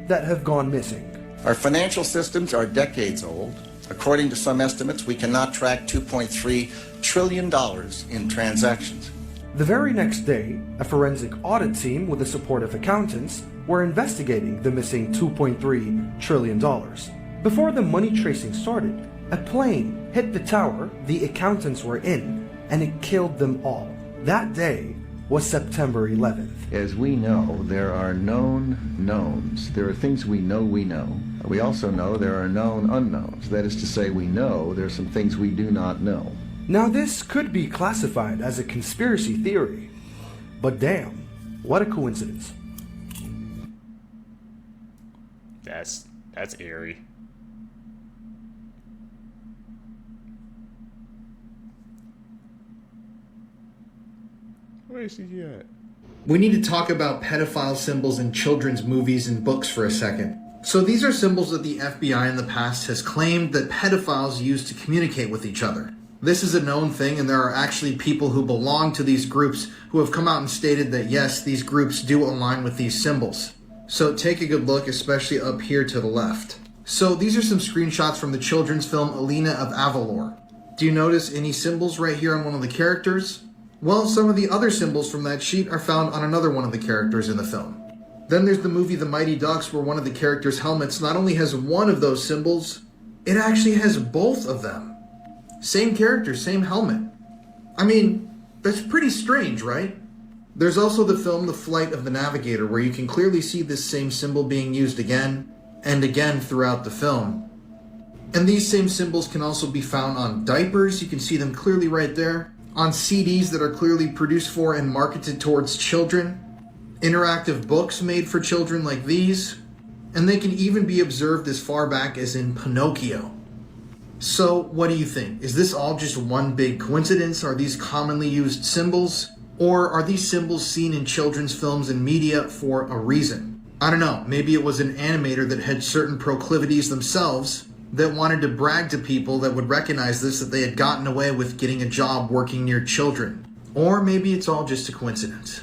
that have gone missing. Our financial systems are decades old. According to some estimates, we cannot track $2.3 trillion in transactions. The very next day, a forensic audit team with the support of accountants were investigating the missing $2.3 trillion. Before the money tracing started, a plane hit the tower the accountants were in, and it killed them all. That day was September 11th. As we know, there are known knowns. There are things we know we know. We also know there are known unknowns. That is to say, we know there are some things we do not know. Now this could be classified as a conspiracy theory, but damn, what a coincidence. That's eerie. Where is he at? We need to talk about pedophile symbols in children's movies and books for a second. So these are symbols that the FBI in the past has claimed that pedophiles use to communicate with each other. This is a known thing, and there are actually people who belong to these groups who have come out and stated that yes, these groups do align with these symbols. So take a good look, especially up here to the left. So these are some screenshots from the children's film Alina of Avalor. Do you notice any symbols right here on one of the characters? Well, some of the other symbols from that sheet are found on another one of the characters in the film. Then there's the movie The Mighty Ducks, where one of the characters' helmets not only has one of those symbols, it actually has both of them. Same character, same helmet. I mean, that's pretty strange, right? There's also the film The Flight of the Navigator, where you can clearly see this same symbol being used again and again throughout the film. And these same symbols can also be found on diapers, you can see them clearly right there, on CDs that are clearly produced for and marketed towards children, interactive books made for children like these, and they can even be observed as far back as in Pinocchio. So, what do you think? Is this all just one big coincidence? Are these commonly used symbols? Or are these symbols seen in children's films and media for a reason? I don't know, maybe it was an animator that had certain proclivities themselves that wanted to brag to people that would recognize this, that they had gotten away with getting a job working near children. Or maybe it's all just a coincidence.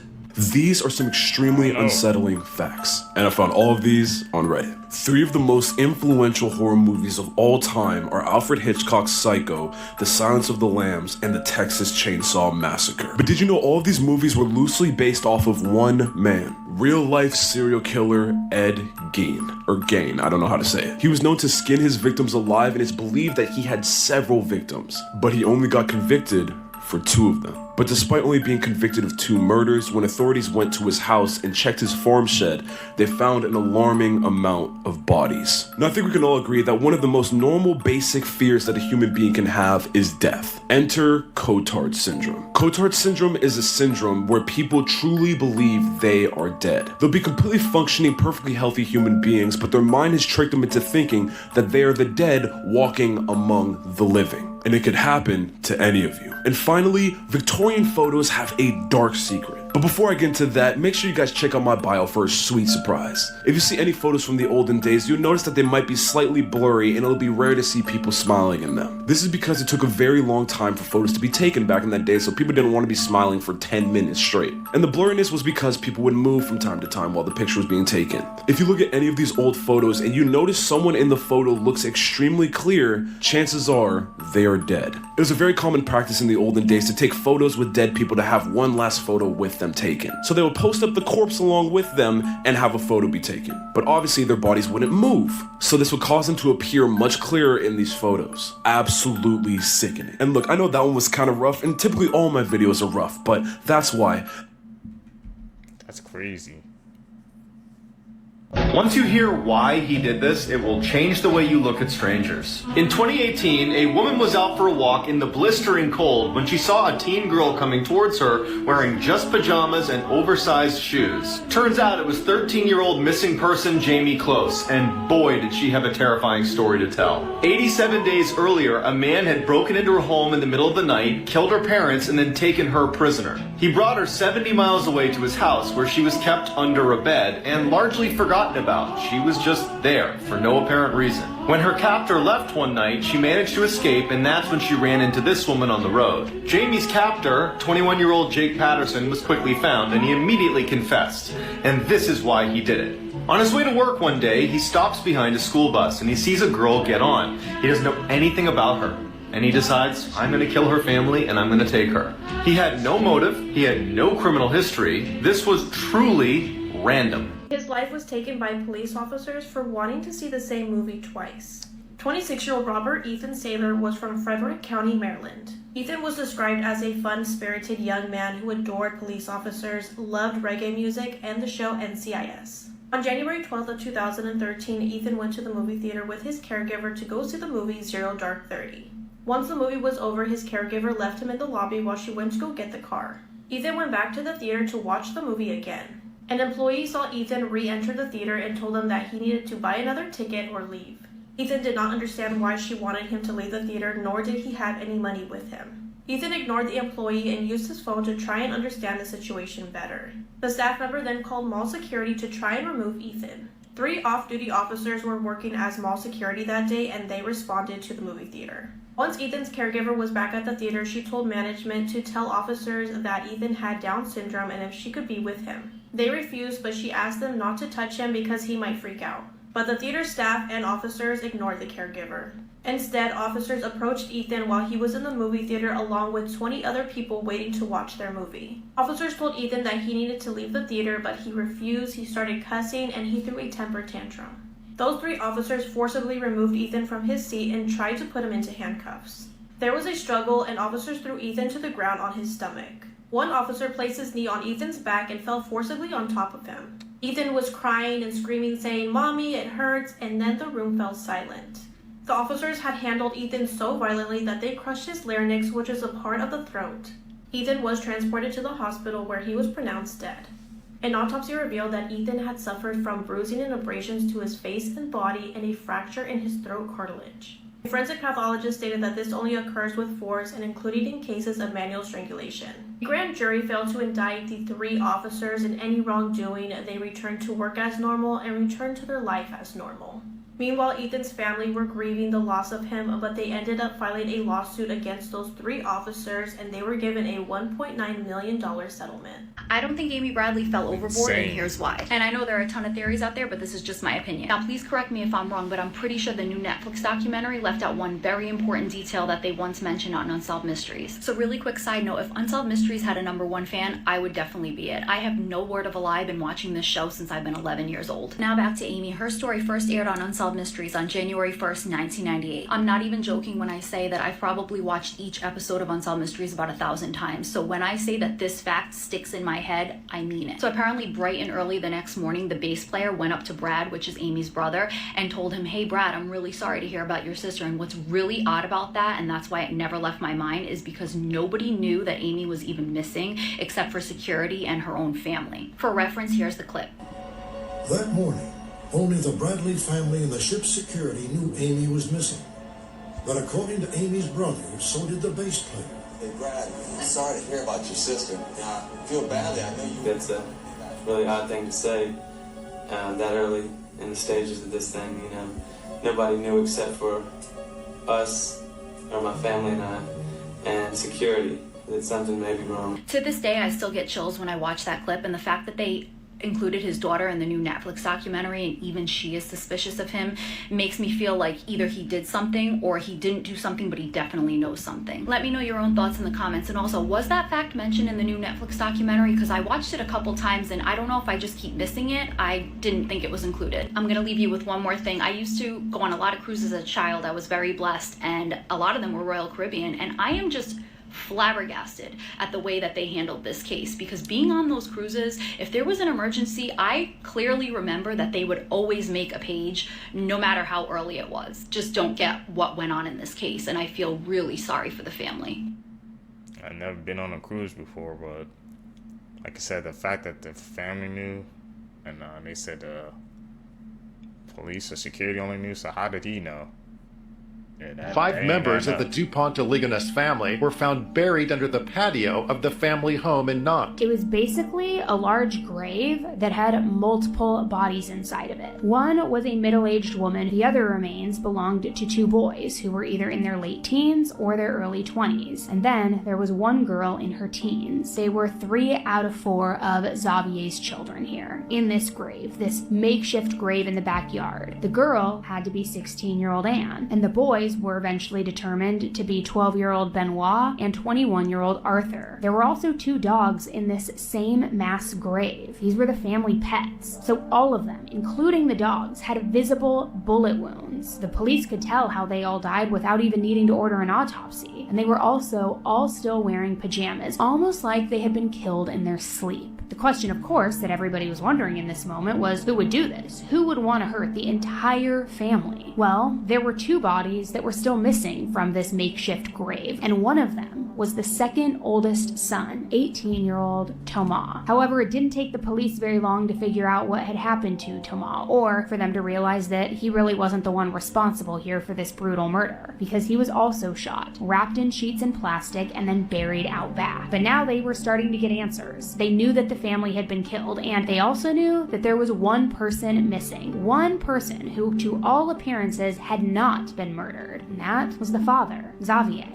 These are some extremely unsettling facts, and I found all of these on Reddit. 3 of the most influential horror movies of all time are Alfred Hitchcock's Psycho, The Silence of the Lambs, and The Texas Chainsaw Massacre. But did you know all of these movies were loosely based off of one man? Real-life serial killer Ed Gein, or Gain, I don't know how to say it. He was known to skin his victims alive, and it's believed that he had several victims, but he only got convicted for 2 of them. But despite only being convicted of 2 murders, when authorities went to his house and checked his farm shed, they found an alarming amount of bodies. Now I think we can all agree that one of the most normal basic fears that a human being can have is death. Enter Cotard syndrome. Cotard syndrome is a syndrome where people truly believe they are dead. They'll be completely functioning, perfectly healthy human beings, but their mind has tricked them into thinking that they are the dead walking among the living. And it could happen to any of you. And finally, Victorian photos have a dark secret. But before I get into that, make sure you guys check out my bio for a sweet surprise. If you see any photos from the olden days, you'll notice that they might be slightly blurry and it'll be rare to see people smiling in them. This is because it took a very long time for photos to be taken back in that day, so people didn't want to be smiling for 10 minutes straight. And the blurriness was because people would move from time to time while the picture was being taken. If you look at any of these old photos and you notice someone in the photo looks extremely clear, chances are they are dead. It was a very common practice in the olden days to take photos with dead people to have one last photo with them taken. So they would post up the corpse along with them and have a photo be taken. But obviously their bodies wouldn't move, so this would cause them to appear much clearer in these photos. Absolutely sickening. And look, I know that one was kind of rough, and typically all my videos are rough, but that's why. That's crazy. Once you hear why he did this, it will change the way you look at strangers. In 2018, a woman was out for a walk in the blistering cold when she saw a teen girl coming towards her wearing just pajamas and oversized shoes. Turns out it was 13-year-old missing person Jamie Close, and boy did she have a terrifying story to tell. 87 days earlier, a man had broken into her home in the middle of the night, killed her parents, and then taken her prisoner. He brought her 70 miles away to his house where she was kept under a bed and largely forgotten about. She was just there for no apparent reason. When her captor left one night, she managed to escape, and that's when she ran into this woman on the road. Jamie's captor, 21-year-old Jake Patterson, was quickly found, and he immediately confessed. And this is why he did it. On his way to work one day, he stops behind a school bus and he sees a girl get on. He doesn't know anything about her, and he decides, I'm going to kill her family and I'm going to take her. He had no motive, he had no criminal history. This was truly random. His life was taken by police officers for wanting to see the same movie twice. 26-year-old Robert Ethan Saylor was from Frederick County, Maryland. Ethan was described as a fun-spirited young man who adored police officers, loved reggae music, and the show NCIS. On January 12th of 2013, Ethan went to the movie theater with his caregiver to go see the movie Zero Dark 30. Once the movie was over, his caregiver left him in the lobby while she went to go get the car. Ethan went back to the theater to watch the movie again. An employee saw Ethan re-enter the theater and told him that he needed to buy another ticket or leave. Ethan did not understand why she wanted him to leave the theater, nor did he have any money with him. Ethan ignored the employee and used his phone to try and understand the situation better. The staff member then called mall security to try and remove Ethan. 3 off-duty officers were working as mall security that day, and they responded to the movie theater. Once Ethan's caregiver was back at the theater, she told management to tell officers that Ethan had Down syndrome and if she could be with him. They refused, but she asked them not to touch him because he might freak out. But the theater staff and officers ignored the caregiver. Instead, officers approached Ethan while he was in the movie theater along with 20 other people waiting to watch their movie. Officers told Ethan that he needed to leave the theater, but he refused, he started cussing, and he threw a temper tantrum. Those 3 officers forcibly removed Ethan from his seat and tried to put him into handcuffs. There was a struggle, and officers threw Ethan to the ground on his stomach. One officer placed his knee on Ethan's back and fell forcibly on top of him. Ethan was crying and screaming, saying, "Mommy, it hurts," and then the room fell silent. The officers had handled Ethan so violently that they crushed his larynx, which is a part of the throat. Ethan was transported to the hospital where he was pronounced dead. An autopsy revealed that Ethan had suffered from bruising and abrasions to his face and body and a fracture in his throat cartilage. A forensic pathologist stated that this only occurs with force and included in cases of manual strangulation. The grand jury failed to indict the 3 officers in any wrongdoing. They returned to work as normal and returned to their life as normal. Meanwhile, Ethan's family were grieving the loss of him, but they ended up filing a lawsuit against those 3 officers, and they were given a $1.9 million settlement. I don't think Amy Bradley fell overboard, and Insane. here's why. And I know there are a ton of theories out there, but this is just my opinion. Now, please correct me if I'm wrong, but I'm pretty sure the new Netflix documentary left out one very important detail that they once mentioned on Unsolved Mysteries. So really quick side note, if Unsolved Mysteries had a #1 fan, I would definitely be it. I have no word of a lie, been watching this show since I've been 11 years old. Now back to Amy. Her story first aired on Unsolved Mysteries on January 1st, 1998. I'm not even joking when I say that I've probably watched each episode of Unsolved Mysteries about 1,000 times. So when I say that this fact sticks in my head, I mean it. So apparently bright and early the next morning, the bass player went up to Brad, which is Amy's brother, and told him, "Hey Brad, I'm really sorry to hear about your sister." And what's really odd about that, and that's why it never left my mind, is because nobody knew that Amy was even missing except for security and her own family. For reference, here's the clip. That morning, only the Bradley family and the ship's security knew Amy was missing. But according to Amy's brother, so did the bass player. Hey Brad, I'm sorry to hear about your sister. I feel badly, I know you. That's a really odd thing to say that early in the stages of this thing, you know. Nobody knew except for us, or my family and I, and security, that something may be wrong. To this day, I still get chills when I watch that clip, and the fact that they included his daughter in the new Netflix documentary and even she is suspicious of him makes me feel like either he did something or he didn't do something, but he definitely knows something. Let me know your own thoughts in the comments. And also, was that fact mentioned in the new Netflix documentary? Because I watched it a couple times and I don't know if I just keep missing it. I didn't think it was included. I'm gonna leave you with one more thing. I used to go on a lot of cruises as a child. I was very blessed, and a lot of them were Royal Caribbean, and I am just flabbergasted at the way that they handled this case, because being on those cruises, if there was an emergency, I clearly remember that they would always make a page no matter how early it was. Just don't get what went on in this case, and I feel really sorry for the family. I've never been on a cruise before, but like I said, the fact that the family knew, and they said police or security only knew, so how did he know? Yeah, 5 members of the DuPont de Ligonnès family were found buried under the patio of the family home in Nantes. It was basically a large grave that had multiple bodies inside of it. One was a middle-aged woman. The other remains belonged to 2 boys who were either in their late teens or their early 20s. And then there was one girl in her teens. They were 3 out of 4 of Xavier's children here in this grave, this makeshift grave in the backyard. The girl had to be 16-year-old Anne, and the boys were eventually determined to be 12-year-old Benoit and 21-year-old Arthur. There were also 2 dogs in this same mass grave. These were the family pets. So all of them, including the dogs, had visible bullet wounds. The police could tell how they all died without even needing to order an autopsy. And they were also all still wearing pajamas, almost like they had been killed in their sleep. The question, of course, that everybody was wondering in this moment was, who would do this? Who would want to hurt the entire family? Well, there were 2 bodies that were still missing from this makeshift grave, and one of them was the second oldest son, 18-year-old Thomas. However, it didn't take the police very long to figure out what had happened to Thomas, or for them to realize that he really wasn't the one responsible here for this brutal murder, because he was also shot, wrapped in sheets and plastic, and then buried out back. But now they were starting to get answers. They knew that the family had been killed, and they also knew that there was one person missing. One person who, to all appearances, had not been murdered. And that was the father, Xavier.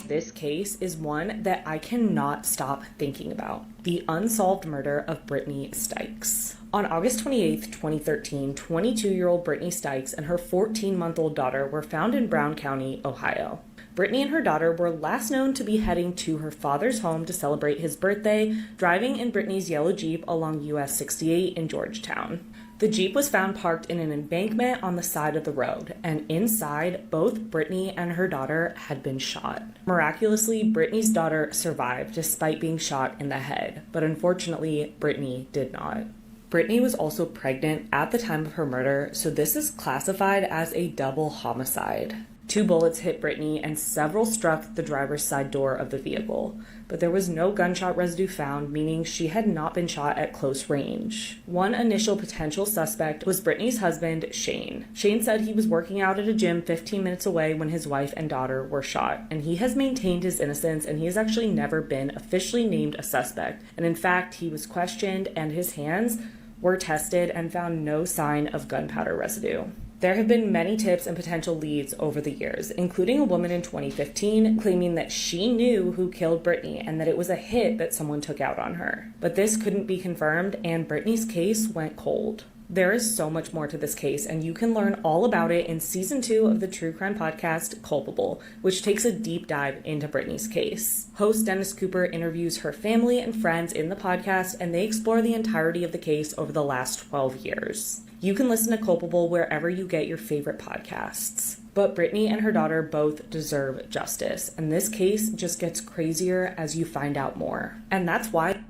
This case is one that I cannot stop thinking about. The unsolved murder of Brittany Stykes. On August 28, 2013, 22-year-old Brittany Stykes and her 14-month-old daughter were found in Brown County, Ohio. Brittany and her daughter were last known to be heading to her father's home to celebrate his birthday, driving in Brittany's yellow Jeep along US 68 in Georgetown. The Jeep was found parked in an embankment on the side of the road, and inside, both Brittany and her daughter had been shot. Miraculously, Brittany's daughter survived despite being shot in the head, but unfortunately, Brittany did not. Brittany was also pregnant at the time of her murder, so this is classified as a double homicide. 2 bullets hit Brittany and several struck the driver's side door of the vehicle, but there was no gunshot residue found, meaning she had not been shot at close range. One initial potential suspect was Brittany's husband, Shane. Shane said he was working out at a gym 15 minutes away when his wife and daughter were shot, and he has maintained his innocence, and he has actually never been officially named a suspect. And in fact, he was questioned and his hands were tested and found no sign of gunpowder residue. There have been many tips and potential leads over the years, including a woman in 2015 claiming that she knew who killed Brittany and that it was a hit that someone took out on her. But this couldn't be confirmed, and Brittany's case went cold. There is so much more to this case, and you can learn all about it in Season 2 of the true crime podcast, Culpable, which takes a deep dive into Brittany's case. Host Dennis Cooper interviews her family and friends in the podcast, and they explore the entirety of the case over the last 12 years. You can listen to Culpable wherever you get your favorite podcasts. But Brittany and her daughter both deserve justice, and this case just gets crazier as you find out more. And that's why...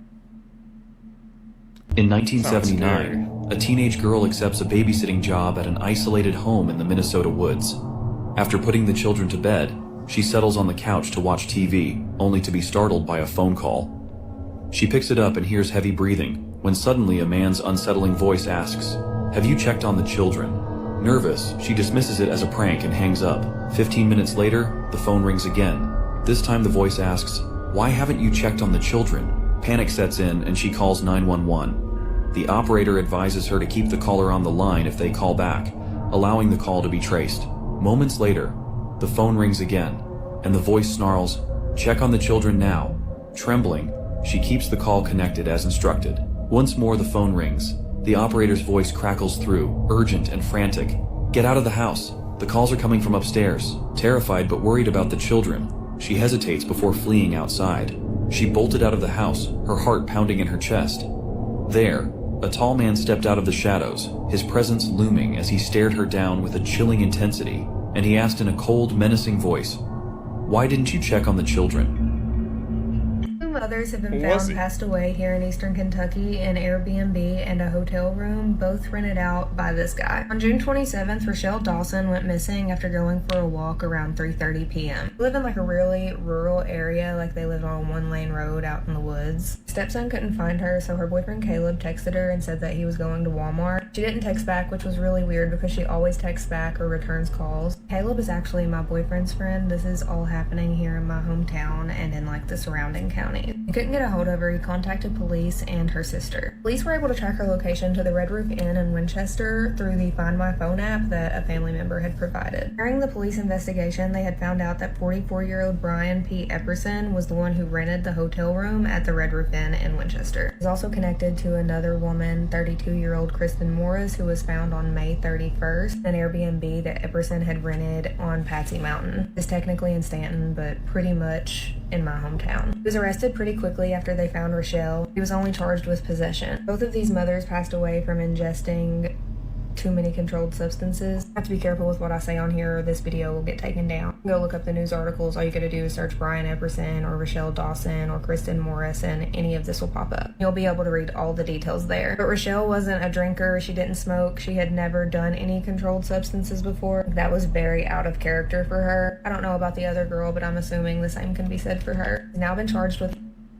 In 1979, a teenage girl accepts a babysitting job at an isolated home in the Minnesota woods. After putting the children to bed, she settles on the couch to watch TV, only to be startled by a phone call. She picks it up and hears heavy breathing, when suddenly a man's unsettling voice asks, "Have you checked on the children?" Nervous, she dismisses it as a prank and hangs up. 15 minutes later, the phone rings again. This time the voice asks, "Why haven't you checked on the children?" Panic sets in and she calls 911. The operator advises her to keep the caller on the line if they call back, allowing the call to be traced. Moments later, the phone rings again, and the voice snarls, "Check on the children now." Trembling, she keeps the call connected as instructed. Once more the phone rings. The operator's voice crackles through, urgent and frantic. "Get out of the house. The calls are coming from upstairs." Terrified but worried about the children, she hesitates before fleeing outside. She bolted out of the house, her heart pounding in her chest. There, a tall man stepped out of the shadows, his presence looming as he stared her down with a chilling intensity, and he asked in a cold, menacing voice, "Why didn't you check on the children?" Others have been found passed away here in eastern Kentucky in Airbnb and a hotel room, both rented out by this guy. On June 27th, Rochelle Dawson went missing after going for a walk around 3:30 p.m. They live in like a really rural area, like they lived on a one-lane road out in the woods. Stepson couldn't find her, so her boyfriend Caleb texted her and said that he was going to Walmart. She didn't text back, which was really weird because she always texts back or returns calls. Caleb is actually my boyfriend's friend. This is all happening here in my hometown and in like the surrounding counties. He couldn't get a hold of her. He contacted police and her sister. Police were able to track her location to the Red Roof Inn in Winchester through the Find My Phone app that a family member had provided. During the police investigation, they had found out that 44-year-old Brian P. Epperson was the one who rented the hotel room at the Red Roof Inn in Winchester. He was also connected to another woman, 32-year-old Kristen Morris, who was found on May 31st, an Airbnb that Epperson had rented on Patsy Mountain. It's technically in Stanton, but pretty much in my hometown. He was arrested pretty quickly after they found Rochelle. He was only charged with possession. Both of these mothers passed away from ingesting too many controlled substances. I have to be careful with what I say on here or this video will get taken down. Go look up the news articles. All you gotta do is search Brian Epperson or Rochelle Dawson or Kristen Morris and any of this will pop up. You'll be able to read all the details there. But Rochelle wasn't a drinker. She didn't smoke. She had never done any controlled substances before. That was very out of character for her. I don't know about the other girl, but I'm assuming the same can be said for her. She's now been charged with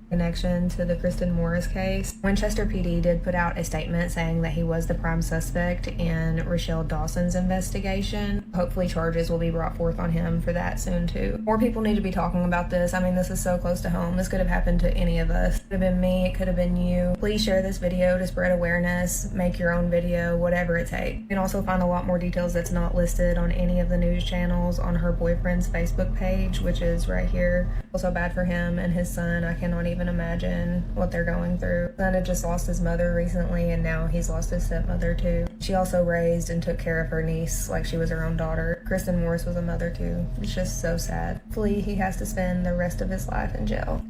connection to the Kristen Morris case. Winchester PD did put out a statement saying that he was the prime suspect in Rochelle Dawson's investigation. Hopefully charges will be brought forth on him for that soon too. More people need to be talking about this. I mean, this is so close to home. This could have happened to any of us. It could have been me, it could have been you. Please share this video to spread awareness, make your own video, whatever it takes. You can also find a lot more details that's not listed on any of the news channels on her boyfriend's Facebook page, which is right here. Also bad for him and his son. I cannot even imagine what they're going through. His son had just lost his mother recently and now he's lost his stepmother too. She also raised and took care of her niece like she was her own daughter. Kristen Morris was a mother too. It's just so sad. Hopefully he has to spend the rest of his life in jail.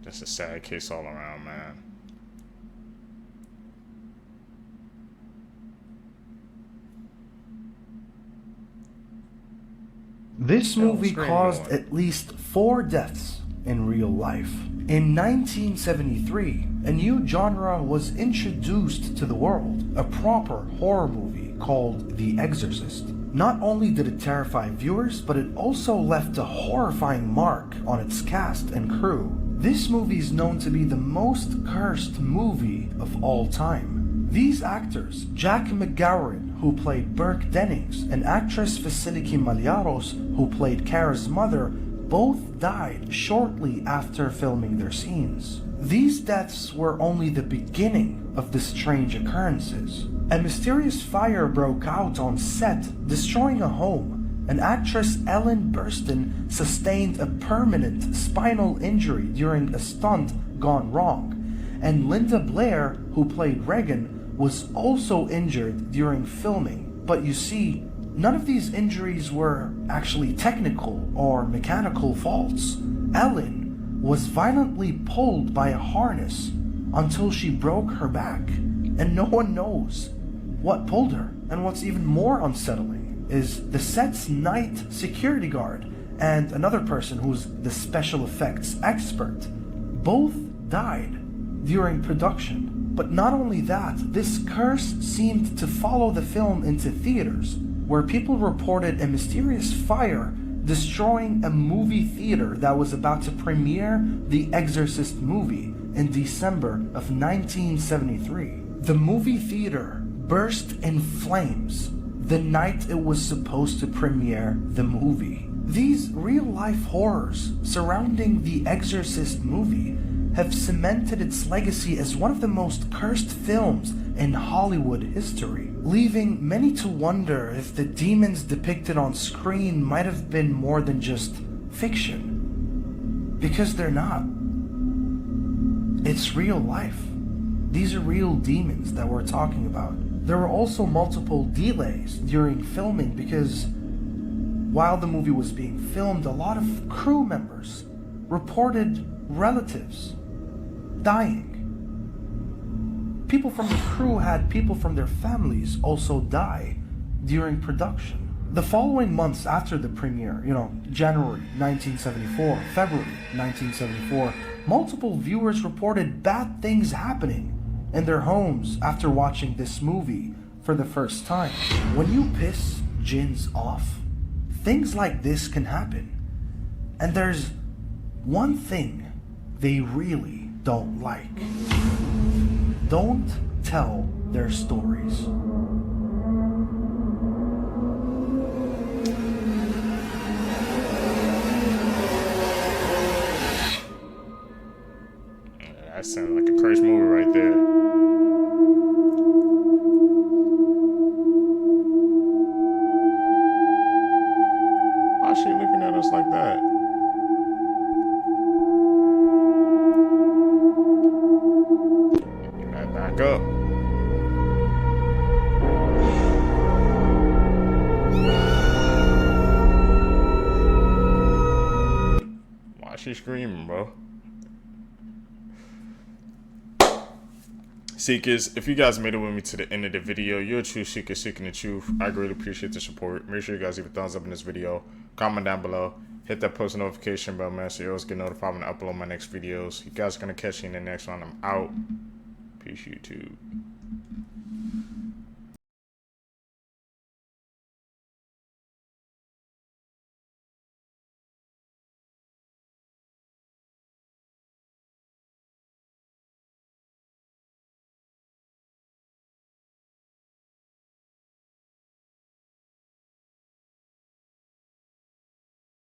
Just a sad case all around, man. This movie caused at least 4 deaths in real life. In 1973, a new genre was introduced to the world, a proper horror movie called The Exorcist. Not only did it terrify viewers, but it also left a horrifying mark on its cast and crew. This movie is known to be the most cursed movie of all time. These actors, Jack McGowan, who played Burke Dennings, and actress Vasiliki Maliaros, who played Kara's mother, both died shortly after filming their scenes. These deaths were only the beginning of the strange occurrences. A mysterious fire broke out on set, destroying a home, and actress Ellen Burstyn sustained a permanent spinal injury during a stunt gone wrong, and Linda Blair, who played Regan, was also injured during filming. But you see, none of these injuries were actually technical or mechanical faults. Ellen was violently pulled by a harness until she broke her back, and no one knows what pulled her. And what's even more unsettling is the set's night security guard and another person who's the special effects expert both died during production. But not only that, this curse seemed to follow the film into theaters, where people reported a mysterious fire destroying a movie theater that was about to premiere The Exorcist movie in December of 1973. The movie theater burst in flames the night it was supposed to premiere the movie. These real-life horrors surrounding The Exorcist movie have cemented its legacy as one of the most cursed films in Hollywood history, leaving many to wonder if the demons depicted on screen might have been more than just fiction. Because they're not. It's real life. These are real demons that we're talking about. There were also multiple delays during filming because while the movie was being filmed, a lot of crew members reported relatives dying. People from the crew had people from their families also die during production. The following months after the premiere, January 1974, February 1974, multiple viewers reported bad things happening in their homes after watching this movie for the first time. When you piss jinns off, things like this can happen. And there's one thing they really don't like. Don't tell their stories. That sounds like a cursed movie right there. Why is she looking at us like that? Get that back up. Why is she screaming, bro? Seekers, if you guys made it with me to the end of the video, you're a true seeker seeking the truth. I greatly appreciate the support. Make sure you guys leave a thumbs up in this video, comment down below, hit that post notification bell, man, so you always get notified when I upload my next videos. You guys are going to catch me in the next one. I'm out. Peace, YouTube.